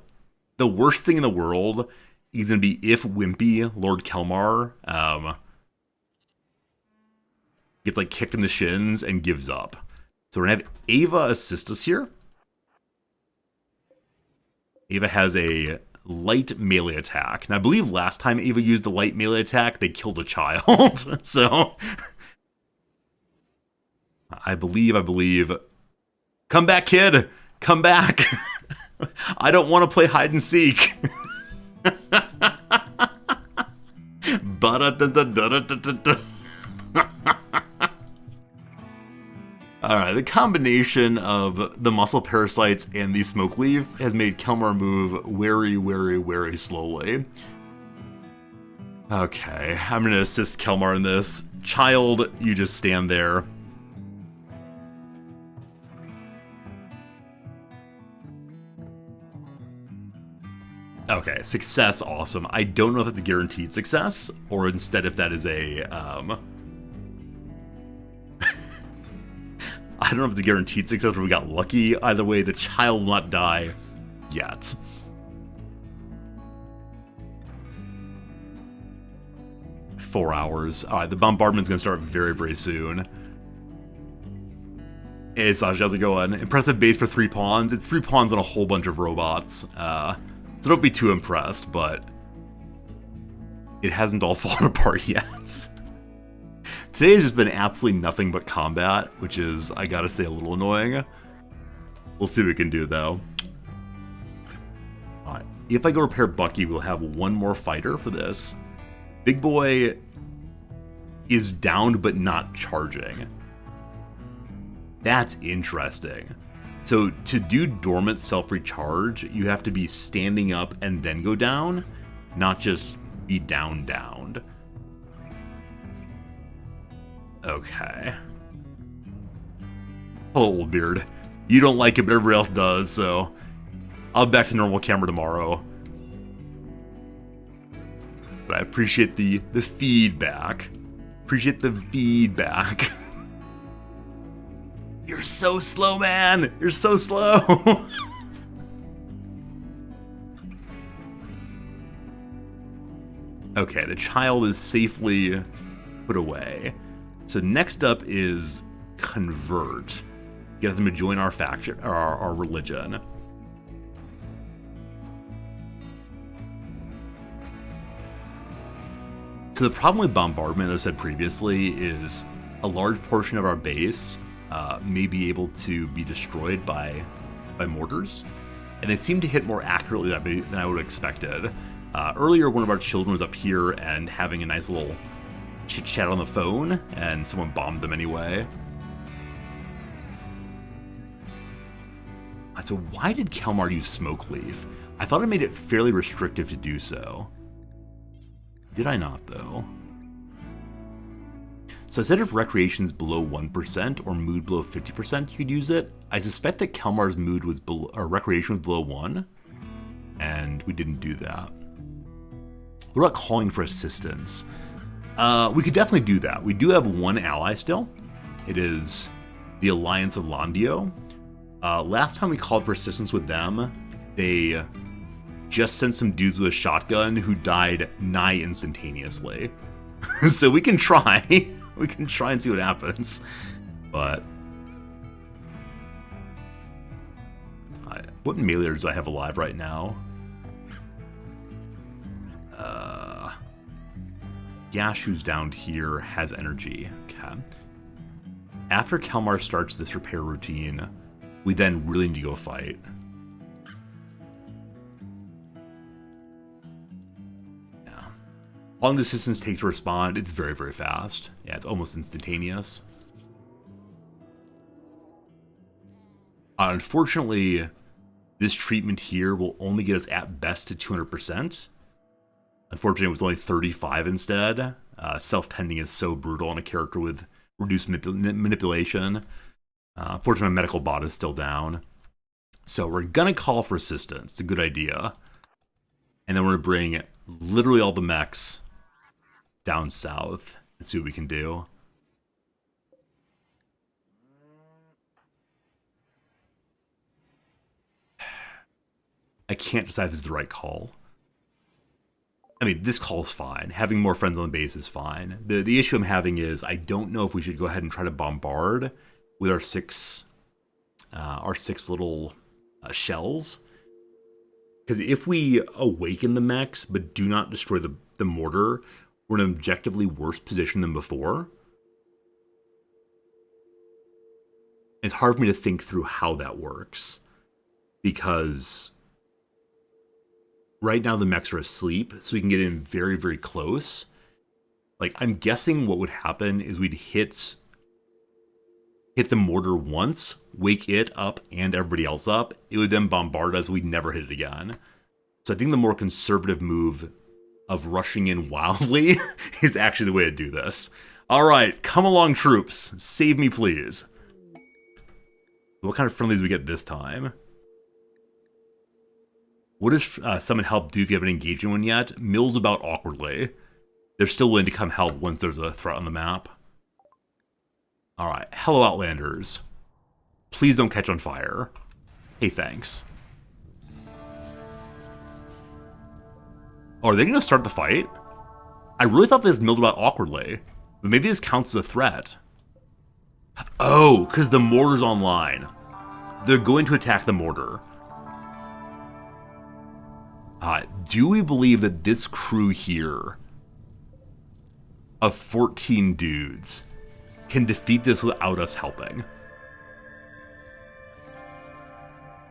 Speaker 1: the worst thing in the world is going to be if Wimpy, Lord Kelmar, gets like kicked in the shins and gives up. So we're going to have Ava assist us here. Ava has a light melee attack. And I believe last time Ava used the light melee attack, they killed a child. So, I believe. Come back, kid! Come back! I don't want to play hide and seek. Alright, the combination of the muscle parasites and the smoke leaf has made Kelmar move very, very, very slowly. Okay, I'm going to assist Kelmar in this. Child, you just stand there. Okay, success, awesome. I don't know if it's a guaranteed success, or instead if that is a, I don't know if it's a guaranteed success or we got lucky. Either way, the child will not die yet. Four hours. Alright, the bombardment's gonna start very, very soon. Hey, Sasha, how's it going? Impressive base for 3 pawns. It's 3 pawns and a whole bunch of robots. So don't be too impressed, but it hasn't all fallen apart yet. Today's just been absolutely nothing but combat, which is, I gotta say, a little annoying. We'll see what we can do, though. Alright, if I go repair Bucky, we'll have one more fighter for this. Big Boy is downed but not charging. That's interesting. So to do dormant self-recharge, you have to be standing up and then go down, not just be downed. Okay. Hello, old beard. You don't like it, but everybody else does, so I'll be back to normal camera tomorrow. But I appreciate the feedback. Appreciate the feedback. You're so slow, man! You're so slow! Okay, the child is safely put away. So next up is convert. Get them to join our faction, or our religion. So the problem with bombardment, as I said previously, is a large portion of our base may be able to be destroyed by mortars, and they seem to hit more accurately than I would have expected. Earlier, one of our children was up here and having a nice little chit-chat on the phone, and someone bombed them anyway. So why did Kelmar use Smoke Leaf? I thought it made it fairly restrictive to do so. Did I not, though? So instead of recreations below 1% or mood below 50%, you could use it. I suspect that Kelmar's mood was below, or recreation was below 1, and we didn't do that. What about calling for assistance? We could definitely do that. We do have one ally still. It is the Alliance of Landio. Last time we called for assistance with them, they just sent some dudes with a shotgun who died nigh instantaneously. So we can try. We can try and see what happens. But what meleeers do I have alive right now? Gash, who's down here, has energy. Okay. After Kelmar starts this repair routine, we then really need to go fight. Yeah. Long distance takes to respond. It's very, very fast. Yeah, it's almost instantaneous. Unfortunately, this treatment here will only get us at best to 200%. Unfortunately, it was only 35 instead. Self-tending is so brutal on a character with reduced manipulation. Fortunately, my medical bot is still down. So we're going to call for assistance. It's a good idea. And then we're going to bring literally all the mechs down south and see what we can do. I can't decide if this is the right call. I mean, this call's fine. Having more friends on the base is fine. The issue I'm having is I don't know if we should go ahead and try to bombard with our six little shells. Because if we awaken the mechs but do not destroy the mortar, we're in an objectively worse position than before. It's hard for me to think through how that works. Because right now the mechs are asleep, so we can get in very, very close. Like, I'm guessing what would happen is we'd hit the mortar once, wake it up and everybody else up. It would then bombard us. We'd never hit it again. So I think the more conservative move of rushing in wildly is actually the way to do this. All right, come along, troops. Save me, please. What kind of friendlies do we get this time? What does summon help do if you haven't engaged anyone yet? Mills about awkwardly. They're still willing to come help once there's a threat on the map. Alright, hello Outlanders. Please don't catch on fire. Hey, thanks. Oh, are they going to start the fight? I really thought this milled about awkwardly. But maybe this counts as a threat. Oh, because the mortar's online. They're going to attack the mortar. Do we believe that this crew here of 14 dudes can defeat this without us helping?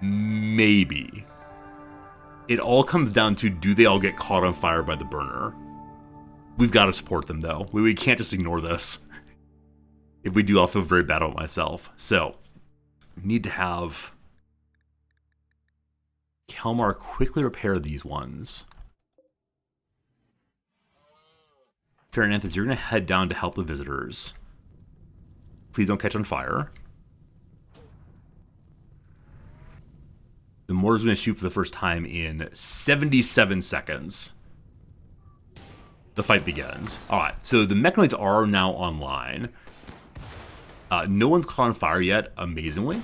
Speaker 1: Maybe. It all comes down to, do they all get caught on fire by the burner? We've got to support them, though. We can't just ignore this. If we do, I'll feel very bad about myself. So, need to have Kelmar quickly repair these ones. Farinanthus, you're going to head down to help the visitors. Please don't catch on fire. The mortar's going to shoot for the first time in 77 seconds. The fight begins. Alright, so the mechanoids are now online. No one's caught on fire yet, amazingly.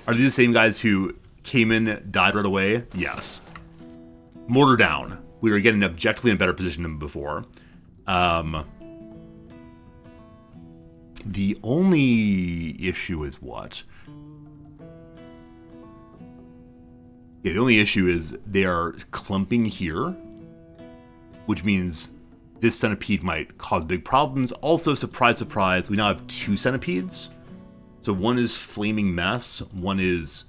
Speaker 1: Are these the same guys who came in, died right away? Yes. Mortar down. we are getting objectively in a better position than before. The only issue is what? Yeah, the only issue is they are clumping here, which means this centipede might cause big problems. Also, surprise, surprise, we now have 2 centipedes. So one is flaming mess, one is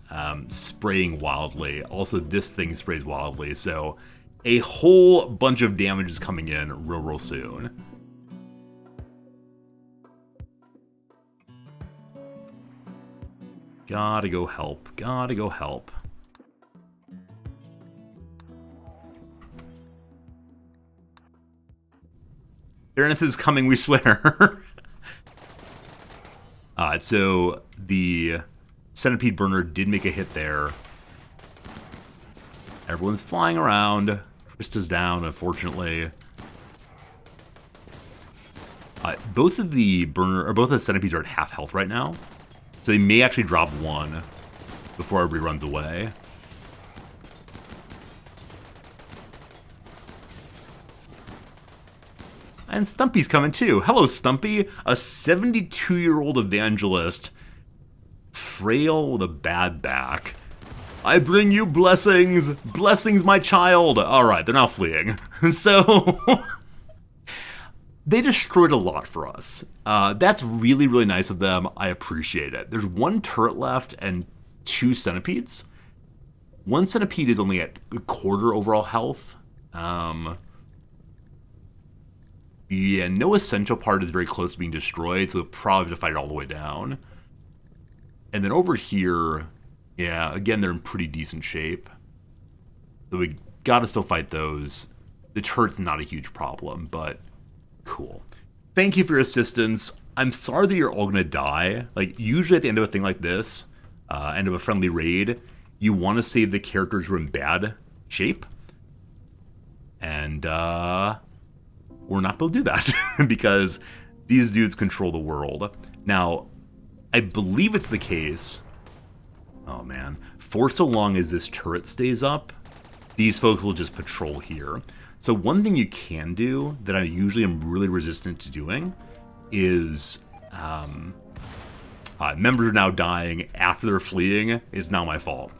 Speaker 1: spraying wildly. Also, this thing sprays wildly, so a whole bunch of damage is coming in real soon. Gotta go help. Gotta go help. Fairness is coming, we swear. So the centipede burner did make a hit there. Everyone's flying around. Krista's down, unfortunately. Both of the centipedes are at half health right now. So they may actually drop one before everybody runs away. And Stumpy's coming too. Hello, Stumpy, a 72-year-old evangelist, frail with a bad back. I bring you blessings. Blessings, my child. All right, they're now fleeing. So they destroyed a lot for us. That's really nice of them. I appreciate it. There's 1 turret left and 2 centipedes. 1 centipede is only at a quarter overall health. Yeah, no essential part is very close to being destroyed, so we'll probably have to fight it all the way down. And then over here, yeah, again, they're in pretty decent shape. So we gotta still fight those. The turret's not a huge problem, but cool. Thank you for your assistance. I'm sorry that you're all gonna die. Like, usually at the end of a thing like this, end of a friendly raid, you want to save the characters who are in bad shape. And, we're not able to do that because these dudes control the world. Now, I believe it's the case. Oh man. For so long as this turret stays up, these folks will just patrol here. So one thing you can do that I usually am really resistant to doing is members are now dying after they're fleeing is now my fault.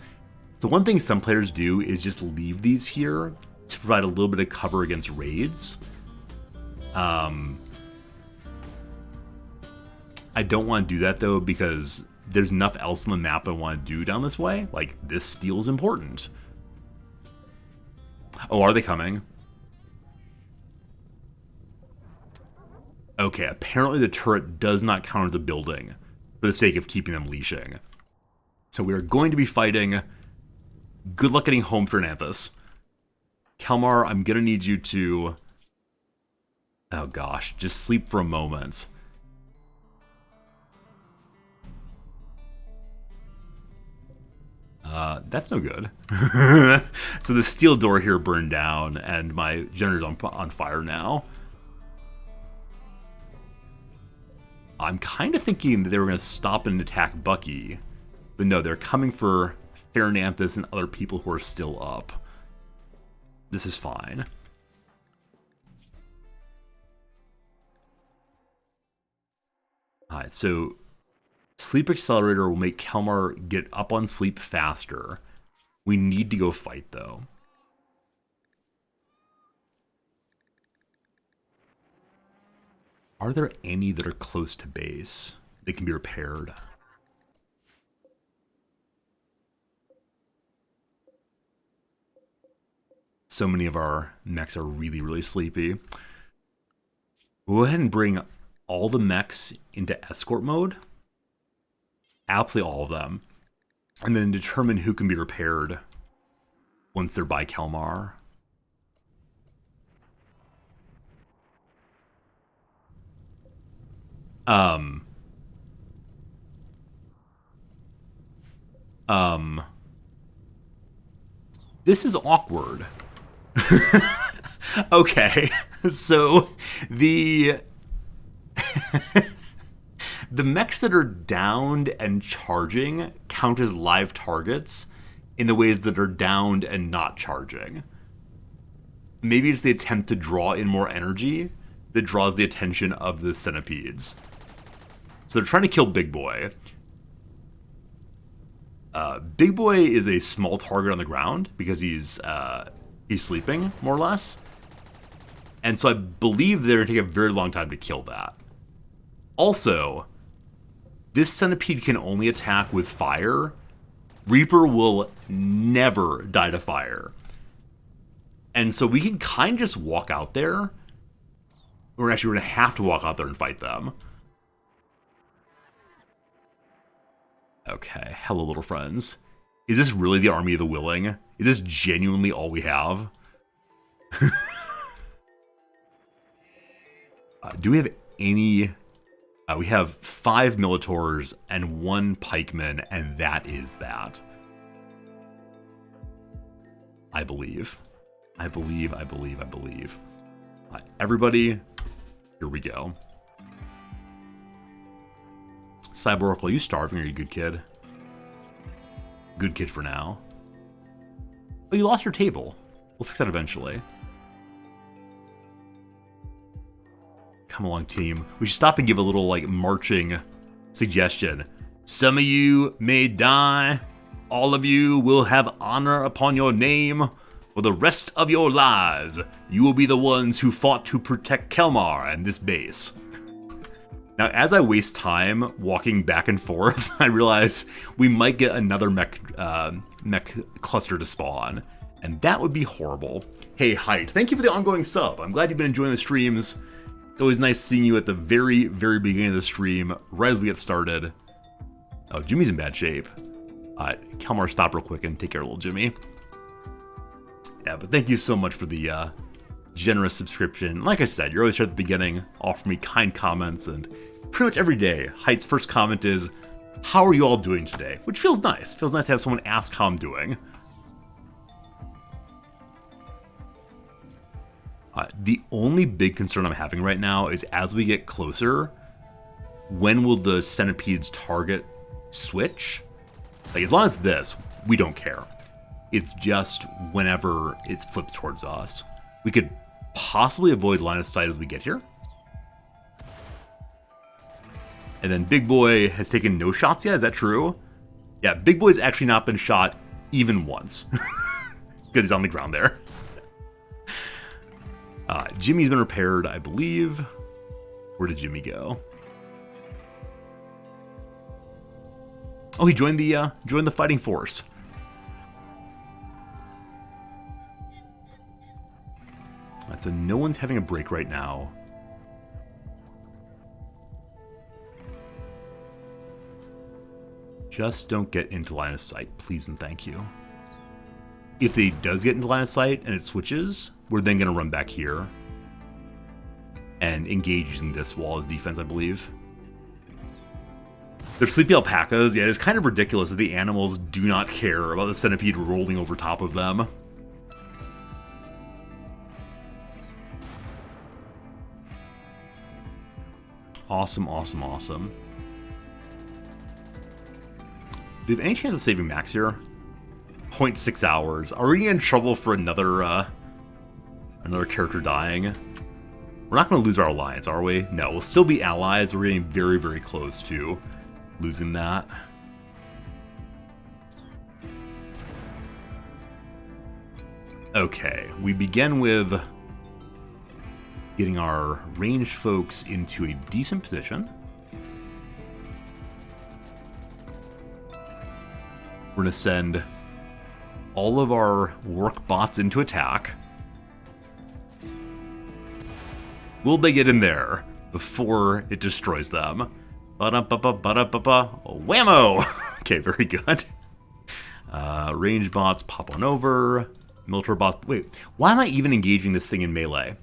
Speaker 1: So one thing some players do is just leave these here to provide a little bit of cover against raids. I don't want to do that though because there's enough else on the map I want to do down this way. Like, this steel is important. Oh, are they coming? Okay, apparently the turret does not count as a building for the sake of keeping them leashing. So we are going to be fighting. Good luck getting home, Fernanthus. Kalmar, I'm going to need you to... Oh gosh, just sleep for a moment. That's no good. So the steel door here burned down, and my generator's on fire now. I'm kind of thinking that they were going to stop and attack Bucky, but no, they're coming for Fernanthus and other people who are still up. This is fine. Alright, so Sleep Accelerator will make Kalmar get up on sleep faster. We need to go fight, though. Are there any that are close to base that can be repaired? So many of our mechs are really sleepy. We'll go ahead and bring all the mechs into escort mode. Absolutely all of them. And then determine who can be repaired once they're by Kalmar. This is awkward. Okay, so the the mechs that are downed and charging count as live targets in the ways that are downed and not charging. maybe it's the attempt to draw in more energy that draws the attention of the centipedes. So they're trying to kill Big Boy. Big Boy is a small target on the ground because he's sleeping, more or less. And so I believe they're going to take a very long time to kill that. Also, this centipede can only attack with fire. Reaper will never die to fire. And so we can kind of just walk out there. We're going to have to walk out there and fight them. Okay, hello little friends. Is this really the army of the willing? Is this genuinely all we have? Do we have any... we have 5 Militors and 1 Pikeman, and that is that. I believe. Everybody, here we go. Cyborg, are you starving or are you a good kid? Good kid for now. Oh, you lost your table. We'll fix that eventually. Come along, team. We should stop and give a little, like, marching suggestion. Some of you may die. All of you will have honor upon your name. For the rest of your lives, you will be the ones who fought to protect Kelmar and this base. Now, as I waste time walking back and forth, I realize we might get another mech cluster to spawn. And that would be horrible. Hey, Height, thank you for the ongoing sub. I'm glad you've been enjoying the streams. It's always nice seeing you at the very, very beginning of the stream, right as we get started. Oh, Jimmy's in bad shape. Kelmar, stop real quick and take care of little Jimmy. Yeah, but thank you so much for the generous subscription. Like I said, you're always here at the beginning, offer me kind comments, and pretty much every day, Height's first comment is, how are you all doing today? Which feels nice. Feels nice to have someone ask how I'm doing. The only big concern I'm having right now is as we get closer, when will the centipede's target switch? Like, as long as this, we don't care. It's just whenever it flips towards us. We could possibly avoid line of sight as we get here. And then Big Boy has taken no shots yet, is that true? Yeah, Big Boy's actually not been shot even once. Because he's on the ground there. Jimmy's been repaired, I believe. Where did Jimmy go? Oh, he joined the fighting force. Alright, so no one's having a break right now. Just don't get into line of sight, please and thank you. If he does get into line of sight and it switches, we're then going to run back here and engage using this wall as defense, I believe. They're sleepy alpacas. Yeah, it's kind of ridiculous that the animals do not care about the centipede rolling over top of them. Awesome, awesome, awesome. Do we have any chance of saving Max here? 0.6 hours. Are we in trouble for another character dying? We're not going to lose our alliance, are we? No, we'll still be allies. We're getting very, very close to losing that. Okay, we begin with getting our ranged folks into a decent position. We're going to send all of our work bots into attack. Will they get in there before it destroys them? Whammo! Okay, very good. Range bots pop on over. Military bots. Wait, why am I even engaging this thing in melee?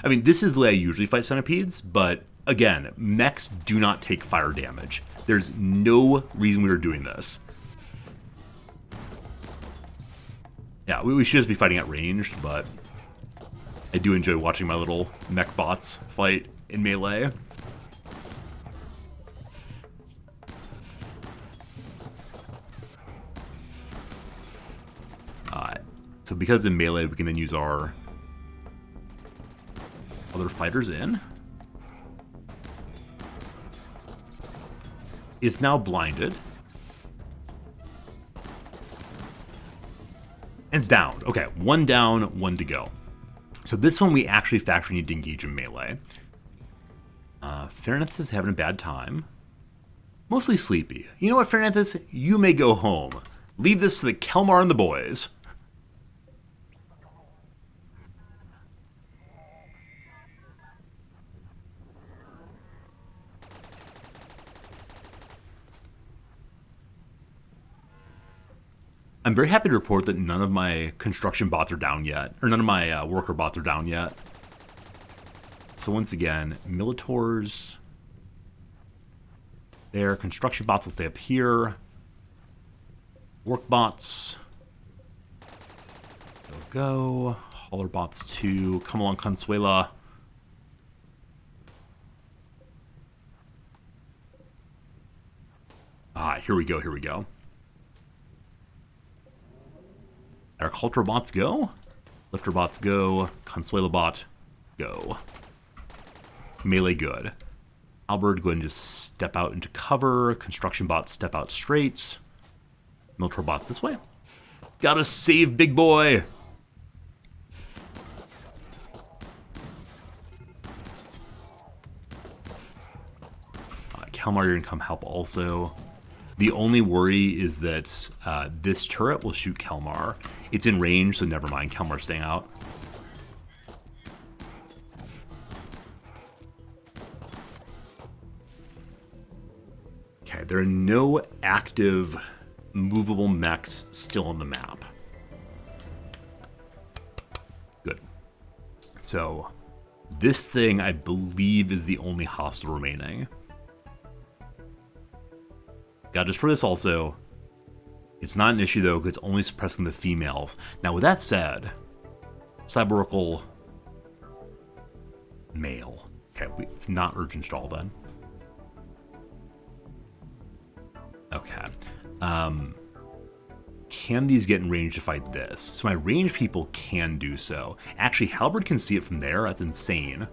Speaker 1: I mean, this is the way I usually fight centipedes, but again, mechs do not take fire damage. There's no reason we are doing this. Yeah, we should just be fighting at ranged, but I do enjoy watching my little mech bots fight in melee. So So because in melee, we can then use our other fighters in. It's now blinded. And it's down. Okay, 1 down, 1 to go. So this one we actually factually need to engage in melee. Fairness is having a bad time. Mostly sleepy. You know what, Fairness? You may go home. Leave this to the Kelmar and the boys. I'm very happy to report that none of my construction bots are down yet. Or none of my worker bots are down yet. So once again, Militors there. Construction bots will stay up here. Work bots. Go. Hauler bots too. Come along, Consuela. Here we go, here we go. Agricultural bots go. Lifter bots go. Consuela bot go. Melee good. Albert, go ahead and just step out into cover. Construction bots step out straight. Military bots this way. Gotta save big boy. Kalmar, you're gonna come help also. The only worry is that this turret will shoot Kalmar. It's in range, so never mind. Kalmar's staying out. Okay, there are no active movable mechs still on the map. Good. So, this thing, I believe, is the only hostile remaining. Gotta destroy this also. It's not an issue, though, because it's only suppressing the females. Now, with that said, Cyberacle male. Okay, it's not urgent at all, then. Okay. Can these get in range to fight this? So my range people can do so. Actually, Halberd can see it from there. That's insane.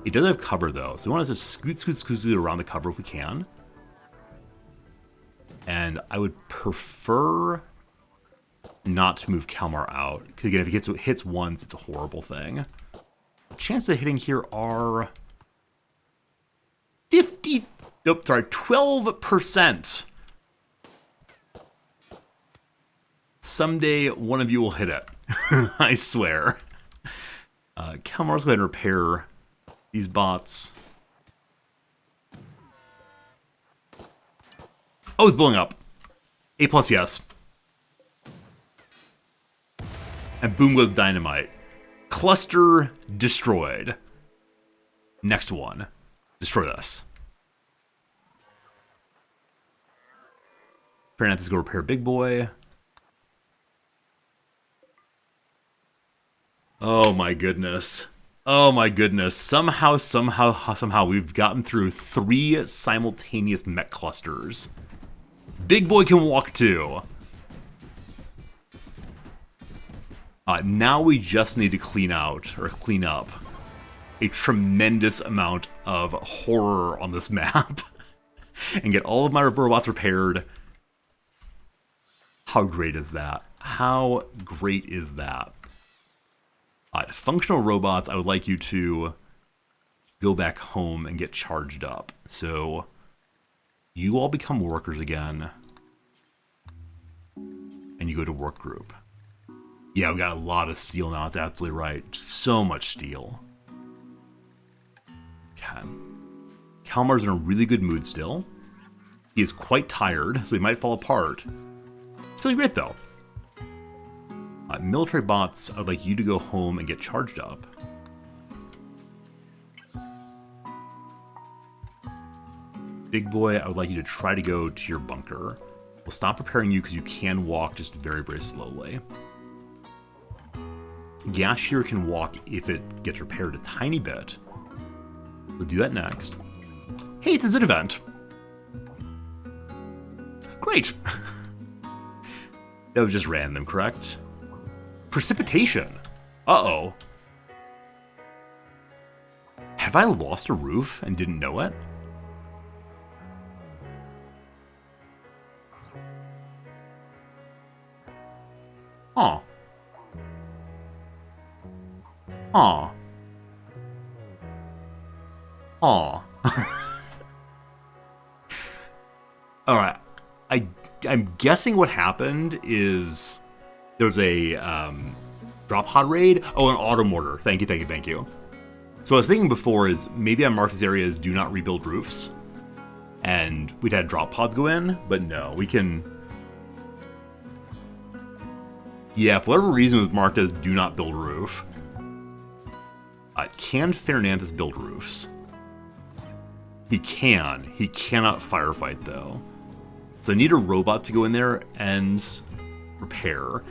Speaker 1: It does have cover, though. So we want to just scoot around the cover if we can. And I would prefer not to move Kalmar out. Because again, if it hits once, it's a horrible thing. Chances of hitting here are 12%. Someday, one of you will hit it. I swear. Kalmar's go ahead and repair these bots. Oh, it's blowing up. A+, yes. And boom goes dynamite. Cluster destroyed. Next one. Destroy this. Fairness, go repair big boy. Oh my goodness. Oh my goodness. Somehow we've gotten through 3 simultaneous mech clusters. Big boy can walk too. Now we just need to clean up a tremendous amount of horror on this map and get all of my robots repaired. How great is that? How great is that? Functional robots, I would like you to go back home and get charged up. So you all become workers again. And you go to work group. Yeah, we got a lot of steel now. That's absolutely right. So much steel. Okay. Kalmar's in a really good mood still. He is quite tired, so he might fall apart. It's feeling great, though. Military bots, I'd like you to go home and get charged up. Big boy, I would like you to try to go to your bunker. We'll stop repairing you because you can walk just very, very slowly. Gas here can walk if it gets repaired a tiny bit. We'll do that next. Hey, it's a Zit event. Great. That was just random, correct? Precipitation. Uh-oh. Have I lost a roof and didn't know it? Huh. Huh. Huh. Alright. I'm guessing what happened is there was a drop pod raid. Oh, an auto mortar. Thank you. So what I was thinking before is maybe I marked this area as do not rebuild roofs. And we'd had drop pods go in, but no, we can... Yeah, for whatever reason it was marked as do not build roof. Can Fernandez build roofs? He can. He cannot firefight, though. So I need a robot to go in there and repair.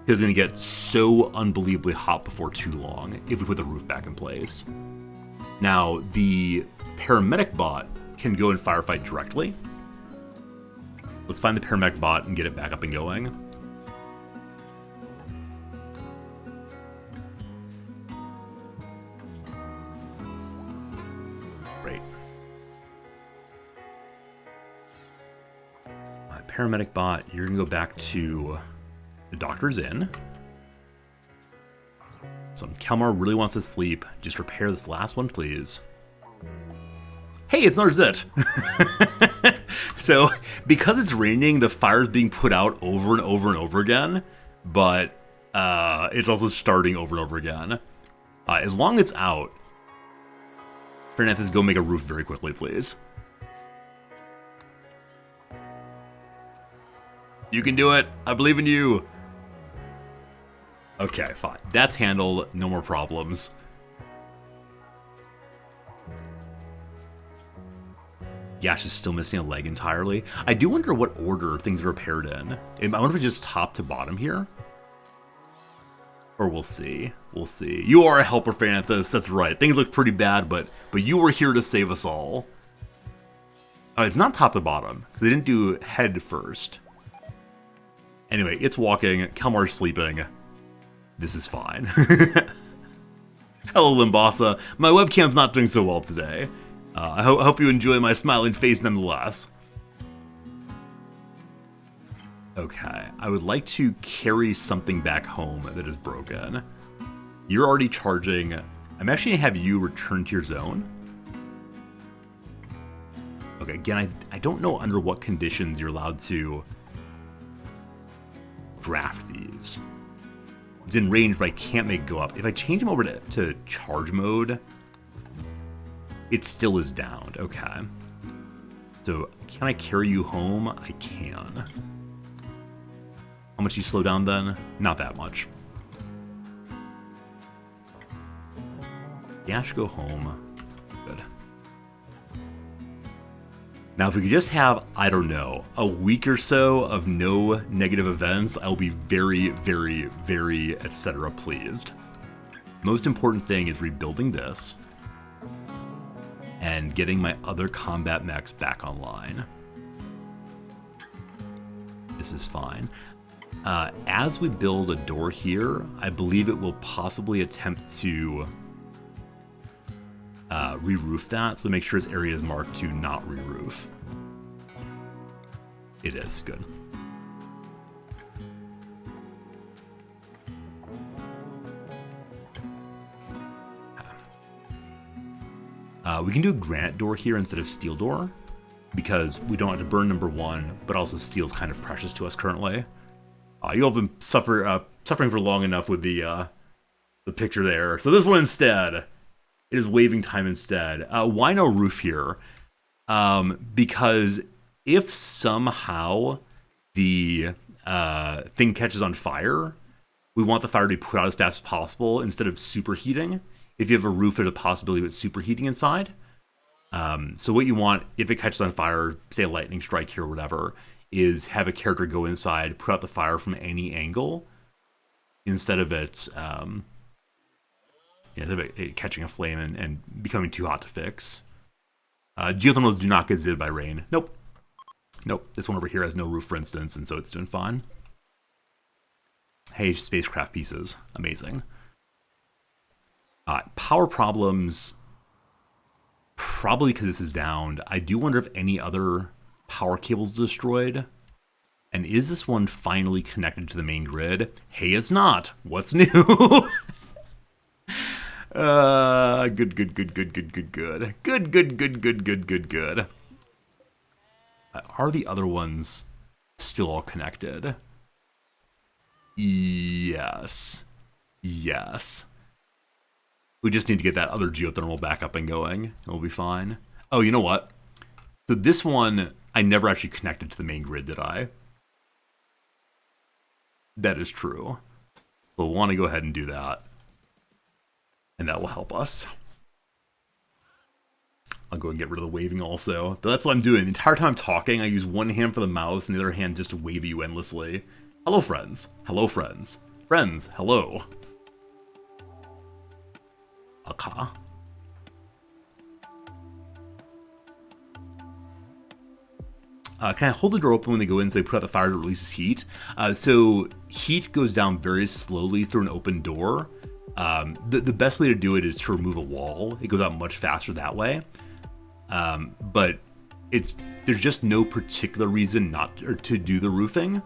Speaker 1: It's going to get so unbelievably hot before too long if we put the roof back in place. Now, the paramedic bot can go and firefight directly. Let's find the paramedic bot and get it back up and going. Great. Paramedic bot, you're going to go back to the doctor's inn. So Kelmar really wants to sleep. Just repair this last one, please. Hey, it's another Zit! So, because it's raining, the fire's being put out over and over and over again, but it's also starting over and over again. As long as it's out, Fernandez, go make a roof very quickly, please. You can do it! I believe in you! Okay, fine. That's handled. No more problems. Yash is still missing a leg entirely. I do wonder what order things are repaired in. I wonder if it's just top to bottom here. Or we'll see. We'll see. You are a helper, Fernandez. That's right. Things look pretty bad, but you were here to save us all. It's not top to bottom, because they didn't do head first. Anyway, it's walking. Kelmar's sleeping. This is fine. Hello, Limbasa. My webcam's not doing so well today. I hope you enjoy my smiling face nonetheless. Okay, I would like to carry something back home that is broken. You're already charging. I'm actually going to have you return to your zone. Okay, again, I don't know under what conditions you're allowed to draft these. It's in range, but I can't make it go up. If I change him over to charge mode, it still is downed. Okay. So, can I carry you home? I can. How much you slow down then? Not that much. Dash, go home. Good. Now, if we could just have, I don't know, a week or so of no negative events, I'll be very, very, very, etc. pleased. Most important thing is rebuilding this and getting my other combat mechs back online. This is fine. As we build a door here, I believe it will possibly attempt to re-roof that, so make sure this area is marked to not re-roof. It is, good. We can do a granite door here instead of steel door, because we don't have to burn number one, but also steel's kind of precious to us currently. You'll have been suffering for long enough with the picture there. So this one instead, it is waving time instead. Why no roof here? Because if somehow the thing catches on fire, we want the fire to be put out as fast as possible instead of superheating. If you have a roof, there's a possibility of it superheating inside. So what you want, if it catches on fire, say a lightning strike here or whatever, is have a character go inside, put out the fire from any angle, instead of it, catching a flame and becoming too hot to fix. Geothermals do not get zipped by rain. Nope. This one over here has no roof, for instance, and so it's doing fine. Hey, spacecraft pieces. Amazing. Power problems, probably because this is downed. I do wonder if any other power cables destroyed. And is this one finally connected to the main grid? Hey, it's not. What's new? Good, good, good, good, good, good, good. Good, good, good, good, good, good, good. Are the other ones still all connected? Yes. Yes. We just need to get that other geothermal back up and going. It'll be fine. Oh, you know what? So this one, I never actually connected to the main grid, did I? That is true. We'll want to go ahead and do that. And that will help us. I'll go and get rid of the waving also. But that's what I'm doing. The entire time I'm talking, I use one hand for the mouse and the other hand just to wave you endlessly. Hello, friends. Hello, friends. Friends, hello. Okay. Can I hold the door open when they go in so they put out the fire that releases heat? So heat goes down very slowly through an open door. The best way to do it is to remove a wall. It goes out much faster that way. But there's just no particular reason to do the roofing.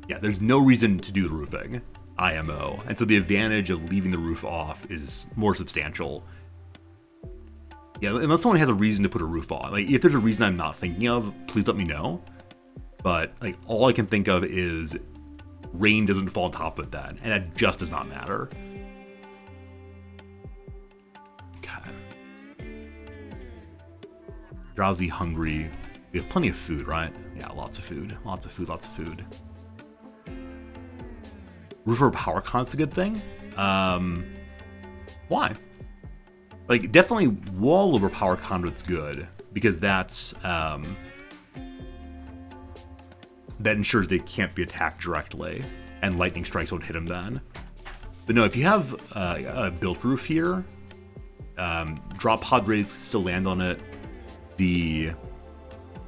Speaker 1: Yeah, there's no reason to do the roofing, IMO. And so the advantage of leaving the roof off is more substantial. Yeah, unless someone has a reason to put a roof on. Like, if there's a reason I'm not thinking of, please let me know. But, like, all I can think of is rain doesn't fall on top of that. And that just does not matter. Okay. Drowsy, hungry. We have plenty of food, right? Yeah, lots of food. Lots of food, lots of food. Roof over power con's a good thing? Why? Like, definitely wall over power conduit's good, because that's, that ensures they can't be attacked directly, and lightning strikes won't hit them then. But no, if you have a built roof here, drop pod raids can still land on it. I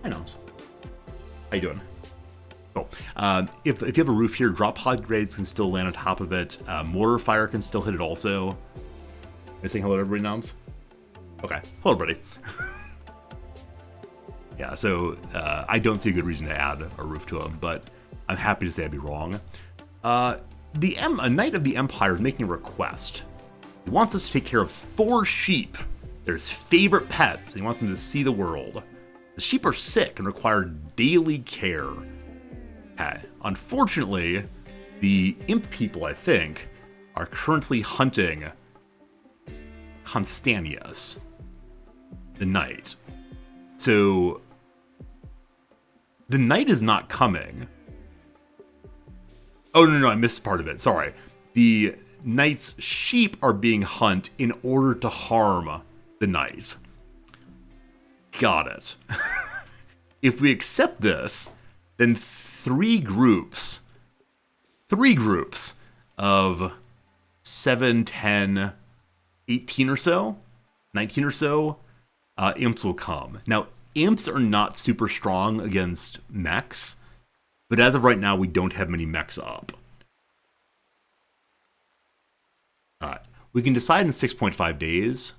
Speaker 1: know. How you doing? Oh, if you have a roof here, drop pod grades can still land on top of it. Mortar fire can still hit it also. Are you saying hello to everybody, Noms? Okay. Hello, everybody. Yeah, so I don't see a good reason to add a roof to them, but I'm happy to say I'd be wrong. A Knight of the Empire is making a request. He wants us to take care of 4 sheep. They're his favorite pets, and he wants them to see the world. The sheep are sick and require daily care. Okay. Unfortunately, the imp people, I think, are currently hunting Constantius, the knight. So the knight is not coming. Oh, no, I missed part of it. Sorry. The knight's sheep are being hunted in order to harm the knight. Got it. If we accept this, then three groups of 7, 10, 18 or so, 19 or so, imps will come. Now, imps are not super strong against mechs, but as of right now, we don't have many mechs up. Alright, we can decide in 6.5 days.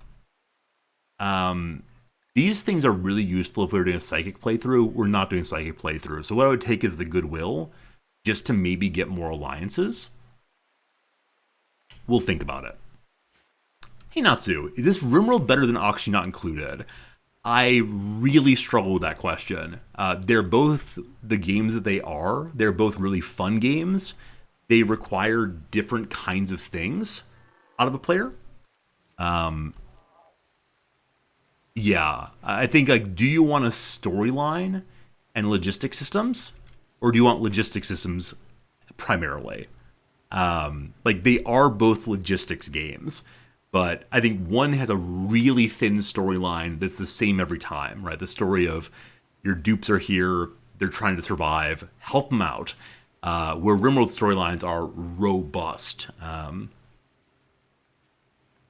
Speaker 1: These things are really useful if we were doing a psychic playthrough. We're not doing a psychic playthrough, so what I would take is the goodwill, just to maybe get more alliances. We'll think about it. Hey Natsu, is this Rimworld better than Oxygen Not Included? I really struggle with that question. They're both the games that they are. They're both really fun games. They require different kinds of things out of a player. Yeah, I think, like, do you want a storyline and logistic systems? Or do you want logistic systems primarily? Like, they are both logistics games. But I think one has a really thin storyline that's the same every time, right? The story of your dupes are here, they're trying to survive, help them out. Where Rimworld storylines are robust. And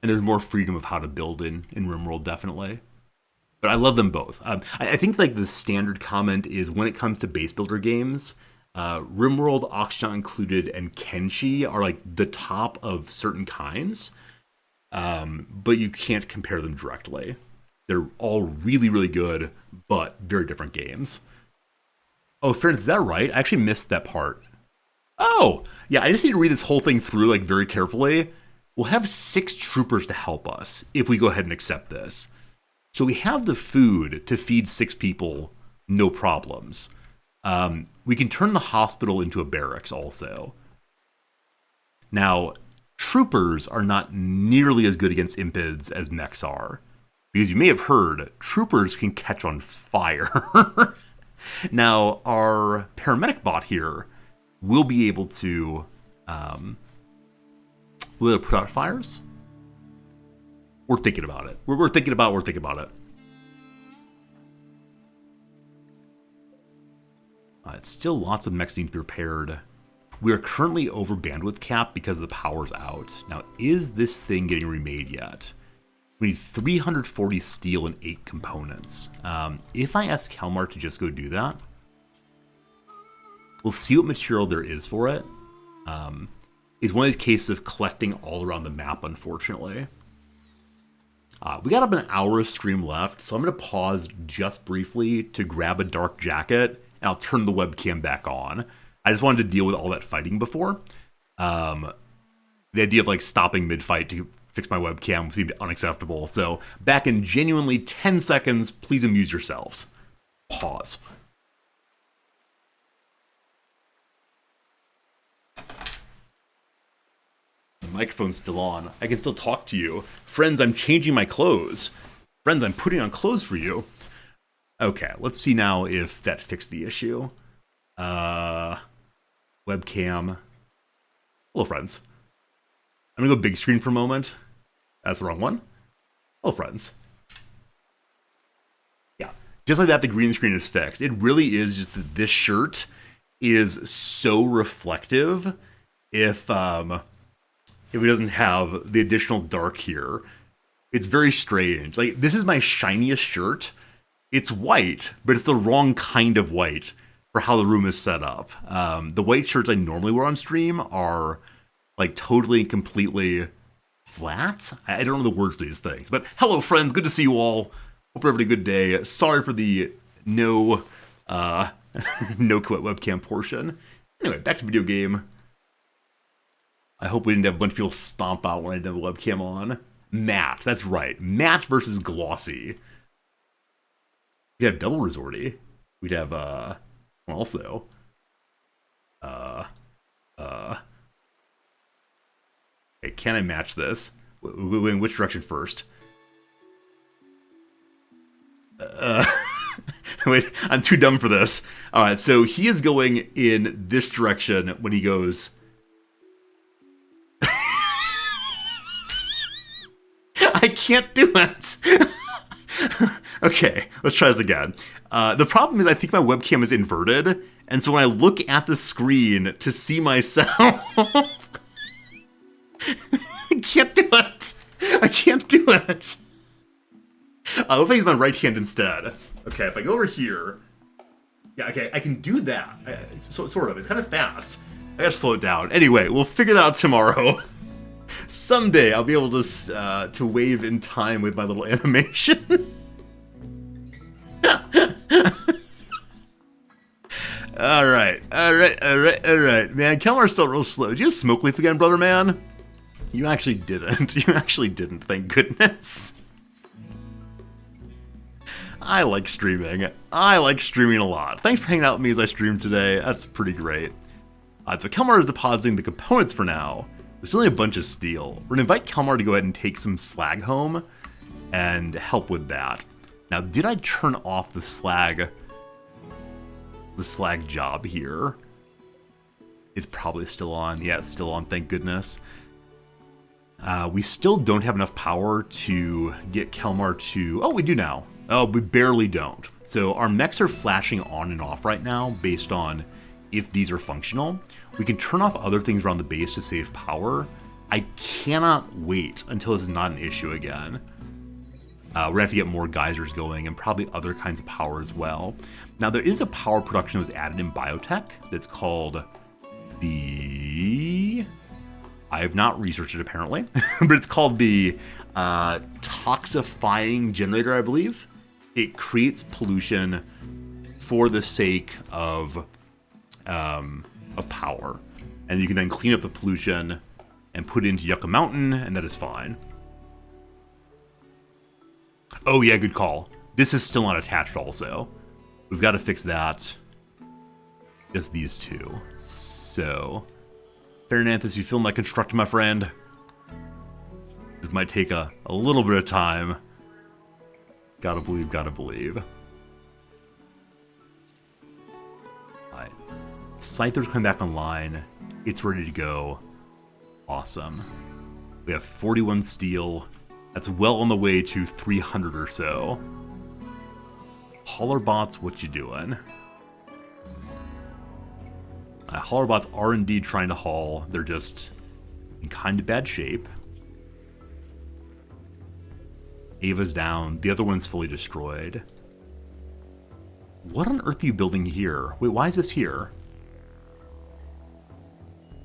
Speaker 1: there's more freedom of how to build in Rimworld, definitely. But I love them both. I think like the standard comment is when it comes to base builder games, Rimworld, Oxshot included, and Kenshi are like the top of certain kinds, but you can't compare them directly. They're all really, really good, but very different games. Oh, fairness, is that right? I actually missed that part. Oh, yeah, I just need to read this whole thing through like very carefully. We'll have 6 troopers to help us if we go ahead and accept this. So we have the food to feed 6 people, no problems. We can turn the hospital into a barracks also. Now, troopers are not nearly as good against impids as mechs are. Because you may have heard, troopers can catch on fire. Now, our paramedic bot here will be able to put out fires. We're thinking about it. We're thinking about it. It's still lots of mechs need to be repaired. We are currently over bandwidth cap because the power's out. Now, is this thing getting remade yet? We need 340 steel and 8 components. If I ask Kelmar to just go do that, we'll see what material there is for it. It's one of these cases of collecting all around the map, unfortunately. We got about an hour of stream left, so I'm going to pause just briefly to grab a dark jacket, and I'll turn the webcam back on. I just wanted to deal with all that fighting before. The idea of like stopping mid-fight to fix my webcam seemed unacceptable. So back in genuinely 10 seconds, please amuse yourselves. Pause. The microphone's still on. I can still talk to you. Friends, I'm changing my clothes. Friends, I'm putting on clothes for you. Okay, let's see now if that fixed the issue. Webcam. Hello, friends. I'm gonna go big screen for a moment. That's the wrong one. Hello, friends. Yeah, just like that, the green screen is fixed. It really is just that this shirt is so reflective. If it doesn't have the additional dark here, it's very strange. Like, this is my shiniest shirt. It's white, but it's the wrong kind of white for how the room is set up. The white shirts I normally wear on stream are like totally and completely flat. I don't know the words for these things. But hello, friends. Good to see you all. Hope you're having a good day. Sorry for the no quit webcam portion. Anyway, back to the video game. I hope we didn't have a bunch of people stomp out when I did the webcam on. Matte. That's right. Matte versus glossy. We'd have double resorty. We'd have also okay, can I match this? In which direction first? Wait, I'm too dumb for this. Alright, so he is going in this direction when he goes. I can't do it! Okay, let's try this again. The problem is I think my webcam is inverted, and so when I look at the screen to see myself, I can't do it. I can't do it. What if I use my right hand instead? Okay, if I go over here, yeah, okay, I can do that. Sort of. It's kind of fast. I gotta slow it down. Anyway, we'll figure that out tomorrow. Someday I'll be able to wave in time with my little animation. All right. Man, Kelmar's still real slow. Did you smoke leaf again, brother man? You actually didn't. Thank goodness. I like streaming. I like streaming a lot. Thanks for hanging out with me as I stream today. That's pretty great. So Kelmar is depositing the components for now. There's only a bunch of steel. We're gonna invite Kelmar to go ahead and take some slag home and help with that. Now, did I turn off the slag job here? It's probably still on. Yeah, it's still on, thank goodness. We still don't have enough power to get Kelmar to... Oh, we do now. Oh, we barely don't. So our mechs are flashing on and off right now based on if these are functional. We can turn off other things around the base to save power. I cannot wait until this is not an issue again. We're going to have to get more geysers going and probably other kinds of power as well. Now, there is a power production that was added in Biotech that's called the... I have not researched it, apparently. But it's called the toxifying generator, I believe. It creates pollution for the sake of power. And you can then clean up the pollution and put it into Yucca Mountain, and that is fine. Oh yeah, good call. This is still not attached also. We've got to fix that. Just these two. So, Fernanthus, you feeling like constructing, my friend? This might take a little bit of time. Gotta believe, gotta believe. Alright. Scyther's coming back online. It's ready to go. Awesome. We have 41 steel. That's well on the way to 300 or so. Haulerbots, what you doing? Haulerbots are indeed trying to haul. They're just in kind of bad shape. Ava's down. The other one's fully destroyed. What on earth are you building here? Wait, why is this here?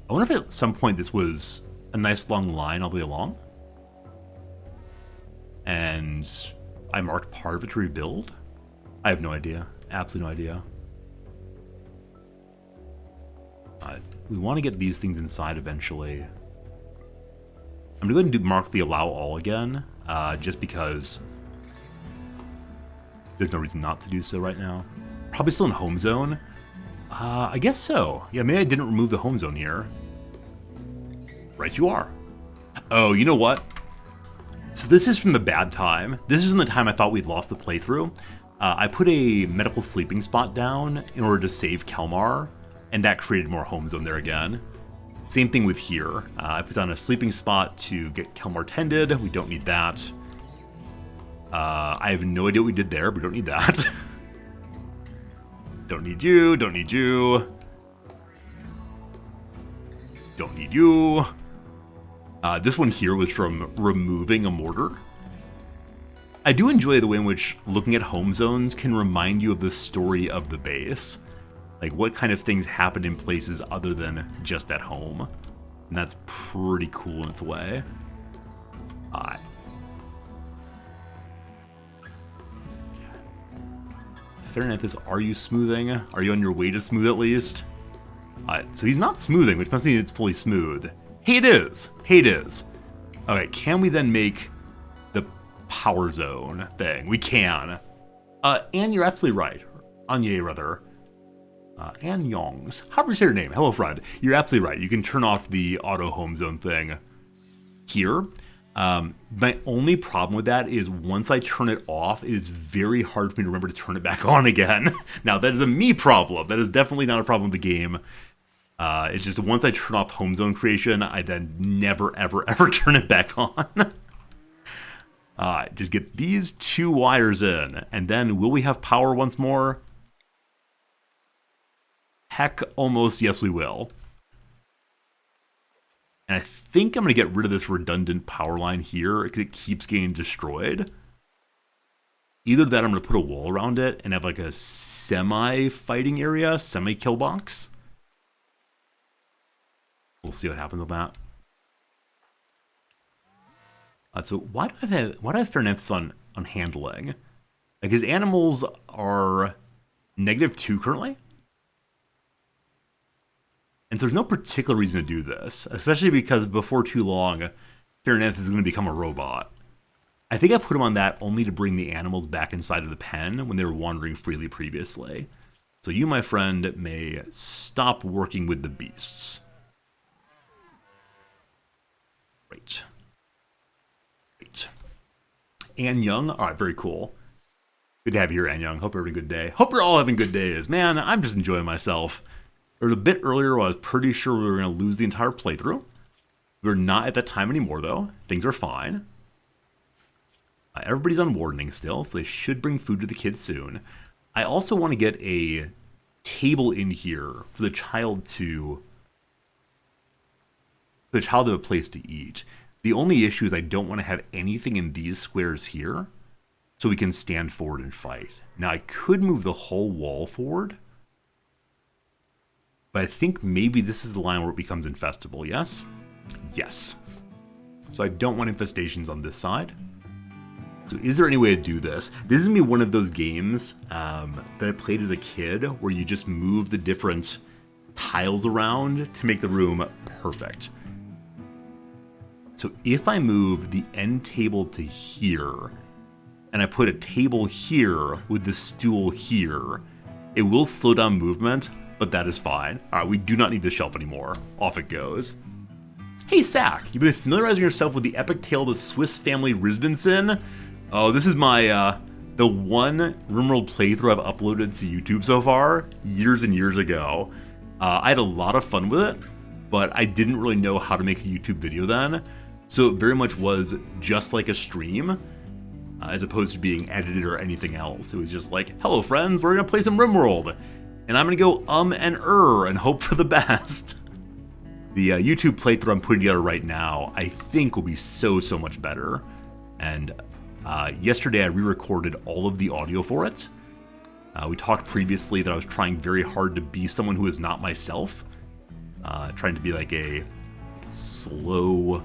Speaker 1: I wonder if at some point this was a nice long line all the way along. And I marked part of it to rebuild? I have no idea. Absolutely no idea. We want to get these things inside eventually. I'm going to go ahead and mark the allow all again, just because there's no reason not to do so right now. Probably still in home zone. I guess so. Yeah, maybe I didn't remove the home zone here. Right you are. Oh, you know what? So this is from the bad time. This is from the time I thought we'd lost the playthrough. I put a medical sleeping spot down in order to save Kelmar, and that created more home zone there again. Same thing with here. I put down a sleeping spot to get Kelmar tended. We don't need that. I have no idea what we did there, but we don't need that. Don't need you, don't need you. Don't need you. This one here was from removing a mortar. I do enjoy the way in which looking at home zones can remind you of the story of the base. Like what kind of things happened in places other than just at home. And that's pretty cool in its way. Fernanthus, are you smoothing? Are you on your way to smooth at least? So he's not smoothing, which must mean it's fully smooth. Hey, it is. Hey, it is. Okay, can we then make the power zone thing? We can. And you're absolutely right. Anye, rather. Ann Yongs. However you say your name. Hello, Fred. You're absolutely right. You can turn off the auto home zone thing here. My only problem with that is once I turn it off, it is very hard for me to remember to turn it back on again. Now, that is a me problem. That is definitely not a problem with the game. It's just once I turn off home zone creation, I then never, ever, ever turn it back on. Just get these two wires in, and then will we have power once more? Heck, almost yes we will. And I think I'm going to get rid of this redundant power line here because it keeps getting destroyed. Either that or I'm going to put a wall around it and have like a semi-fighting area, semi-kill box. We'll see what happens with that. So why do I have Fernanthus on handling? Like his animals are -2 currently. And so there's no particular reason to do this, especially because before too long, Fernanthus is going to become a robot. I think I put him on that only to bring the animals back inside of the pen when they were wandering freely previously. So you, my friend, may stop working with the beasts. Great. Great. Ann Young. All right, very cool. Good to have you here, Ann Young. Hope you're having a good day. Hope you're all having good days. Man, I'm just enjoying myself. There was a bit earlier where I was pretty sure we were going to lose the entire playthrough. We're not at that time anymore, though. Things are fine. Everybody's on wardening still, so they should bring food to the kids soon. I also want to get a table in here for the child to... for the child to have a place to eat. The only issue is I don't want to have anything in these squares here so we can stand forward and fight. Now, I could move the whole wall forward, but I think maybe this is the line where it becomes infestable, yes? Yes. So I don't want infestations on this side. So is there any way to do this? This is going to be one of those games that I played as a kid where you just move the different tiles around to make the room perfect. So if I move the end table to here, and I put a table here with the stool here, it will slow down movement, but that is fine. All right, we do not need the shelf anymore. Off it goes. Hey, Sack, you've been familiarizing yourself with the epic tale of the Swiss family Risbenson? Oh, this is my, the one Rimworld playthrough I've uploaded to YouTube so far, years and years ago. I had a lot of fun with it, but I didn't really know how to make a YouTube video then, so it very much was just like a stream, as opposed to being edited or anything else. It was just like, hello friends, we're gonna play some Rimworld, and I'm gonna go and hope for the best. The YouTube playthrough I'm putting together right now, I think will be so much better, and yesterday I re-recorded all of the audio for it. We talked previously that I was trying very hard to be someone who is not myself. Trying to be like a slow,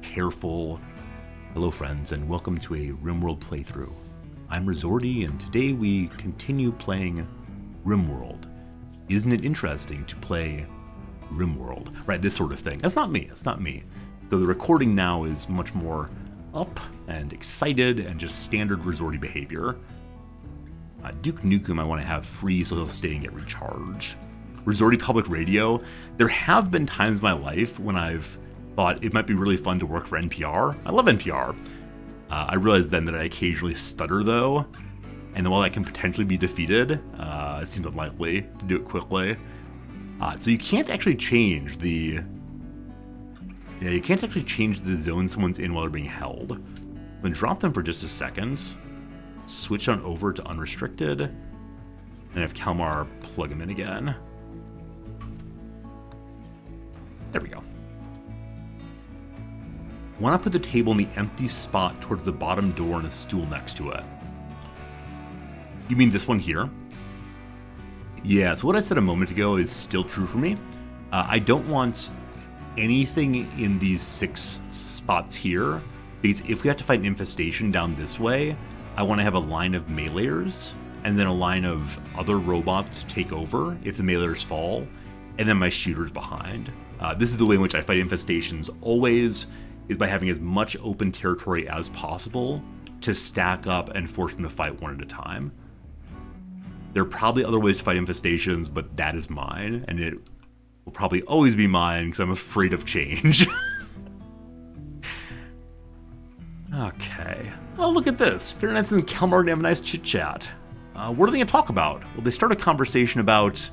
Speaker 1: careful... Hello friends, and welcome to a Rimworld playthrough. I'm Rizordi, and today we continue playing Rimworld. Isn't it interesting to play Rimworld? Right, this sort of thing. That's not me, it's not me. So the recording now is much more up and excited and just standard Rizordi behavior. Duke Nukem I want to have free so he'll stay and get recharge. Rizordi Public Radio, there have been times in my life when I've thought it might be really fun to work for NPR. I love NPR. I realized then that I occasionally stutter though, and while that can potentially be defeated, it seems unlikely to do it quickly. So you can't actually change the... Yeah, you can't actually change the zone someone's in while they're being held. I'm going to drop them for just a second, switch on over to unrestricted, and have Kalmar plug him in again. There we go. Why not put the table in the empty spot towards the bottom door and a stool next to it? You mean this one here? Yeah, so what I said a moment ago is still true for me. I don't want anything in these 6 spots here, because if we have to fight an infestation down this way, I want to have a line of meleeers, and then a line of other robots to take over if the meleeers fall, and then my shooters behind. This is the way in which I fight infestations always, is by having as much open territory as possible to stack up and force them to fight one at a time. There are probably other ways to fight infestations, but that is mine, and it will probably always be mine because I'm afraid of change. Okay. Oh, look at this. Fairness and Kalmar are going to have a nice chit-chat. What are they going to talk about? Well, they start a conversation about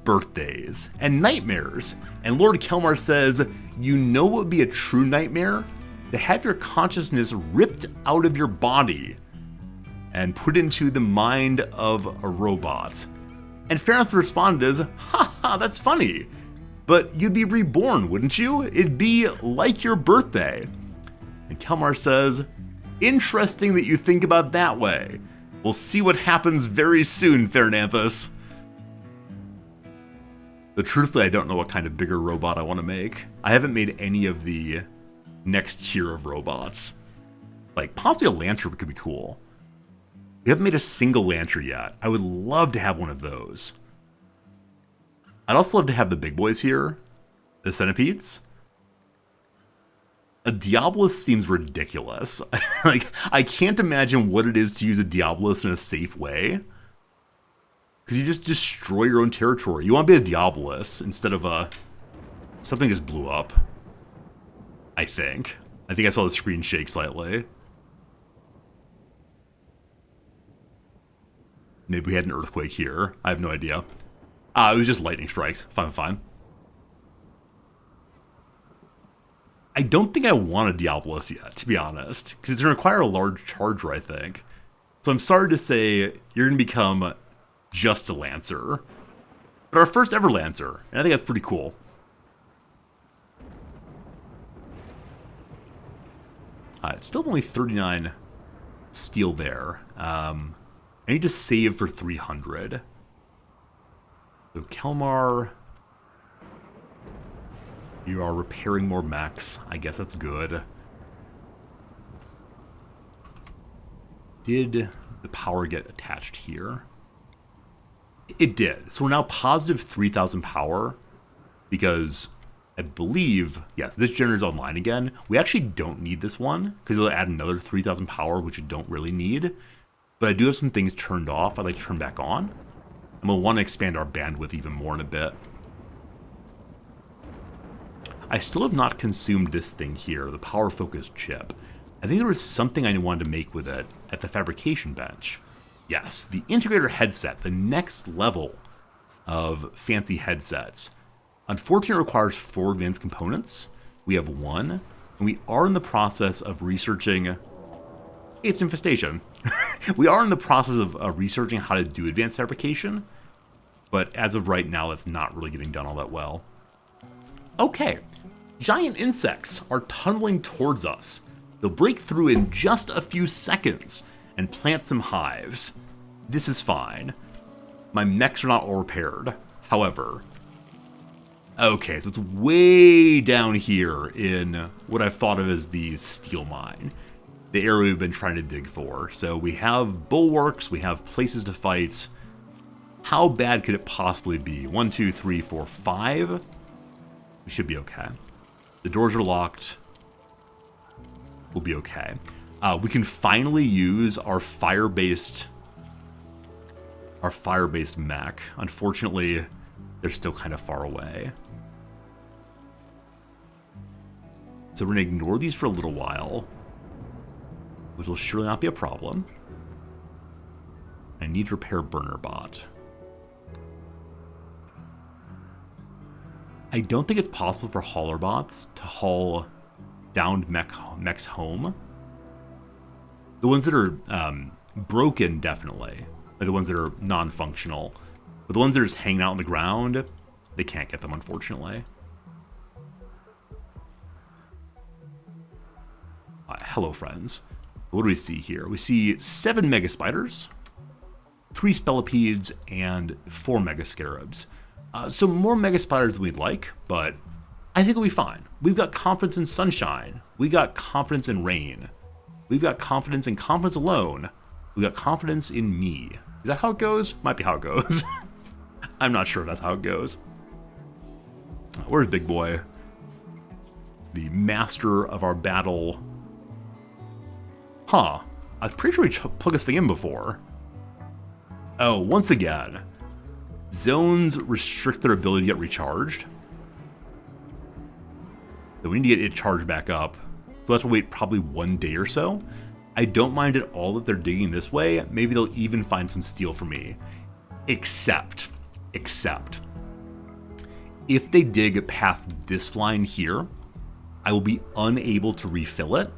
Speaker 1: birthdays and nightmares. And Lord Kelmar says, you know what would be a true nightmare? To have your consciousness ripped out of your body and put into the mind of a robot. And Fairness responded as, ha, that's funny. But you'd be reborn, wouldn't you? It'd be like your birthday. And Kelmar says, interesting that you think about that way. We'll see what happens very soon, Fairnanthus. But truthfully, I don't know what kind of bigger robot I want to make. I haven't made any of the next tier of robots. Like, possibly a Lancer could be cool. We haven't made a single Lancer yet. I would love to have one of those. I'd also love to have the big boys here. The centipedes. A Diabolus seems ridiculous. Like, I can't imagine what it is to use a Diabolus in a safe way. Because you just destroy your own territory. You want to be a Diabolus instead of a... Something just blew up. I think I saw the screen shake slightly. Maybe we had an earthquake here. I have no idea. It was just lightning strikes. Fine. I don't think I want a Diabolus yet, to be honest. Because it's going to require a large charger, I think. So I'm sorry to say, you're going to become just a Lancer. But our first ever Lancer. And I think that's pretty cool. It's still only 39 steel there. I need to save for 300. So Kelmar, you are repairing more mechs. I guess that's good. Did the power get attached here? It did. So we're now positive 3,000 power because I believe, yes, this generator's online again. We actually don't need this one because it'll add another 3,000 power, which you don't really need. But I do have some things turned off I'd like to turn back on. And we'll want to expand our bandwidth even more in a bit. I still have not consumed this thing here, the power focused chip. I think there was something I wanted to make with it at the fabrication bench. Yes, the integrator headset, the next level of fancy headsets. Unfortunately, it requires 4 advanced components. We have 1, and we are in the process of researching. It's infestation. We are in the process of researching how to do advanced fabrication, but as of right now, it's not really getting done all that well. Okay, giant insects are tunneling towards us. They'll break through in just a few seconds and plant some hives. This is fine. My mechs are not all repaired, however. Okay, so it's way down here in what I've thought of as the steel mine. The area we've been trying to dig for. So we have bulwarks, we have places to fight. How bad could it possibly be? 1, 2, 3, 4, 5? We should be okay. The doors are locked. We'll be okay. We can finally use our fire-based mech. Unfortunately, they're still kind of far away. So we're going to ignore these for a little while, which will surely not be a problem. I need to repair burner bot. I don't think it's possible for hauler bots to haul downed mechs home. The ones that are broken, definitely. Like the ones that are non-functional. But the ones that are just hanging out on the ground, they can't get them, unfortunately. Hello, friends. What do we see here? We see 7 mega spiders, 3 spellipedes, and 4 mega scarabs. So more mega spiders than we'd like, but I think we'll be fine. We've got confidence in sunshine. We got confidence in rain. We've got confidence in confidence alone. We got confidence in me. Is that how it goes? Might be how it goes. I'm not sure if that's how it goes. Where's Big Boy? The master of our battle. Huh. I was pretty sure we plugged this thing in before. Oh, once again. Zones restrict their ability to get recharged. So we need to get it charged back up. So we'll have to wait probably 1 day or so. I don't mind at all that they're digging this way. Maybe they'll even find some steel for me. Except, if they dig past this line here, I will be unable to refill it.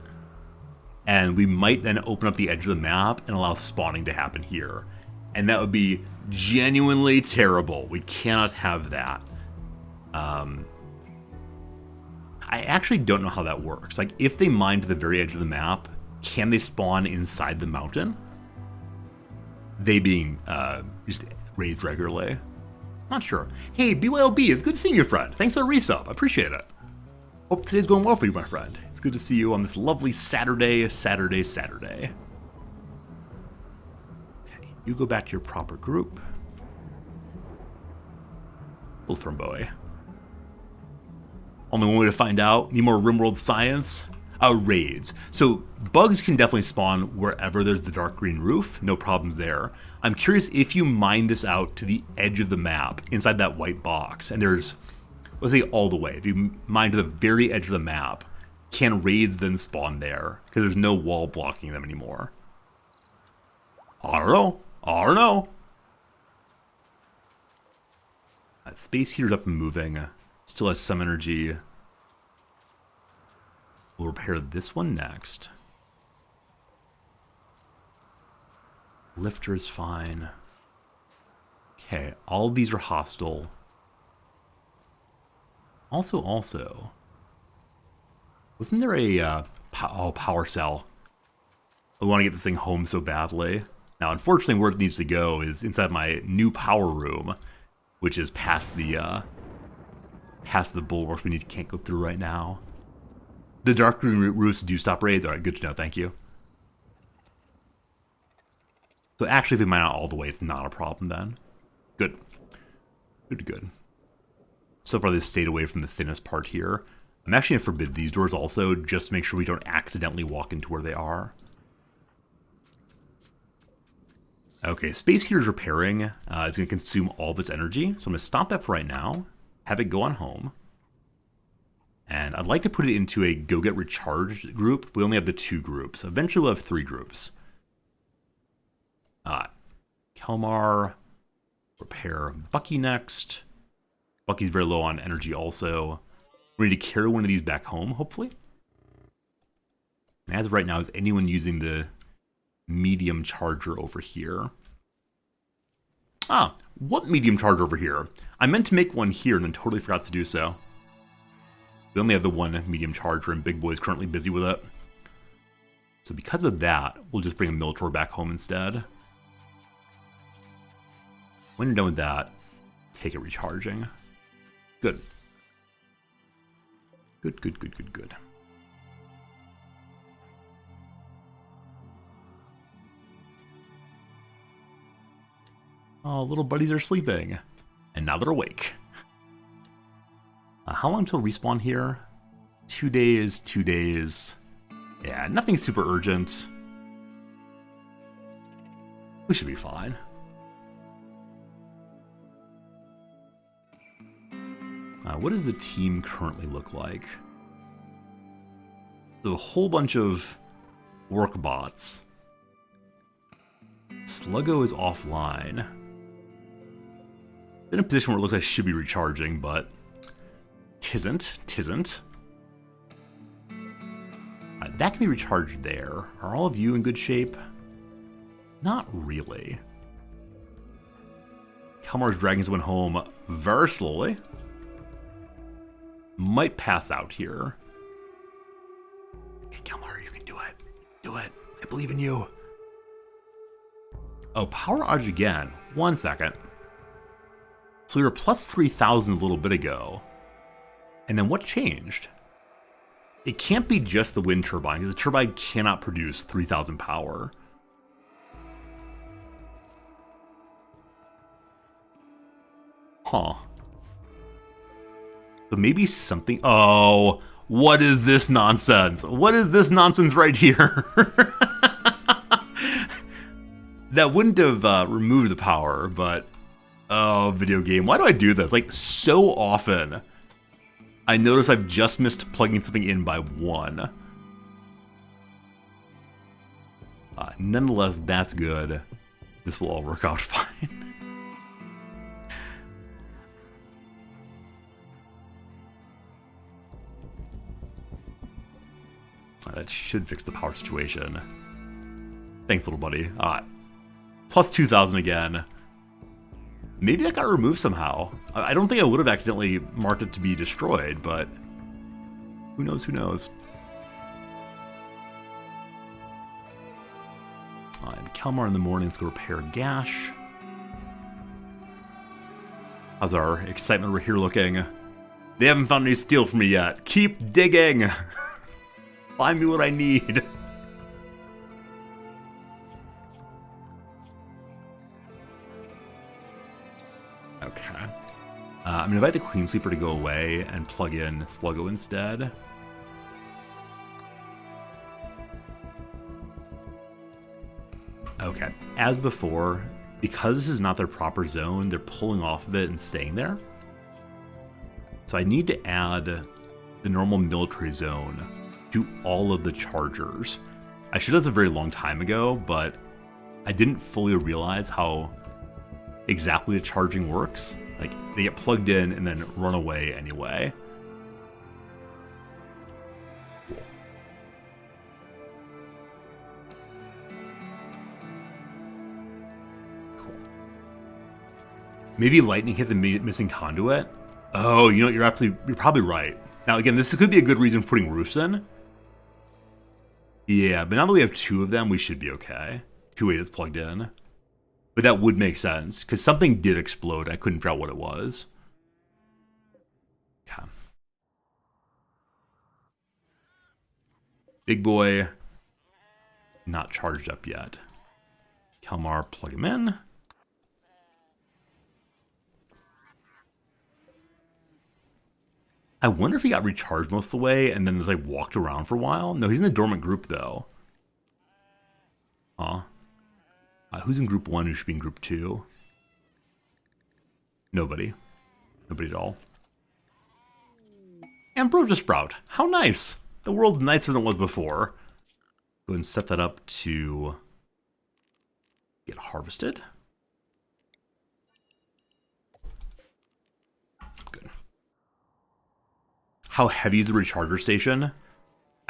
Speaker 1: And we might then open up the edge of the map and allow spawning to happen here. And that would be genuinely terrible. We cannot have that. I actually don't know how that works. Like, if they mine to the very edge of the map, can they spawn inside the mountain? They being just raised regularly. Not sure. Hey, BYOB, it's good seeing you, friend. Thanks for the resub. I appreciate it. Hope today's going well for you, my friend. It's good to see you on this lovely Saturday. Okay, you go back to your proper group. Little Thromboy. Only one way to find out. Need more Rimworld science? Raids. So bugs can definitely spawn wherever there's the dark green roof. No problems there. I'm curious if you mine this out to the edge of the map, inside that white box, and there's, let's say all the way. If you mine to the very edge of the map, can raids then spawn there? Because there's no wall blocking them anymore. I don't know. Space heater's up and moving. Still has some energy. We'll repair this one next. Lifter is fine. Okay, all of these are hostile. Also, wasn't there a power cell? I want to get this thing home so badly. Now, unfortunately, where it needs to go is inside my new power room, which is past the bulwarks can't go through right now. The dark room roofs do stop raids. All right, good to know. Thank you. So actually, if we mine out all the way, it's not a problem then. Good. Good. So far, they've stayed away from the thinnest part here. I'm actually going to forbid these doors also, just to make sure we don't accidentally walk into where they are. Okay, space heater's repairing. It's going to consume all of its energy, so I'm going to stop that for right now, have it go on home. And I'd like to put it into a go get recharged group. We only have the 2 groups. Eventually we'll have 3 groups. Kelmar, repair Bucky next. Bucky's very low on energy also. We need to carry one of these back home, hopefully. And as of right now, is anyone using the medium charger over here? What medium charger over here? I meant to make one here and then totally forgot to do so. We only have the 1 medium charger and Big Boy's currently busy with it. So because of that, we'll just bring a Miltor back home instead. When you're done with that, take it recharging. Good. Good. Oh, little buddies are sleeping. And now they're awake. How long till respawn here? 2 days, 2 days. Yeah, nothing super urgent. We should be fine. What does the team currently look like? So a whole bunch of work bots. Sluggo is offline. In a position where it looks like it should be recharging, but tisn't. That can be recharged there. Are all of you in good shape? Not really. Kelmar's dragging someone home very slowly. Might pass out here. Okay, Kelmar, you can do it. Do it. I believe in you. Oh, power outage again. 1 second. So we were plus 3,000 a little bit ago. And then what changed? It can't be just the wind turbine, because the turbine cannot produce 3,000 power. Huh. But maybe something... Oh, what is this nonsense? What is this nonsense right here? That wouldn't have removed the power, but... Oh, video game. Why do I do this? Like, so often, I notice I've just missed plugging something in by 1. Nonetheless, that's good. This will all work out fine. That should fix the power situation. Thanks, little buddy. Plus 2,000 again. Maybe that got removed somehow. I don't think I would have accidentally marked it to be destroyed, but who knows, who knows. And Kelmar in the morning, let's go repair Gash. How's our excitement over here looking? They haven't found any steel for me yet. Keep digging! Find me what I need. Okay. I'm going to invite the Clean Sleeper to go away and plug in Sluggo instead. Okay. As before, because this is not their proper zone, they're pulling off of it and staying there. So I need to add the normal military zone to all of the chargers. I should have done this a very long time ago, but I didn't fully realize how exactly the charging works. Like, they get plugged in and then run away anyway. Cool. Cool. Maybe lightning hit the missing conduit? Oh, you know what, you're probably right. Now again, this could be a good reason for putting roofs in. Yeah, but now that we have 2 of them, we should be okay. 2 that's plugged in. But that would make sense, because something did explode. I couldn't figure out what it was. Okay. Big boy, not charged up yet. Kalmar, plug him in. I wonder if he got recharged most of the way and then just like walked around for a while. No, he's in the dormant group though. Huh? Who's in group 1 who should be in group 2? Nobody. Nobody at all. Ambrosia Sprout. How nice. The world's nicer than it was before. Go ahead and set that up to get harvested. Good. How heavy is the recharger station?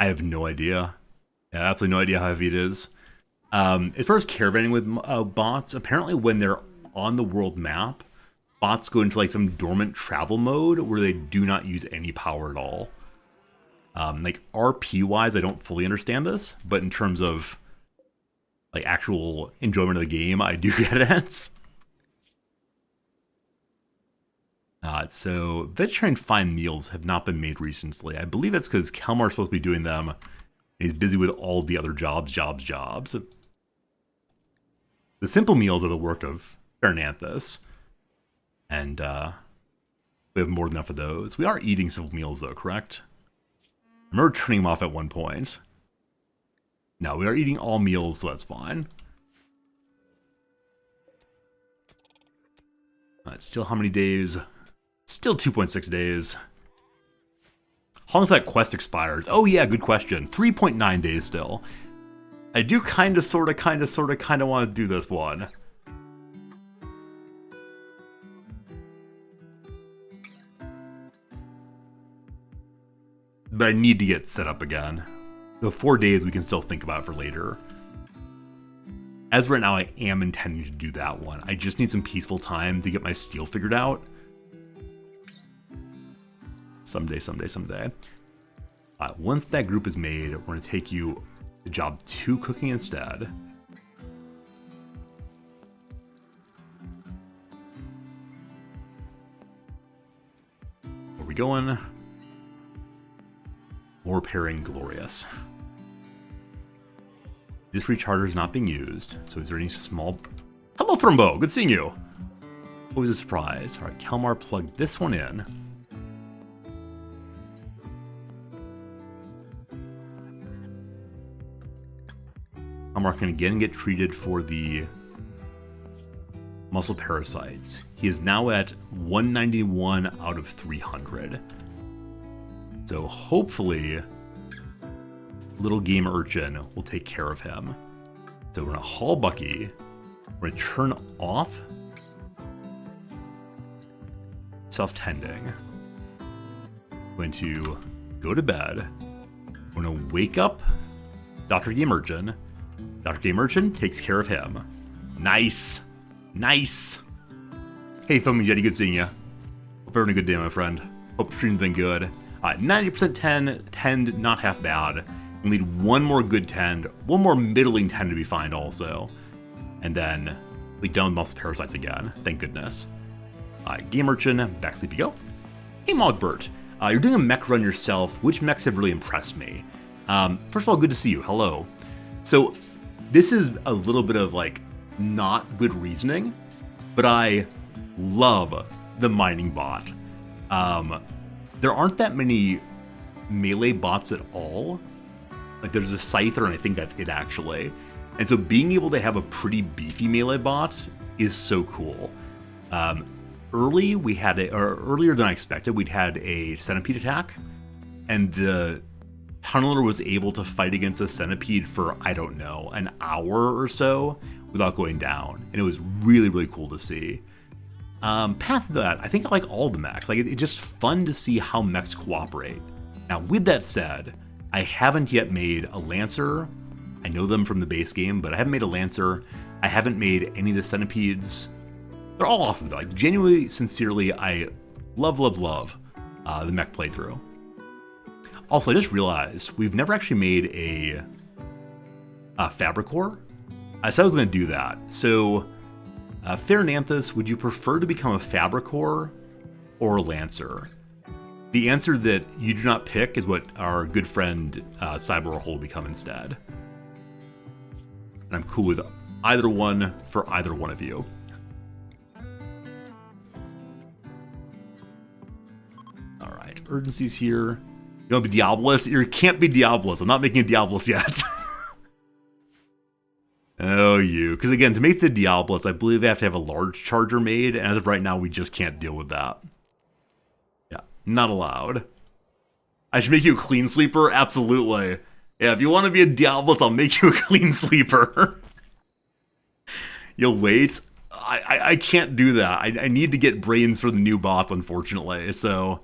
Speaker 1: I have no idea. Yeah, absolutely no idea how heavy it is. As far as caravanning with bots, apparently when they're on the world map, bots go into like some dormant travel mode where they do not use any power at all. Like RP wise, I don't fully understand this, but in terms of like actual enjoyment of the game, I do get it. So vegetarian fine meals have not been made recently. I believe that's because Kalmar's supposed to be doing them. And he's busy with all the other jobs. The simple meals are the work of Fernanthus. And we have more than enough of those. We are eating simple meals though, correct? I remember turning them off at one point. No, we are eating all meals, so that's fine. Still how many days? Still 2.6 days. How long does that quest expires? Oh yeah, good question. 3.9 days still. I do kind of want to do this one. But I need to get set up again. The 4 days we can still think about for later. As of right now, I am intending to do that one. I just need some peaceful time to get my steel figured out. Someday. Once that group is made, we're going to take you to job 2 cooking instead. Where are we going? More pairing glorious. This recharger is not being used, so is there any small... Hello, Thrumbo! Good seeing you! Always a surprise. Alright, Kalmar plugged this one in. Kalmar can again get treated for the muscle parasites. He is now at 191 out of 300. So hopefully, little game urchin will take care of him. So we're gonna haul Bucky. We're gonna turn off self-tending. Going to go to bed. We're gonna wake up Dr. Game Urchin. Dr. Game Urchin takes care of him. Nice. Hey, Foamy Jetty, good seeing you. Hope you're having a good day, my friend. Hope the stream's been good. 90% tend, not half bad. We need one more good tend, one more middling tend to be fine also. And then we done with muscle parasites again, thank goodness. Game Urchin, back sleep you go. Hey Mogbert, you're doing a mech run yourself. Which mechs have really impressed me? First of all, good to see you, hello. So this is a little bit of like not good reasoning, but I love the mining bot. There aren't that many melee bots at all. Like there's a Scyther and I think that's it actually. And so being able to have a pretty beefy melee bot is so cool. Earlier than I expected, we'd had a centipede attack and the tunneler was able to fight against a centipede for, I don't know, an hour or so without going down. And it was really, really cool to see. Past that, I think I like all the mechs. Like it's just fun to see how mechs cooperate. Now, with that said, I haven't yet made a Lancer. I know them from the base game, but I haven't made a Lancer. I haven't made any of the centipedes. They're all awesome though. Like genuinely, sincerely, I love the mech playthrough. Also, I just realized we've never actually made a Fabricor. I said I was going to do that. So, Farinanthus, would you prefer to become a Fabricor or a Lancer? The answer that you do not pick is what our good friend Cyber will become instead. And I'm cool with either one for either one of you. Alright, urgency's here. You want to be Diabolus? You can't be Diabolus. I'm not making a Diabolus yet. Oh, you. Because again, to make the Diabolus, I believe they have to have a large charger made, and as of right now, we just can't deal with that. Yeah, not allowed. I should make you a clean sweeper? Absolutely. Yeah, if you want to be a Diabolus, I'll make you a clean sweeper. You'll wait. I can't do that. I need to get brains for the new bots, unfortunately, so...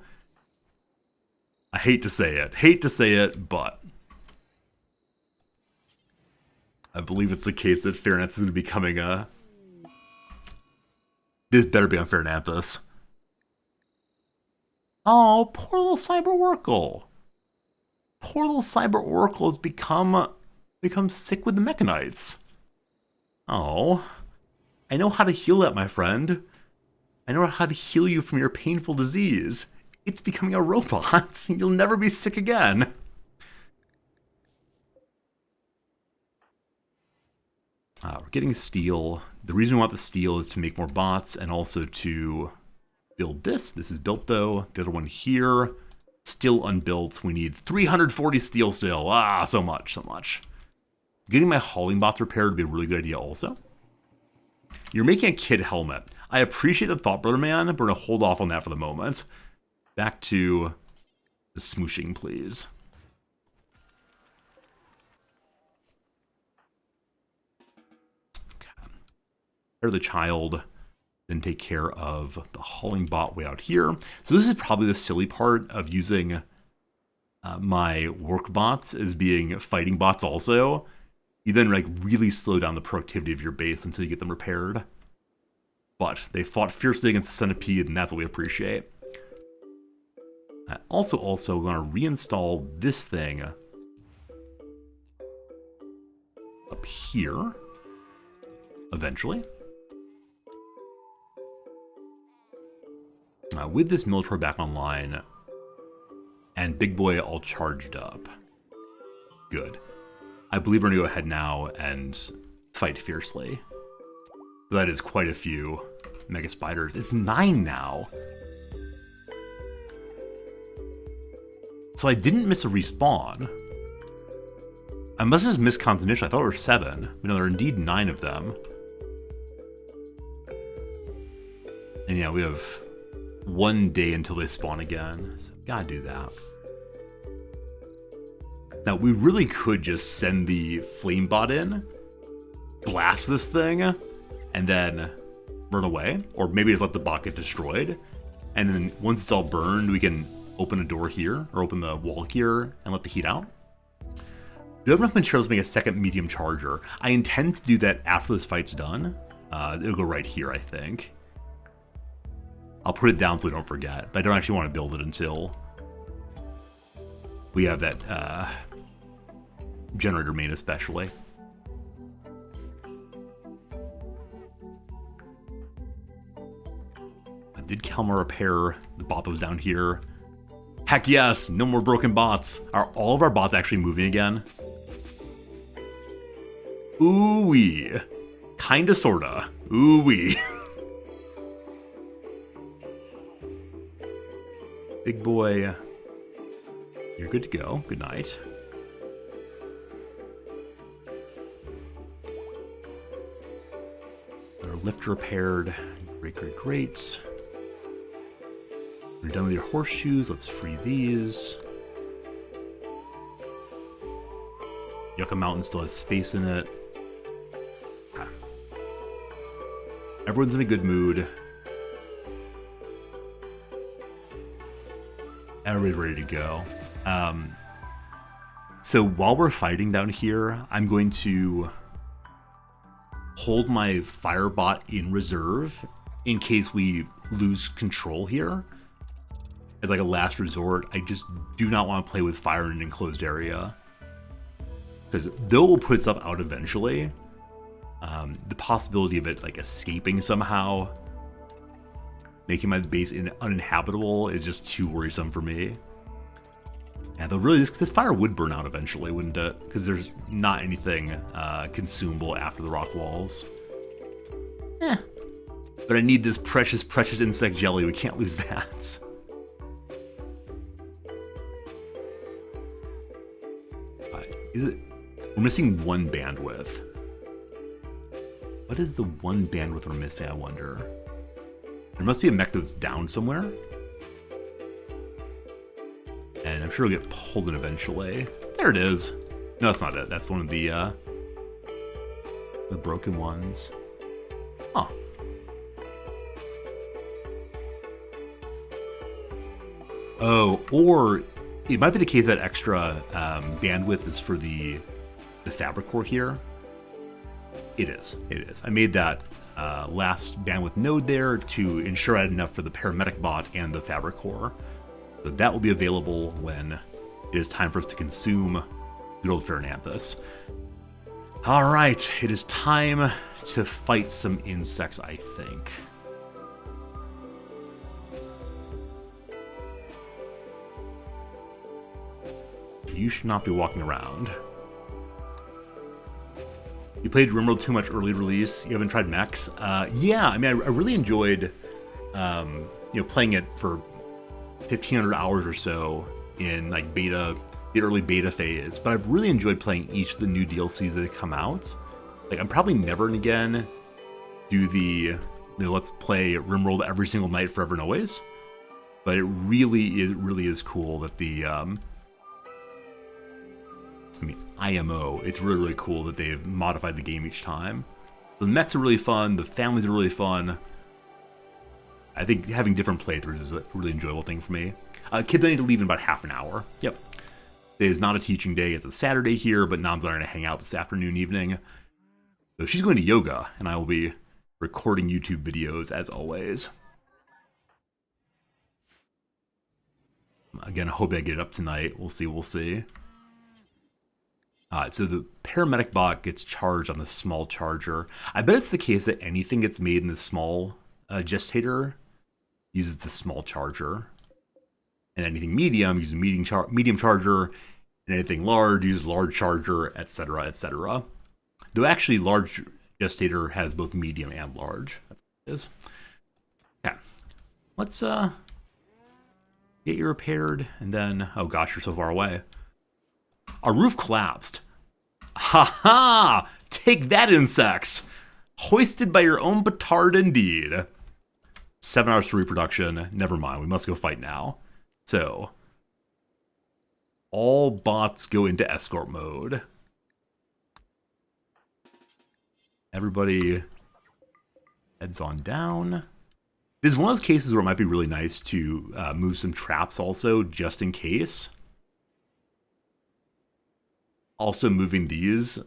Speaker 1: I hate to say it, but... I believe it's the case that Farinanthus is going to be becoming a... This better be on Farinanthus. Oh, poor little Cyber Oracle. Poor little Cyber Oracle has become sick with the Mechanites. Oh. I know how to heal that, my friend. I know how to heal you from your painful disease. It's becoming a robot. You'll never be sick again. We're getting steel. The reason we want the steel is to make more bots and also to build this. This is built though. The other one here, still unbuilt. We need 340 steel still. Ah, so much. Getting my hauling bots repaired would be a really good idea also. You're making a kid helmet. I appreciate the thought, brother man, but we're going to hold off on that for the moment. Back to the smooshing, please. Care of the child, then take care of the hauling bot way out here. So this is probably the silly part of using my work bots as being fighting bots also. You then like really slow down the productivity of your base until you get them repaired. But they fought fiercely against the centipede, and that's what we appreciate. I also want to reinstall this thing up here eventually. With this military back online and Big Boy all charged up. Good. I believe we're going to go ahead now and fight fiercely. That is quite a few Mega Spiders. It's 9 now. So I didn't miss a respawn. I must have missed concentration. I thought there were 7. But no, there are indeed 9 of them. And yeah, we have 1 day until they spawn again. So gotta do that. Now, we really could just send the flame bot in, blast this thing, and then run away. Or maybe just let the bot get destroyed. And then once it's all burned, we can open a door here, or open the wall here, and let the heat out. We have enough materials to make a second medium charger. I intend to do that after this fight's done. It'll go right here, I think. I'll put it down so we don't forget, but I don't actually want to build it until we have that generator made especially. Did Kalmar repair the bot that was down here? Heck yes, no more broken bots. Are all of our bots actually moving again? Ooh-wee. Kinda, sorta. Ooh-wee. Big boy, you're good to go. Good night. Our lift repaired. Great, great, great. You're done with your horseshoes. Let's free these. Yucca Mountain still has space in it. Okay. Everyone's in a good mood. Everybody's ready to go. So while we're fighting down here, I'm going to hold my Firebot in reserve in case we lose control here. As like a last resort, I just do not want to play with fire in an enclosed area. Because though we'll put stuff out eventually, the possibility of it like escaping somehow, making my base uninhabitable, is just too worrisome for me. Yeah, though really, this fire would burn out eventually, wouldn't it? Because there's not anything consumable after the rock walls. Eh. But I need this precious, precious insect jelly. We can't lose that. Is it? We're missing one bandwidth. What is the one bandwidth we're missing, I wonder? There must be a mech that's down somewhere. And I'm sure it'll get pulled in eventually. There it is. No, that's not it. That's one of the broken ones. Huh. Oh, or it might be the case that extra bandwidth is for the fabric core here. It is. It is. I made that last bandwidth node there to ensure I had enough for the paramedic bot and the fabric core. So that will be available when it is time for us to consume good old Farinanthus. All right, it is time to fight some insects, I think. You should not be walking around. You played Rimworld too much early release. You haven't tried mechs? Yeah, I mean, I really enjoyed, playing it for 1,500 hours or so in like beta, the early beta phase. But I've really enjoyed playing each of the new DLCs that have come out. Like, I'm probably never again do the let's play Rimworld every single night forever and always. But it really is cool that the IMO, it's really cool that they've modified the game each time. The mechs are really fun, the families are really fun. I think having different playthroughs is a really enjoyable thing for me. Kids, I need to leave in about half an hour. Yep. Today is not a teaching day, it's a Saturday here, but Nam's going to hang out this afternoon, evening. So she's going to yoga, and I will be recording YouTube videos as always. Again, I hope I get it up tonight. We'll see. So the paramedic bot gets charged on the small charger. I bet it's the case that anything gets made in the small gestator uses the small charger. And anything medium uses medium charger. And anything large uses large charger, etc., etc. Though actually large gestator has both medium and large. That's what it is. Okay. Let's get you repaired. And then, oh gosh, you're so far away. Our roof collapsed. Ha ha! Take that, insects! Hoisted by your own petard indeed. 7 hours to reproduction. Never mind, we must go fight now. So, all bots go into escort mode. Everybody heads on down. This is one of those cases where it might be really nice to move some traps also, just in case. Also moving these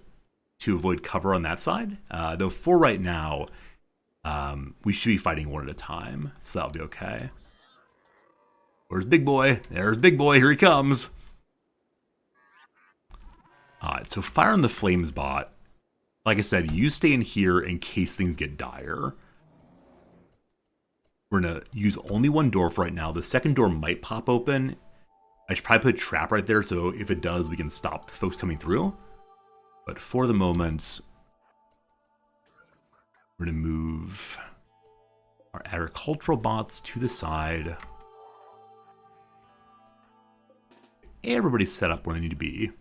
Speaker 1: to avoid cover on that side. Though for right now, we should be fighting one at a time, so that'll be okay. Where's Big Boy? There's Big Boy, here he comes. Alright, so fire on the flames bot. Like I said, you stay in here in case things get dire. We're going to use only one door for right now. The second door might pop open. I should probably put a trap right there, so if it does, we can stop folks coming through. But for the moment, we're going to move our agricultural bots to the side. Everybody's set up where they need to be.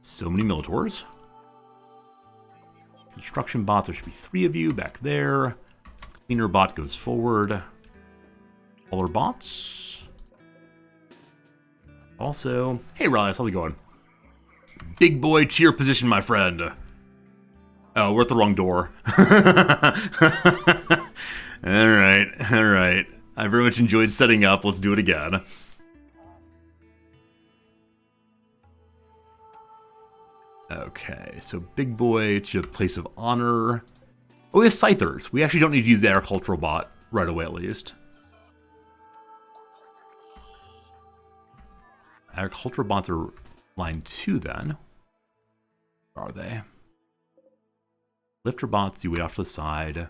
Speaker 1: So many Militors. Construction bots, there should be 3 of you back there. Cleaner bot goes forward. All our bots. Also, hey Riley, how's it going? Big Boy to your position, my friend. Oh, we're at the wrong door. Alright. I very much enjoyed setting up. Let's do it again. Okay, so Big Boy to the place of honor. Oh, we have Scythers. We actually don't need to use the agricultural bot right away, at least. Agricultural bots are Line 2 then. Where are they? Lifter bots, you wait off to the side.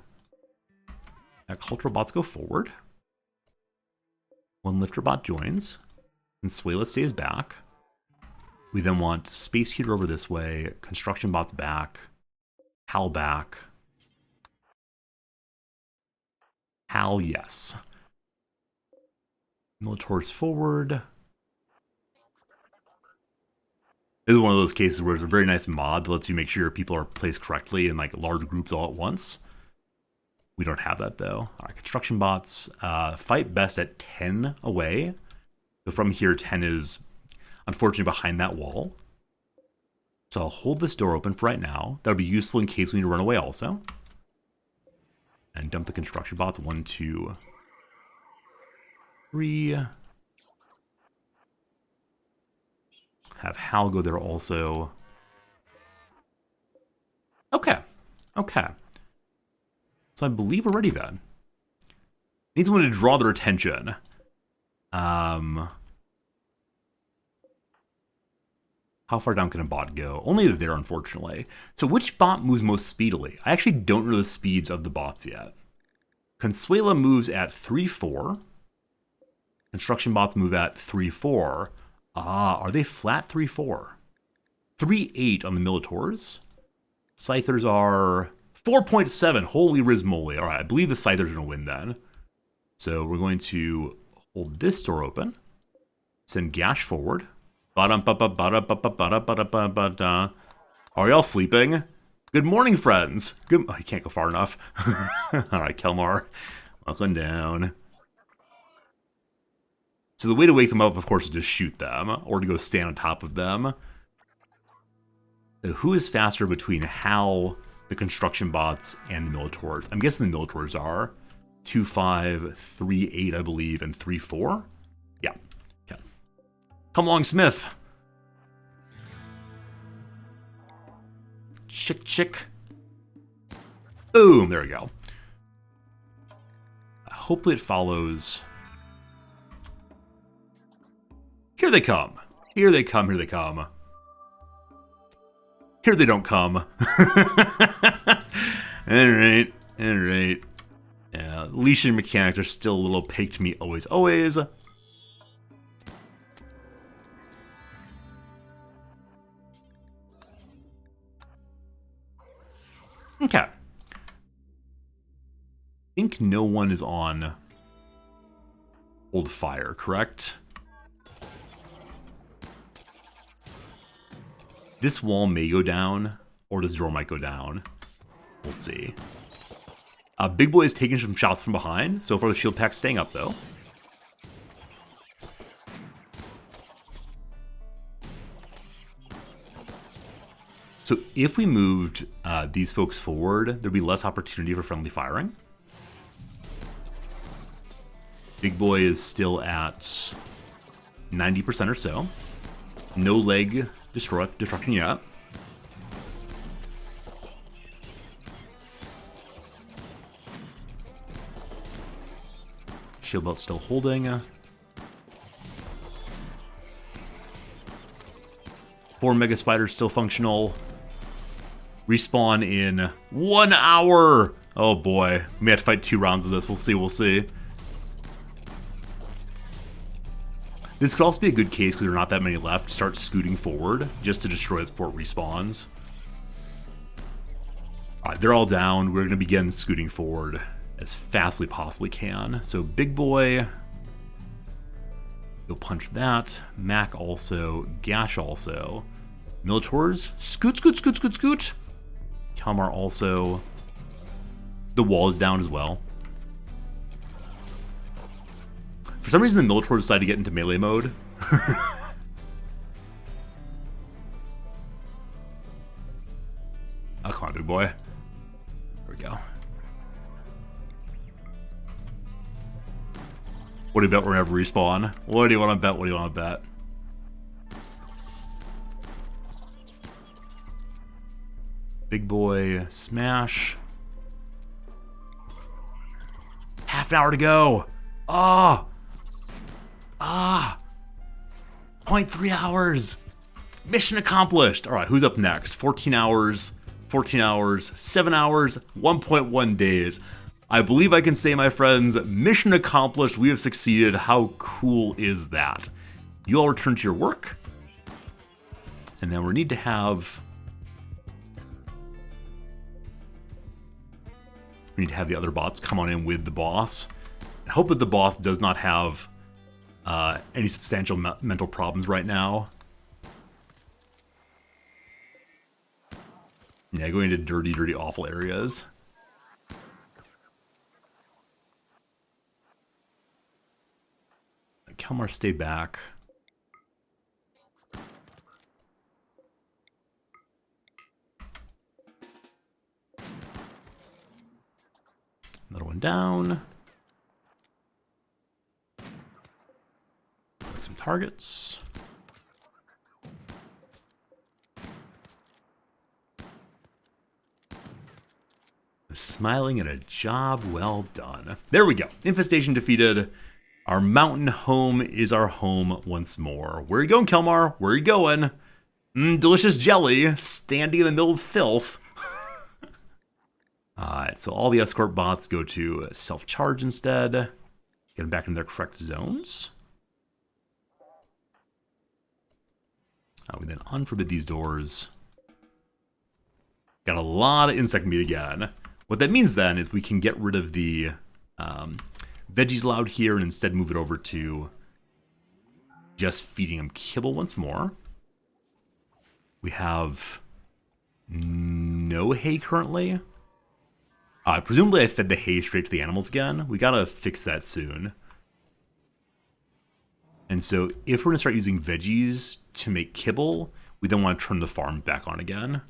Speaker 1: Agricultural bots go forward. One lifter bot joins. Consuela stays back. We then want space heater over this way. Construction bots back. Hal back. Hal, yes. Militaurs forward. This is one of those cases where it's a very nice mod that lets you make sure people are placed correctly in like large groups all at once. We don't have that though. All right, construction bots fight best at 10 away. So from here, 10 is unfortunately behind that wall. So I'll hold this door open for right now. That'll be useful in case we need to run away also. And dump the construction bots. 1, 2, 3. Have Hal go there also. Okay. Okay. So I believe we're ready then. Need someone to draw their attention. How far down can a bot go? Only there, unfortunately. So which bot moves most speedily? I actually don't know the speeds of the bots yet. Consuela moves at 3-4. Construction bots move at 3-4. Ah, are they flat 3-4? 3-8 on the Militaurs. Scythers are 4.7. Holy rizmoly. All right, I believe the Scythers are going to win then. So we're going to hold this door open. Send Gash forward. Are y'all sleeping? Good morning, friends. Good. Oh, you can't go far enough. All right, Kelmar. Welcome down. So the way to wake them up, of course, is to shoot them, or to go stand on top of them. So who is faster between Hal, the construction bots, and the Militaurs? I'm guessing the Militaurs are 2-5, 3-8, I believe, and 3-4. Yeah. Okay. Come along, Smith. Chick, chick. Boom. There we go. Hopefully it follows. Here they come. Here they come. Here they come. Here they don't come. Alright. Alright. Yeah, leashing mechanics are still a little opaque to me always. Always. Okay. I think no one is on hold fire, correct? This wall may go down, or this door might go down. We'll see. Big Boy is taking some shots from behind. So far the shield pack's staying up, though. So if we moved these folks forward, there'd be less opportunity for friendly firing. Big Boy is still at 90% or so. No leg destruction yet. Shield belt still holding. 4 Mega Spiders still functional. Respawn in 1 hour. Oh boy. We may have to fight 2 rounds of this. We'll see, we'll see. This could also be a good case because there are not that many left. Start scooting forward just to destroy this before it respawns. Alright, they're all down. We're going to begin scooting forward as fast as we possibly can. So Big Boy, you'll punch that. Mac also. Gash also. Militaurs, scoot, scoot, scoot, scoot, scoot. Kalmar also. The wall is down as well. For some reason, the Militaurs decided to get into melee mode. Oh, come on, big boy. There we go. What do you bet we're gonna have respawn? What do you want to bet? What do you want to bet? Big Boy, smash. Half an hour to go. Ah. 0.3 hours. Mission accomplished. All right, who's up next? 14 hours, 14 hours, 7 hours, 1.1 days. I believe I can say, my friends, mission accomplished. We have succeeded. How cool is that? You all return to your work. And then we need to have... We need to have the other bots come on in with the boss. I hope that the boss does not have any substantial mental problems right now. Yeah, going into dirty, dirty, awful areas. Kelmar, stay back. Another one down. Select some targets. Smiling at a job well done. There we go. Infestation defeated. Our mountain home is our home once more. Where are you going, Kelmar? Where are you going? Delicious jelly, standing in the middle of filth. Alright, so all the escort bots go to self-charge instead. Get them back in their correct zones. We then unforbid these doors. Got a lot of insect meat again. What that means then is we can get rid of the veggies allowed here and instead move it over to just feeding them kibble once more. We have no hay currently. Presumably I fed the hay straight to the animals again. We gotta fix that soon. And so if we're gonna start using veggies to make kibble, we then want to turn the farm back on again.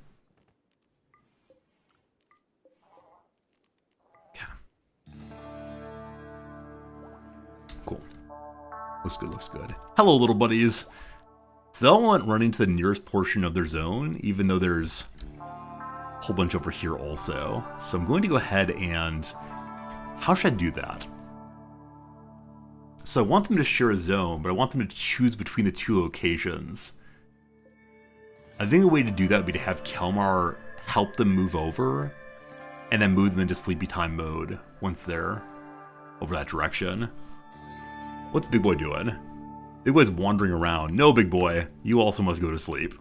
Speaker 1: Cool. Looks good, looks good. Hello, little buddies. So they all went running to the nearest portion of their zone, even though there's a whole bunch over here also. So I'm going to go ahead and... How should I do that? So I want them to share a zone, but I want them to choose between the two locations. I think the way to do that would be to have Kelmar help them move over, and then move them into sleepy time mode once they're over that direction. What's Big Boy doing? Big Boy's wandering around. No, Big Boy, you also must go to sleep.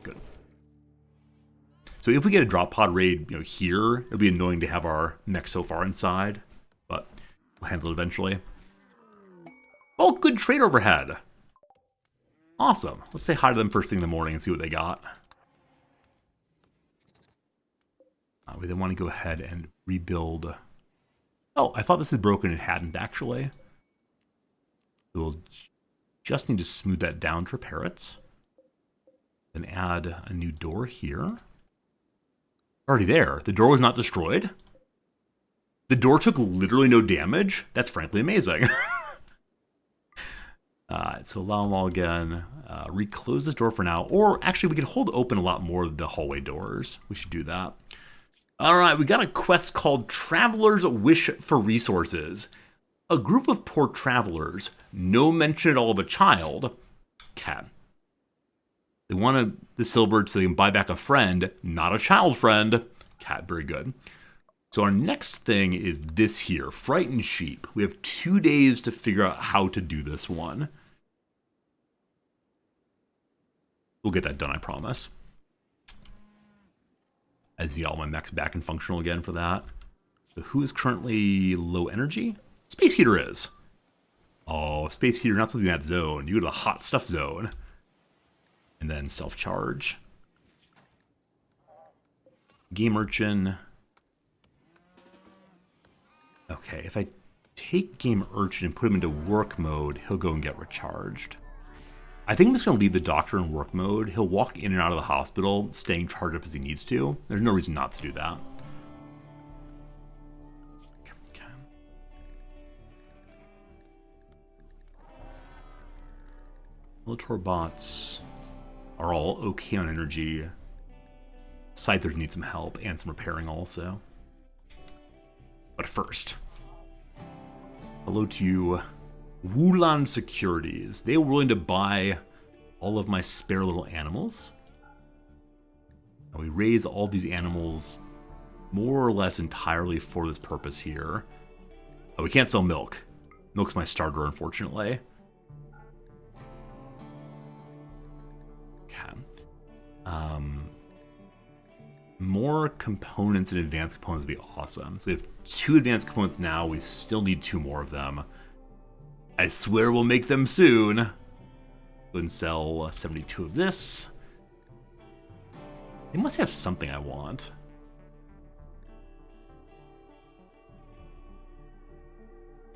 Speaker 1: Good. So if we get a drop pod raid, here, it'll be annoying to have our mech so far inside, but we'll handle it eventually. Oh, good trade overhead. Awesome. Let's say hi to them first thing in the morning and see what they got. We then want to go ahead and rebuild. Oh, I thought this was broken. It hadn't actually. We'll just need to smooth that down to repair it. Then add a new door here. Already there. The door was not destroyed. The door took literally no damage. That's frankly amazing. So allow them all again. Reclose this door for now. Or actually, we could hold open a lot more of the hallway doors. We should do that. All right, we got a quest called Traveler's Wish for Resources. A group of poor travelers, no mention at all of a child. Cat. They want the silver so they can buy back a friend, not a child friend. Cat, very good. So our next thing is this here, Frightened Sheep. We have 2 days to figure out how to do this one. We'll get that done, I promise. I see all my mechs back and functional again for that. So who is currently low energy? Space Heater is. Oh, Space Heater, not supposed to be in that zone. You go to the hot stuff zone. And then self-charge. Game Urchin. Okay, if I take Game Urchin and put him into work mode, he'll go and get recharged. I think I'm just going to leave the doctor in work mode. He'll walk in and out of the hospital, staying charged up as he needs to. There's no reason not to do that. Okay. Militor bots are all okay on energy. Scythers need some help and some repairing also. But first, hello to you, Wulan Securities. They were willing to buy all of my spare little animals. And we raise all these animals more or less entirely for this purpose here. Oh, we can't sell milk. Milk's my starter, unfortunately. Okay. More components and advanced components would be awesome. So we have 2 advanced components now. We still need 2 more of them. I swear we'll make them soon. Go ahead and sell 72 of this. They must have something I want.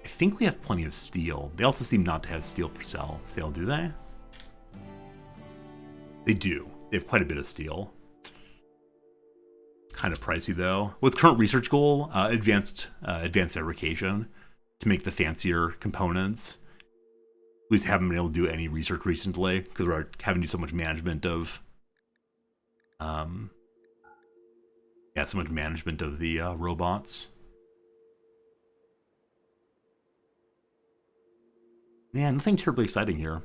Speaker 1: I think we have plenty of steel. They also seem not to have steel for sale, do they? They do. They have quite a bit of steel. Kind of pricey though. What's current research goal? Advanced fabrication to make the fancier components. We just haven't been able to do any research recently because we're having to do so much management of, so much management of the robots. Man, nothing terribly exciting here.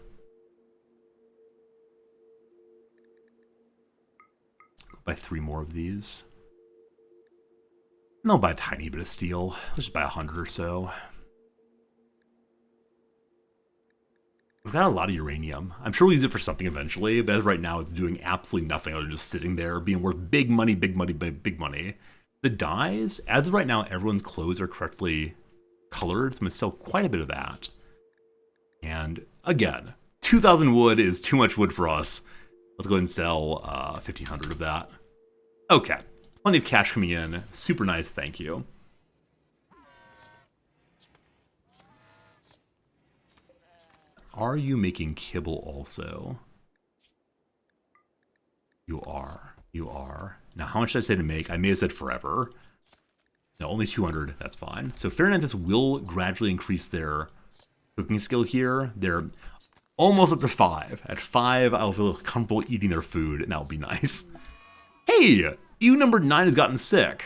Speaker 1: Buy 3 more of these. And I'll buy a tiny bit of steel. Let's just buy 100 or so. We've got a lot of uranium. I'm sure we'll use it for something eventually, but as of right now, it's doing absolutely nothing other than just sitting there, being worth big money, big money, big money. The dyes, as of right now, everyone's clothes are correctly colored, so I'm going to sell quite a bit of that. And again, 2,000 wood is too much wood for us. Let's go ahead and sell 1,500 of that. Okay, plenty of cash coming in. Super nice, thank you. Are you making kibble also? You are. You are. Now, how much did I say to make? I may have said forever. No, only 200. That's fine. So Fahrenheit will gradually increase their cooking skill here. They're almost up to 5. At 5, I'll feel comfortable eating their food, and that'll be nice. Hey! EU number 9 has gotten sick.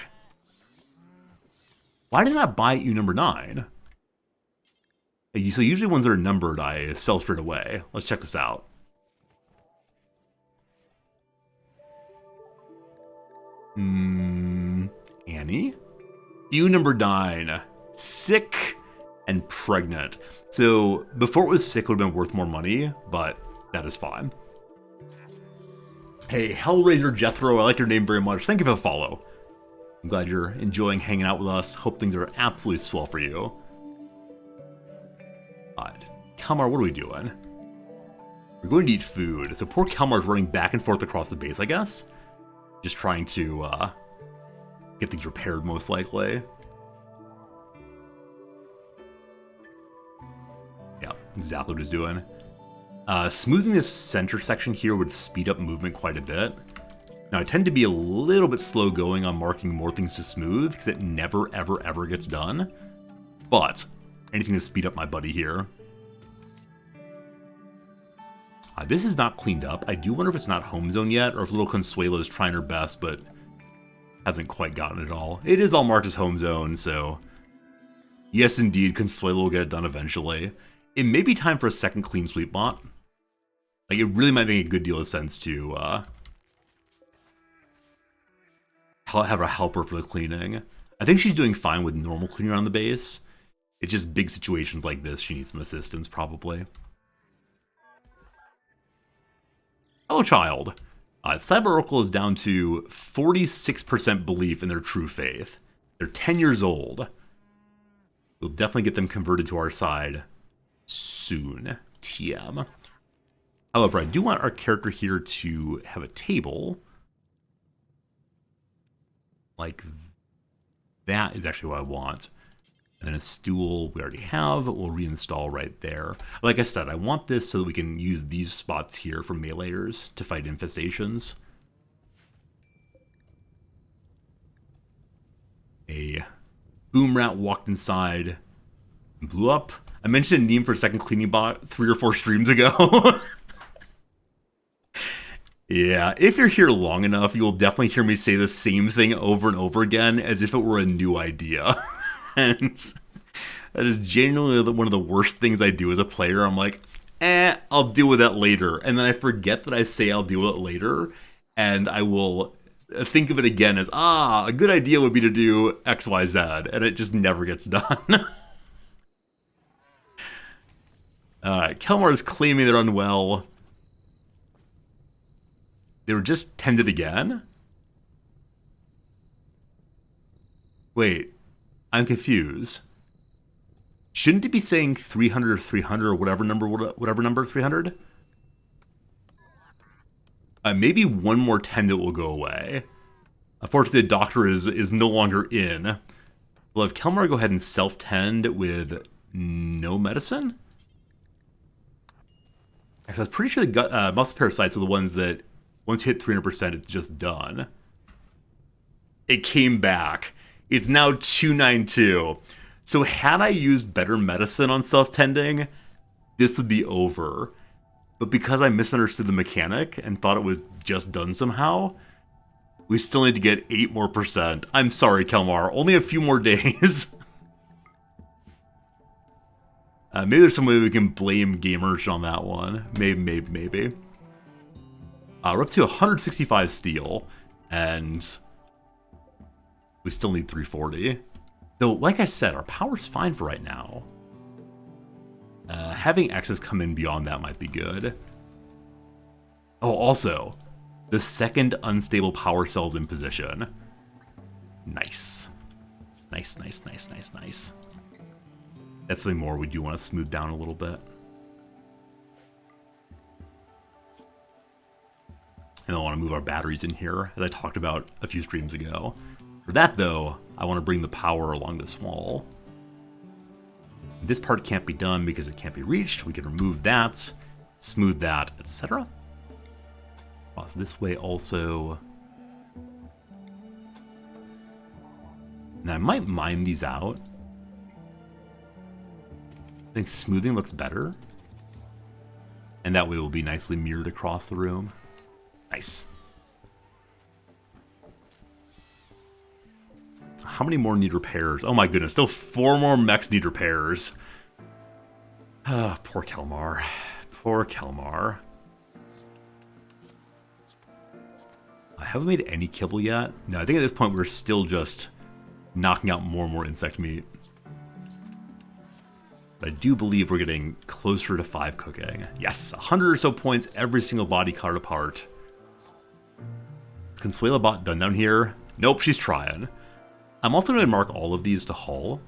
Speaker 1: Why did I not buy EU number 9? So usually ones that are numbered, I sell straight away. Let's check this out. Annie? EU number 9. Sick and pregnant. So before it was sick, it would have been worth more money, but that is fine. Hey, Hellraiser Jethro, I like your name very much. Thank you for the follow. I'm glad you're enjoying hanging out with us. Hope things are absolutely swell for you. Kalmar, what are we doing? We're going to eat food. So poor Kalmar's running back and forth across the base, I guess. Just trying to get things repaired, most likely. Yeah, exactly what he's doing. Smoothing this center section here would speed up movement quite a bit. Now, I tend to be a little bit slow going on marking more things to smooth, because it never, ever, ever gets done. But anything to speed up my buddy here. This is not cleaned up. I do wonder if it's not home zone yet, or if little Consuelo is trying her best, but hasn't quite gotten it all. It is all marked as home zone, so yes, indeed, Consuelo will get it done eventually. It may be time for a second clean sweep bot. Like, it really might make a good deal of sense to have a helper for the cleaning. I think she's doing fine with normal cleaning around the base. It's just big situations like this, she needs some assistance, probably. Hello, child. Cyber Oracle is down to 46% belief in their true faith. They're 10 years old. We'll definitely get them converted to our side soon. TM. However, I do want our character here to have a table. Like that is actually what I want. And then a stool we already have, we'll reinstall right there. Like I said, I want this so that we can use these spots here for meleeers to fight infestations. A boom rat walked inside and blew up. I mentioned a name for a second cleaning bot 3 or 4 streams ago. Yeah, if you're here long enough, you will definitely hear me say the same thing over and over again as if it were a new idea. And that is genuinely one of the worst things I do as a player. I'm like, I'll deal with that later. And then I forget that I say I'll deal with it later, and I will think of it again as, a good idea would be to do X, Y, Z, and it just never gets done. Alright, Kelmar is claiming they're unwell. They were just tended again? Wait, I'm confused. Shouldn't it be saying 300 or 300 or whatever number 300? Maybe one more tendon will go away. Unfortunately, the doctor is no longer in. We'll have Kelmar go ahead and self-tend with no medicine? Actually, I was pretty sure the gut, muscle parasites are the ones that, once you hit 300%, it's just done. It came back. It's now 292. So had I used better medicine on self-tending, this would be over. But because I misunderstood the mechanic and thought it was just done somehow, we still need to get 8 more %. I'm sorry, Kelmar. Only a few more days. Maybe there's some way we can blame Gamers on that one. Maybe. We're up to 165 steel, and we still need 340. Though, like I said, our power's fine for right now. Having X's come in beyond that might be good. Oh, also, the second unstable power cell's in position. Nice. Nice. That's something more we do want to smooth down a little bit. And I want to move our batteries in here, as I talked about a few streams ago. For that, though, I want to bring the power along this wall. This part can't be done because it can't be reached. We can remove that, smooth that, etc. So this way also. Now, I might mine these out. I think smoothing looks better. And that way it will be nicely mirrored across the room. Nice. How many more need repairs? Oh my goodness, still 4 more mechs need repairs. Ah, poor Kelmar. Poor Kelmar. I haven't made any kibble yet. No, I think at this point we're still just knocking out more and more insect meat. But I do believe we're getting closer to 5 cooking. Yes, 100 or so points every single body card apart. Consuela bot done down here? Nope, she's trying. I'm also going to mark all of these to hull.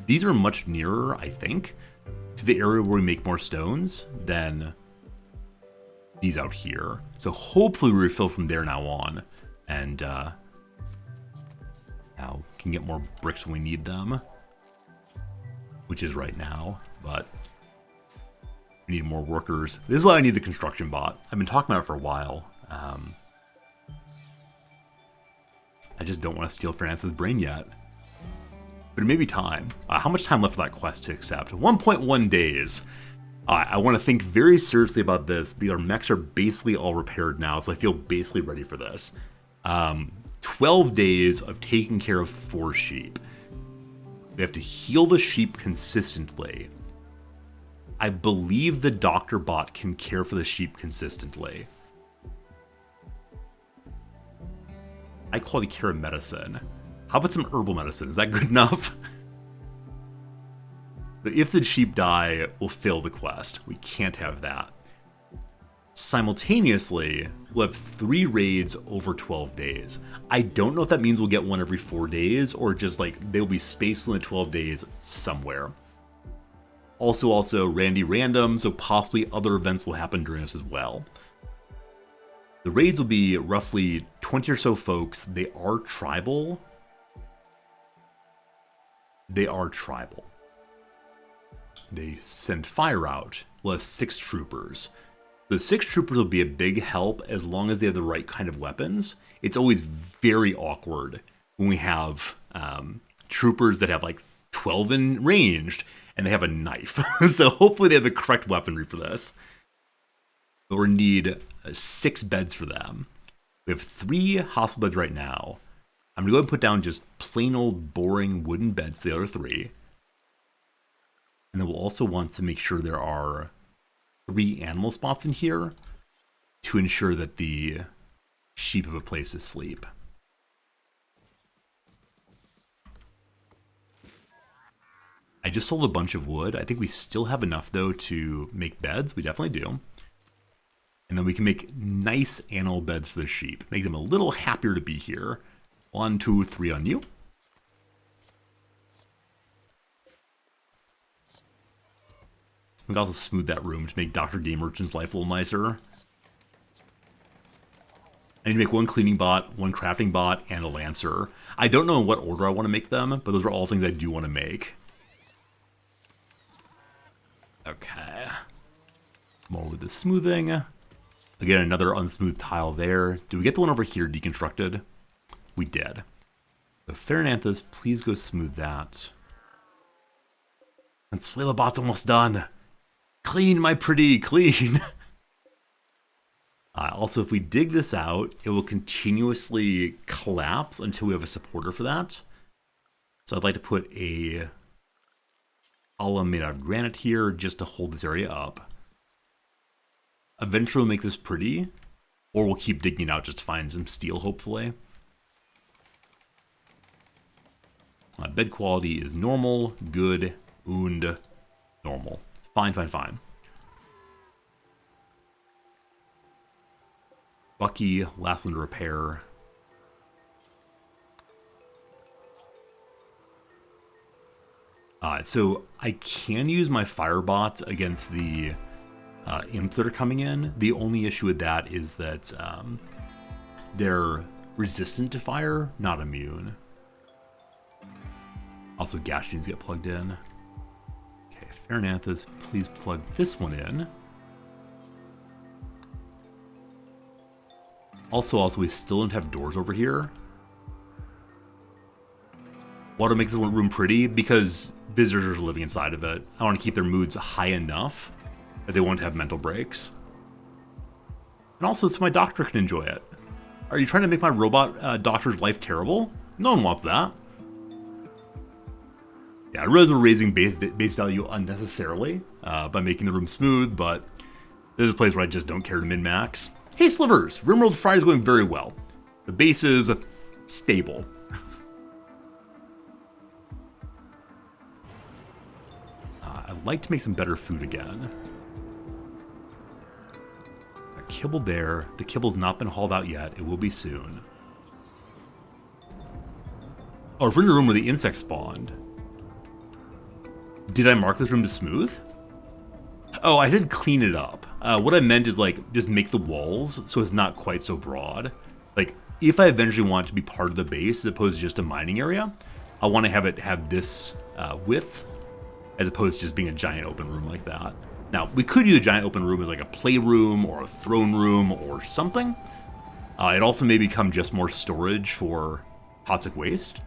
Speaker 1: These are much nearer, I think, to the area where we make more stones than these out here. So hopefully we refill from there now on. And now can get more bricks when we need them. Which is right now, but we need more workers. This is why I need the construction bot. I've been talking about it for a while. I just don't want to steal Fernandez's brain yet. But it may be time. How much time left for that quest to accept? 1.1 days. I want to think very seriously about this, because our mechs are basically all repaired now, so I feel basically ready for this. 12 days of taking care of 4 sheep. We have to heal the sheep consistently. I believe the doctor bot can care for the sheep consistently. High quality care of medicine. How about some herbal medicine? Is that good enough? But if the sheep die, we'll fail the quest. We can't have that. Simultaneously, we'll have 3 raids over 12 days. I don't know if that means we'll get one every 4 days, or just like they'll be spaced in the 12 days somewhere. Also, Randy Random, so possibly other events will happen during this as well. The raids will be roughly 20 or so folks. They are tribal. They send fire out. We'll have 6 troopers. The 6 troopers will be a big help as long as they have the right kind of weapons. It's always very awkward when we have troopers that have like 12 in ranged and they have a knife. So hopefully they have the correct weaponry for this. But we'll need 6 beds for them. We have 3 hospital beds right now. I'm going to go ahead and put down just plain old boring wooden beds for the other 3. And then we'll also want to make sure there are 3 animal spots in here to ensure that the sheep have a place to sleep. I just sold a bunch of wood. I think we still have enough, though, to make beds. We definitely do. And then we can make nice animal beds for the sheep. Make them a little happier to be here. 1, 2, 3 on you. We can also smooth that room to make Dr. Game Merchant's life a little nicer. I need to make 1 cleaning bot, 1 crafting bot, and a lancer. I don't know in what order I want to make them, but those are all things I do want to make. Okay. More with the smoothing. Again, another unsmooth tile there. Did we get the one over here deconstructed? We did. So Farinanthus, please go smooth that. And Swalebot's almost done. Clean, my pretty, clean. Also, if we dig this out, it will continuously collapse until we have a supporter for that. So I'd like to put a column made out of granite here just to hold this area up. Eventually we'll make this pretty, or we'll keep digging out just to find some steel, hopefully. Bed quality is normal, good, und, normal. Fine, fine, fine. Bucky, last one to repair. So I can use my firebot against the imps that are coming in. The only issue with that is that they're resistant to fire, not immune. Also, Gashians get plugged in. Okay, Farinanthus, please plug this one in. Also, we still don't have doors over here. Why do I make this one room pretty? Because visitors are living inside of it. I want to keep their moods high enough that they won't have mental breaks. And also, so my doctor can enjoy it. Are you trying to make my robot doctor's life terrible? No one wants that. Yeah, I realize we're raising base value unnecessarily by making the room smooth, but this is a place where I just don't care to min-max. Hey Slivers, Rimworld Friday is going very well. The base is stable. I'd like to make some better food again. A kibble there. The kibble's not been hauled out yet. It will be soon. Oh, we're in the room where the insect spawned. Did I mark this room to smooth? Oh, I said clean it up. What I meant is, like, just make the walls so it's not quite so broad. Like, if I eventually want it to be part of the base as opposed to just a mining area, I want to have it have this width as opposed to just being a giant open room like that. Now, we could use a giant open room as like a playroom or a throne room or something. It also may become just more storage for toxic waste.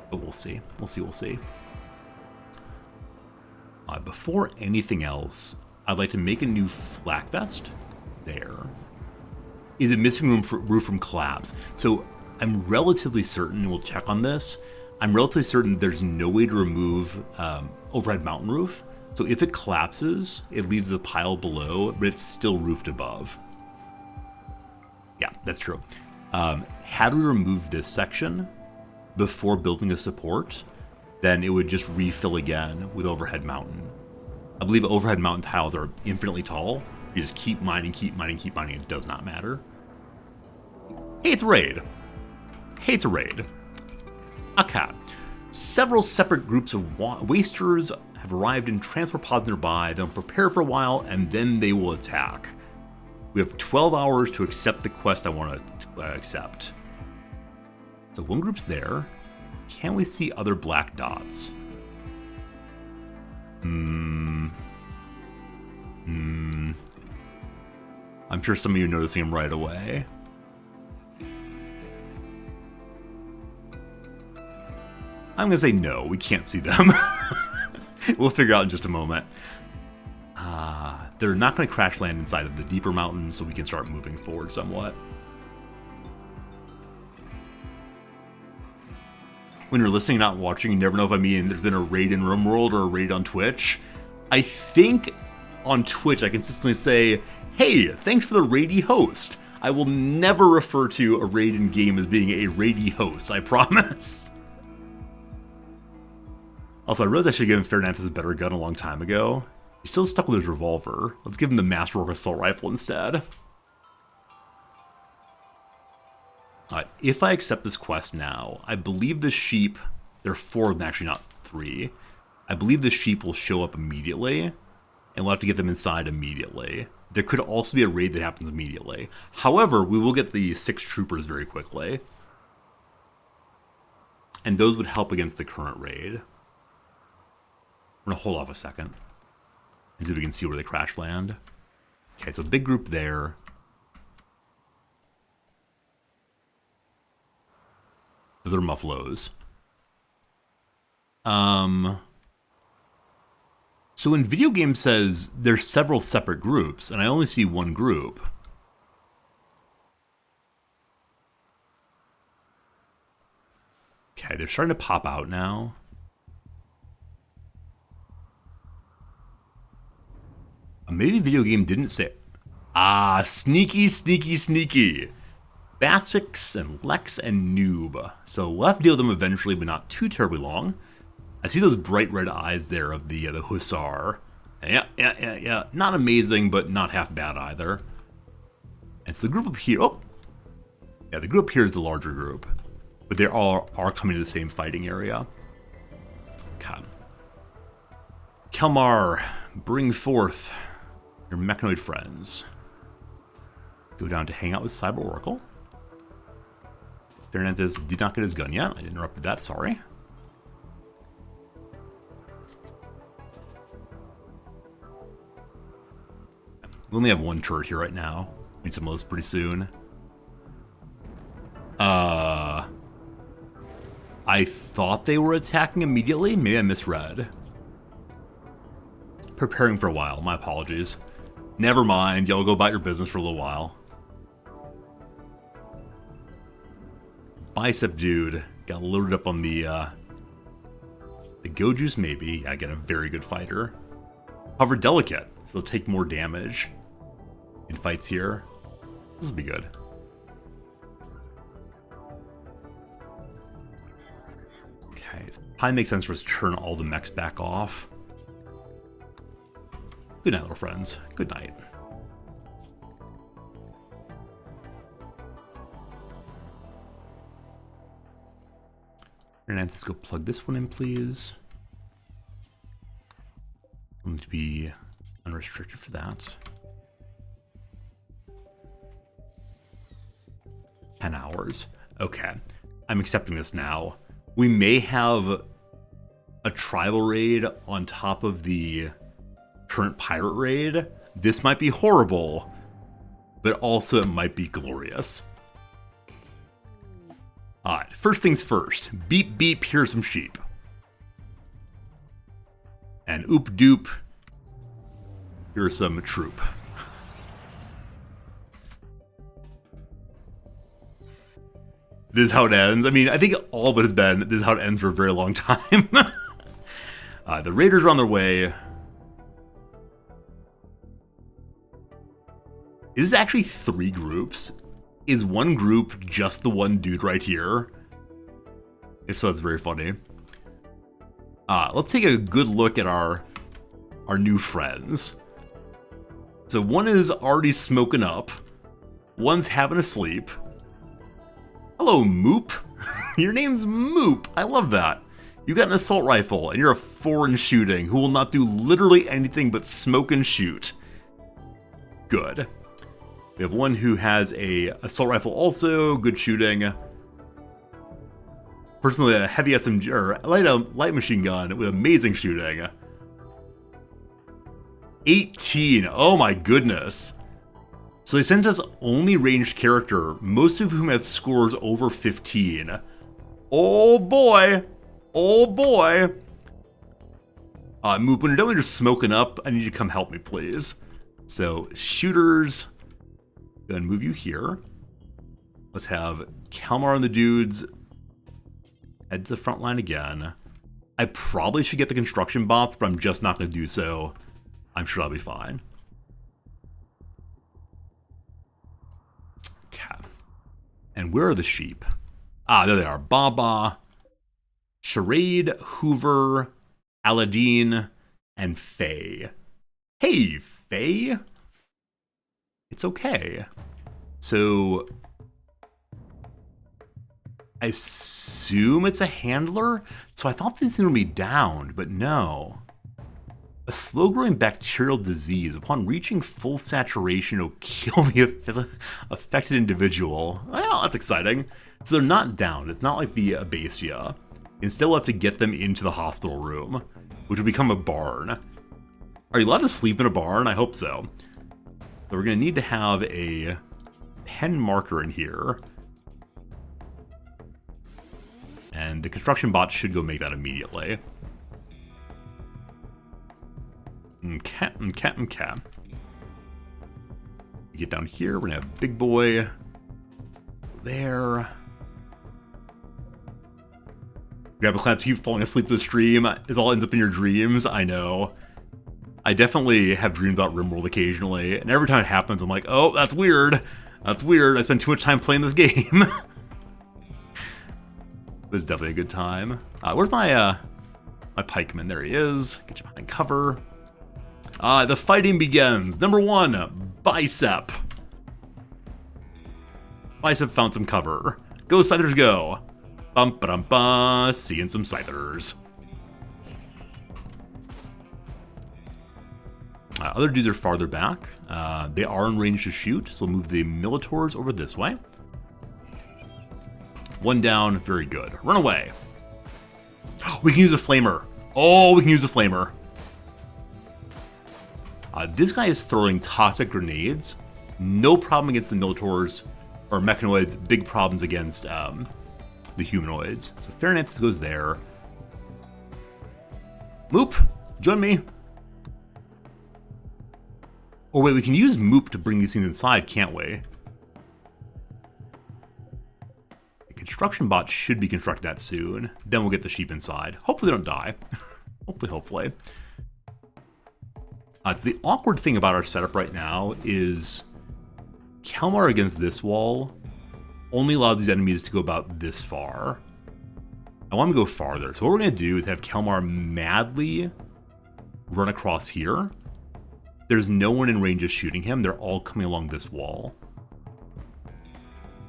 Speaker 1: But we'll see. We'll see. Before anything else, I'd like to make a new flak vest. There. Is it missing roof from collapse? So I'm relatively certain, we'll check on this, I'm relatively certain there's no way to remove overhead mountain roof. So if it collapses, it leaves the pile below, but it's still roofed above. Yeah, that's true. Had we removed this section before building a support, then it would just refill again with overhead mountain. I believe overhead mountain tiles are infinitely tall. You just keep mining, it does not matter. Hey, it's a raid. Okay. Several separate groups of wasters have arrived in transport pods nearby. They'll prepare for a while, and then they will attack. We have 12 hours to accept the quest I want to accept. So one group's there. Can we see other black dots? I'm sure some of you are noticing them right away. I'm going to say no, we can't see them. We'll figure out in just a moment. They're not going to crash land inside of the deeper mountains, so we can start moving forward somewhat. When you're listening, not watching, you never know if I mean there's been a raid in Rimworld or a raid on Twitch. I think on Twitch, I consistently say, hey, thanks for the raidy host. I will never refer to a raid in game as being a raidy host, I promise. Also, I realized I should have given Fernandez a better gun a long time ago. He's still stuck with his revolver. Let's give him the Masterwork Assault Rifle instead. If I accept this quest now, I believe the sheep, there are 4 of them actually, not 3. I believe the sheep will show up immediately, and we'll have to get them inside immediately. There could also be a raid that happens immediately. However, we will get the 6 troopers very quickly. And those would help against the current raid. We're going to hold off a second and see if we can see where they crash land. Okay, so big group there. Those are muffaloes. So when video game says there's several separate groups, and I only see one group. Okay, they're starting to pop out now. Maybe video game didn't say... Ah, sneaky, sneaky, sneaky. Basics and Lex and Noob. So we'll have to deal with them eventually, but not too terribly long. I see those bright red eyes there of the Hussar. Yeah. Not amazing, but not half bad either. And so the group up here... Oh! Yeah, the group here is the larger group. But they all are coming to the same fighting area. Okay. Kelmar, bring forth your mechanoid friends. Go down to hang out with Cyber Oracle. Fernandez did not get his gun yet. I interrupted that, sorry. We only have 1 turret here right now. Need some of those pretty soon. I thought they were attacking immediately. Maybe I misread. Preparing for a while. My apologies. Never mind. Y'all go about your business for a little while. Bicep dude got loaded up on the Go Juice, maybe. Yeah, again, a very good fighter. However, delicate, so they'll take more damage in fights here. This will be good. Okay, it probably makes sense for us to turn all the mechs back off. Good night, little friends. Good night. And let's go plug this one in, please. I'm going to be unrestricted for that. 10 hours. Okay. I'm accepting this now. We may have a tribal raid on top of the current pirate raid. This might be horrible, but also it might be glorious. Alright, first things first. Beep beep, here's some sheep. And oop doop, here's some troop. This is how it ends. I mean, I think all of it has been, this is how it ends for a very long time. The raiders are on their way. Is this actually 3 groups? Is one group just the one dude right here? If so, that's very funny. Let's take a good look at our new friends. So one is already smoking up. One's having a sleep. Hello, Moop. Your name's Moop. I love that. You got an assault rifle, and you're a 4 in shooting who will not do literally anything but smoke and shoot. Good. We have one who has a assault rifle also, good shooting. Personally, a heavy SMG, or light machine gun with amazing shooting. 18, oh my goodness. So they sent us only ranged character, most of whom have scores over 15. Oh boy, oh boy. Moop, when you're done just smoking up, I need you to come help me, please. So, shooters. Go ahead and move you here. Let's have Kalmar and the dudes head to the front line again. I probably should get the construction bots, but I'm just not going to do so I'm sure I'll be fine. Okay. And where are the sheep? Ah, there they are. Baba, Charade, Hoover, Aladdin, and Faye. Hey, Faye. It's okay. So I assume it's a handler. So I thought this thing would be downed, but no. A slow-growing bacterial disease upon reaching full saturation will kill the affected individual. Well, that's exciting. So they're not downed. It's not like the Abacia. Instead, we'll have to get them into the hospital room, which will become a barn. Are you allowed to sleep in a barn? I hope so. So we're going to need to have a pen marker in here. And the construction bot should go make that immediately. Okay. We get down here, we're going to have Big Boy there. Grab a clamp to keep falling asleep to the stream. It all ends up in your dreams. I know. I definitely have dreamed about Rimworld occasionally, and every time it happens, I'm like, oh, that's weird. That's weird. I spend too much time playing this game. It was definitely a good time. Where's my pikeman? There he is. Get you behind cover. The fighting begins. Number 1, Bicep. Bicep found some cover. Go, Scythers, go. Bum-ba-dum-ba, seeing some Scythers. Other dudes are farther back. They are in range to shoot, so we'll move the Militaurs over this way. 1 down, very good. Run away. We can use a flamer. Oh, we can use a flamer. This guy is throwing toxic grenades. No problem against the Militaurs or Mechanoids. Big problems against the humanoids. So Farinanthus goes there. Moop, join me. Oh wait, we can use Moop to bring these things inside, can't we? The construction bot should be constructed that soon. Then we'll get the sheep inside. Hopefully they don't die. Hopefully. So the awkward thing about our setup right now is Kelmar against this wall only allows these enemies to go about this far. I want them to go farther. So what we're going to do is have Kelmar madly run across here. There's no one in range of shooting him. They're all coming along this wall.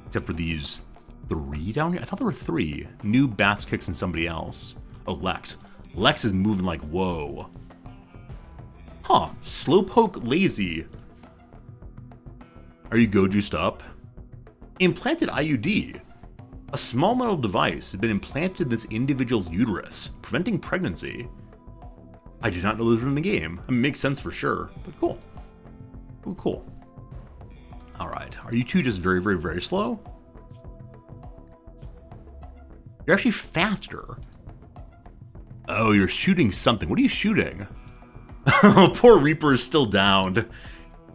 Speaker 1: Except for these 3 down here. I thought there were 3. New Bass Kicks and somebody else. Oh, Lex. Lex is moving like, whoa. Huh. Slowpoke Lazy. Are you go juiced up? Implanted IUD. A small metal device has been implanted in this individual's uterus, preventing pregnancy. I did not know this was in the game. I mean, it makes sense for sure, but cool. Ooh, cool. Alright, are you two just very, very, very slow? You're actually faster. Oh, you're shooting something. What are you shooting? Poor Reaper is still downed.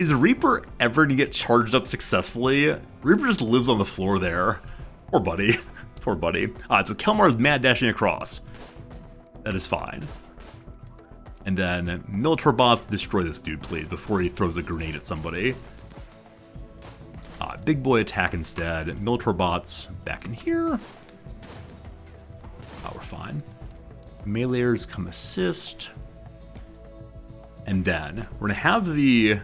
Speaker 1: Is Reaper ever gonna get charged up successfully? Reaper just lives on the floor there. Poor buddy. Poor buddy. Alright, so Kelmar is mad dashing across. That is fine. And then Militar bots, destroy this dude, please, before he throws a grenade at somebody. Big Boy attack instead. Militar bots back in here. Oh, we're fine. Meleeers come assist. And then we're going to have the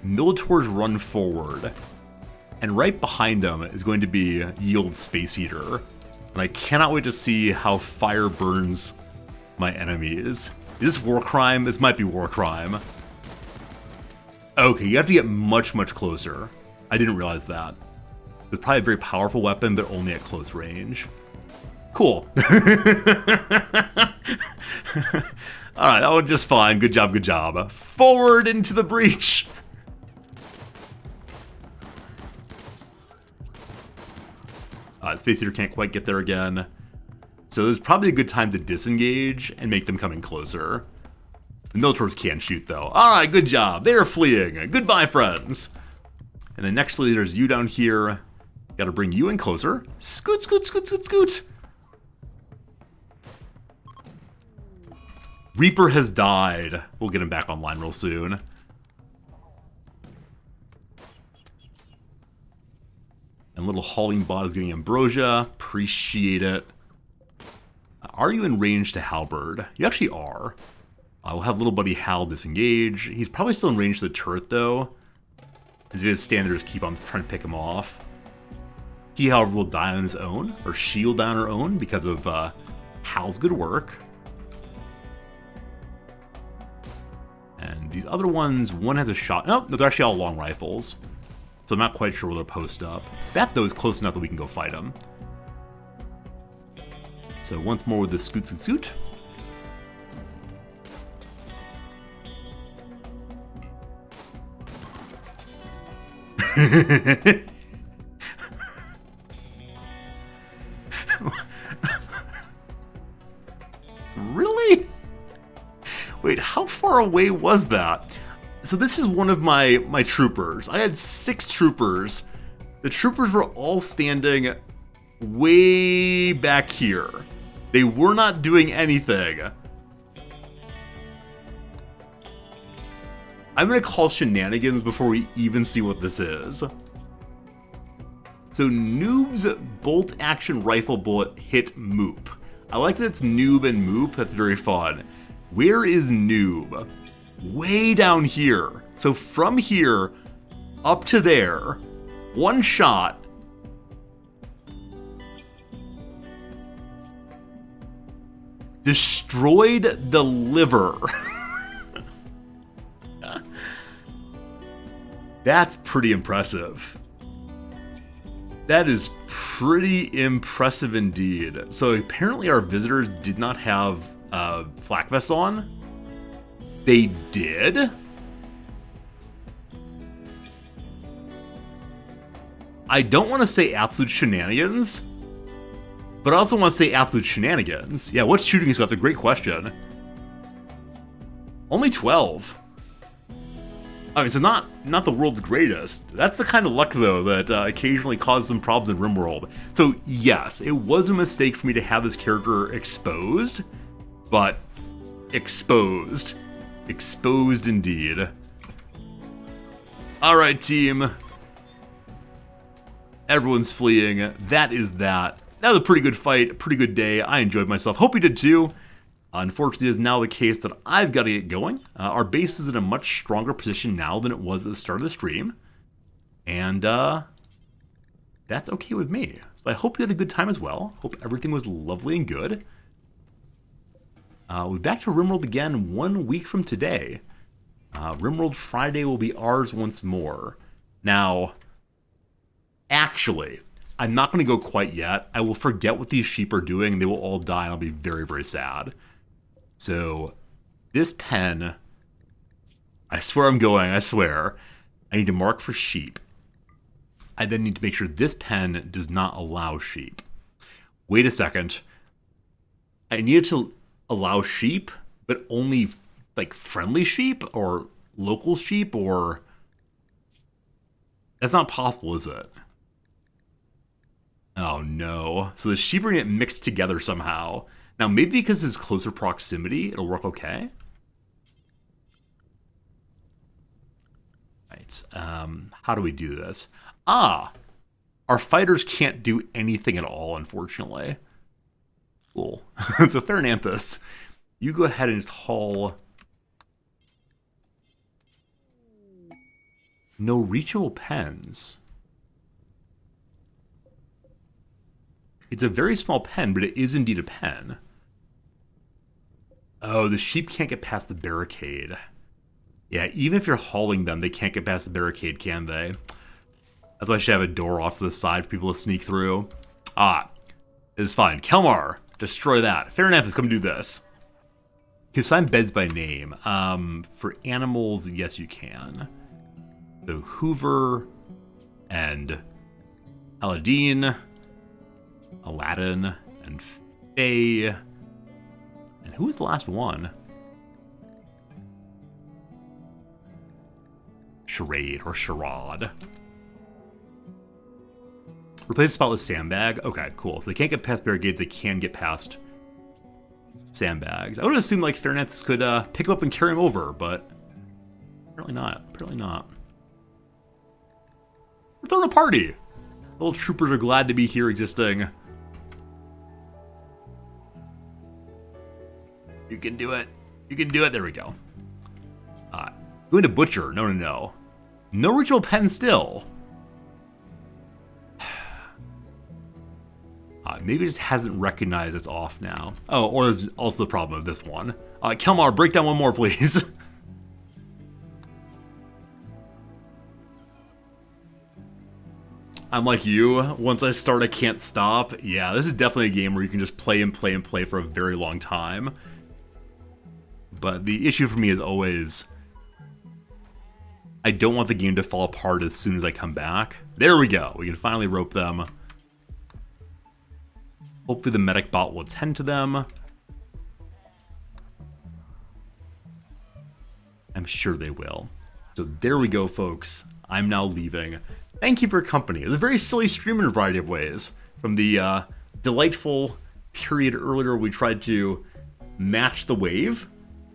Speaker 1: Militaurs run forward. And right behind them is going to be Yield Space Eater. And I cannot wait to see how fire burns my enemies. Is this war crime? This might be war crime. Okay, you have to get much, much closer. I didn't realize that. It's probably a very powerful weapon, but only at close range. Cool. Alright, that went just fine. Good job, good job. Forward into the breach! Space Eater can't quite get there again. So this is probably a good time to disengage and make them coming closer. The Militaurs can't shoot though. Alright, good job. They are fleeing. Goodbye, friends. And then next there's you down here. Gotta bring you in closer. Scoot, scoot, scoot, scoot, scoot. Reaper has died. We'll get him back online real soon. And little hauling bot is getting ambrosia. Appreciate it. Are you in range to halberd? You actually are. We'll have little buddy Hal disengage. He's probably still in range to the turret, though. As his standards keep on trying to pick him off. He, however, will die on his own. Or she will die on her own because of Hal's good work. And these other ones, one has a shot. No, they're actually all long rifles. So I'm not quite sure where they'll post up. That, though, is close enough that we can go fight them. So once more with the scoot, scoot, scoot. Really? Wait, how far away was that? So this is one of my troopers. I had 6 troopers. The troopers were all standing way back here. They were not doing anything. I'm gonna call shenanigans before we even see what this is. So Noob's bolt action rifle bullet hit Moop. I like that it's Noob and Moop, that's very fun. Where is Noob? Way down here. So from here up to there, one shot. Destroyed the liver. That's pretty impressive. That is pretty impressive indeed. So apparently our visitors did not have flak vests on. They did? I don't want to say absolute shenanigans, but I also want to say absolute shenanigans. Yeah, what's shooting us? That's a great question. Only 12. I mean, so not the world's greatest. That's the kind of luck, though, that occasionally causes some problems in Rimworld. So, yes, it was a mistake for me to have this character exposed, but exposed. Exposed indeed. Alright, team. Everyone's fleeing. That is that. That was a pretty good fight, a pretty good day. I enjoyed myself. Hope you did too. Unfortunately, it is now the case that I've got to get going. Our base is in a much stronger position now than it was at the start of the stream. And that's okay with me. So I hope you had a good time as well. Hope everything was lovely and good. We'll be back to Rimworld again 1 week from today. Rimworld Friday will be ours once more. Now, actually, I'm not going to go quite yet. I will forget what these sheep are doing, and they will all die, and I'll be very, very sad. So, this pen, I swear I'm going, I swear. I need to mark for sheep. I then need to make sure this pen does not allow sheep. Wait a second. I needed to allow sheep, but only, like, friendly sheep, or local sheep, or... That's not possible, is it? Oh no. So the sheep are going to get mixed together somehow. Now, maybe because it's closer proximity, it'll work okay. Right. How do we do this? Our fighters can't do anything at all, unfortunately. Cool. So Farinanthus, you go ahead and just haul... No reachable pens. It's a very small pen, but it is indeed a pen. Oh, the sheep can't get past the barricade. Yeah, even if you're hauling them, they can't get past the barricade, can they? That's why I should have a door off to the side for people to sneak through. This is fine. Kelmar, destroy that. Fair enough, let's come do this. You can assign beds by name. For animals, yes, you can. So Hoover and Aladdin, Aladdin, and Faye. And who was the last one? Charade or Charade. Replace the spot with Sandbag. Okay, cool. So they can't get past barricades, they can get past sandbags. I would assume like Fairnets could pick him up and carry him over, but apparently not. Apparently not. We're throwing a party. The little troopers are glad to be here existing. You can do it. You can do it. There we go. Going to Butcher. No, no, no. No ritual pen still. Maybe it just hasn't recognized it's off now. Oh, or there's also the problem of this one. Kelmar, break down one more, please. I'm like you. Once I start, I can't stop. Yeah, this is definitely a game where you can just play and play and play for a very long time. But the issue for me is always, I don't want the game to fall apart as soon as I come back. There we go. We can finally rope them. Hopefully the medic bot will attend to them. I'm sure they will. So there we go, folks. I'm now leaving. Thank you for your company. It was a very silly stream in a variety of ways. From the delightful period earlier we tried to match the wave.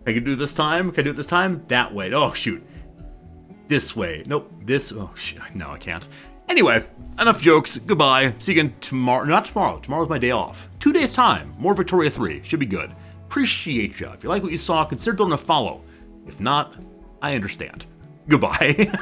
Speaker 1: I can do it this time. Can I do it this time? That way. Oh, shoot. This way. Nope. This. Oh, shit. No, I can't. Anyway, enough jokes. Goodbye. See you again tomorrow. Not tomorrow. Tomorrow's my day off. 2 days' time. More Victoria 3. Should be good. Appreciate ya. If you like what you saw, consider throwing a follow. If not, I understand. Goodbye.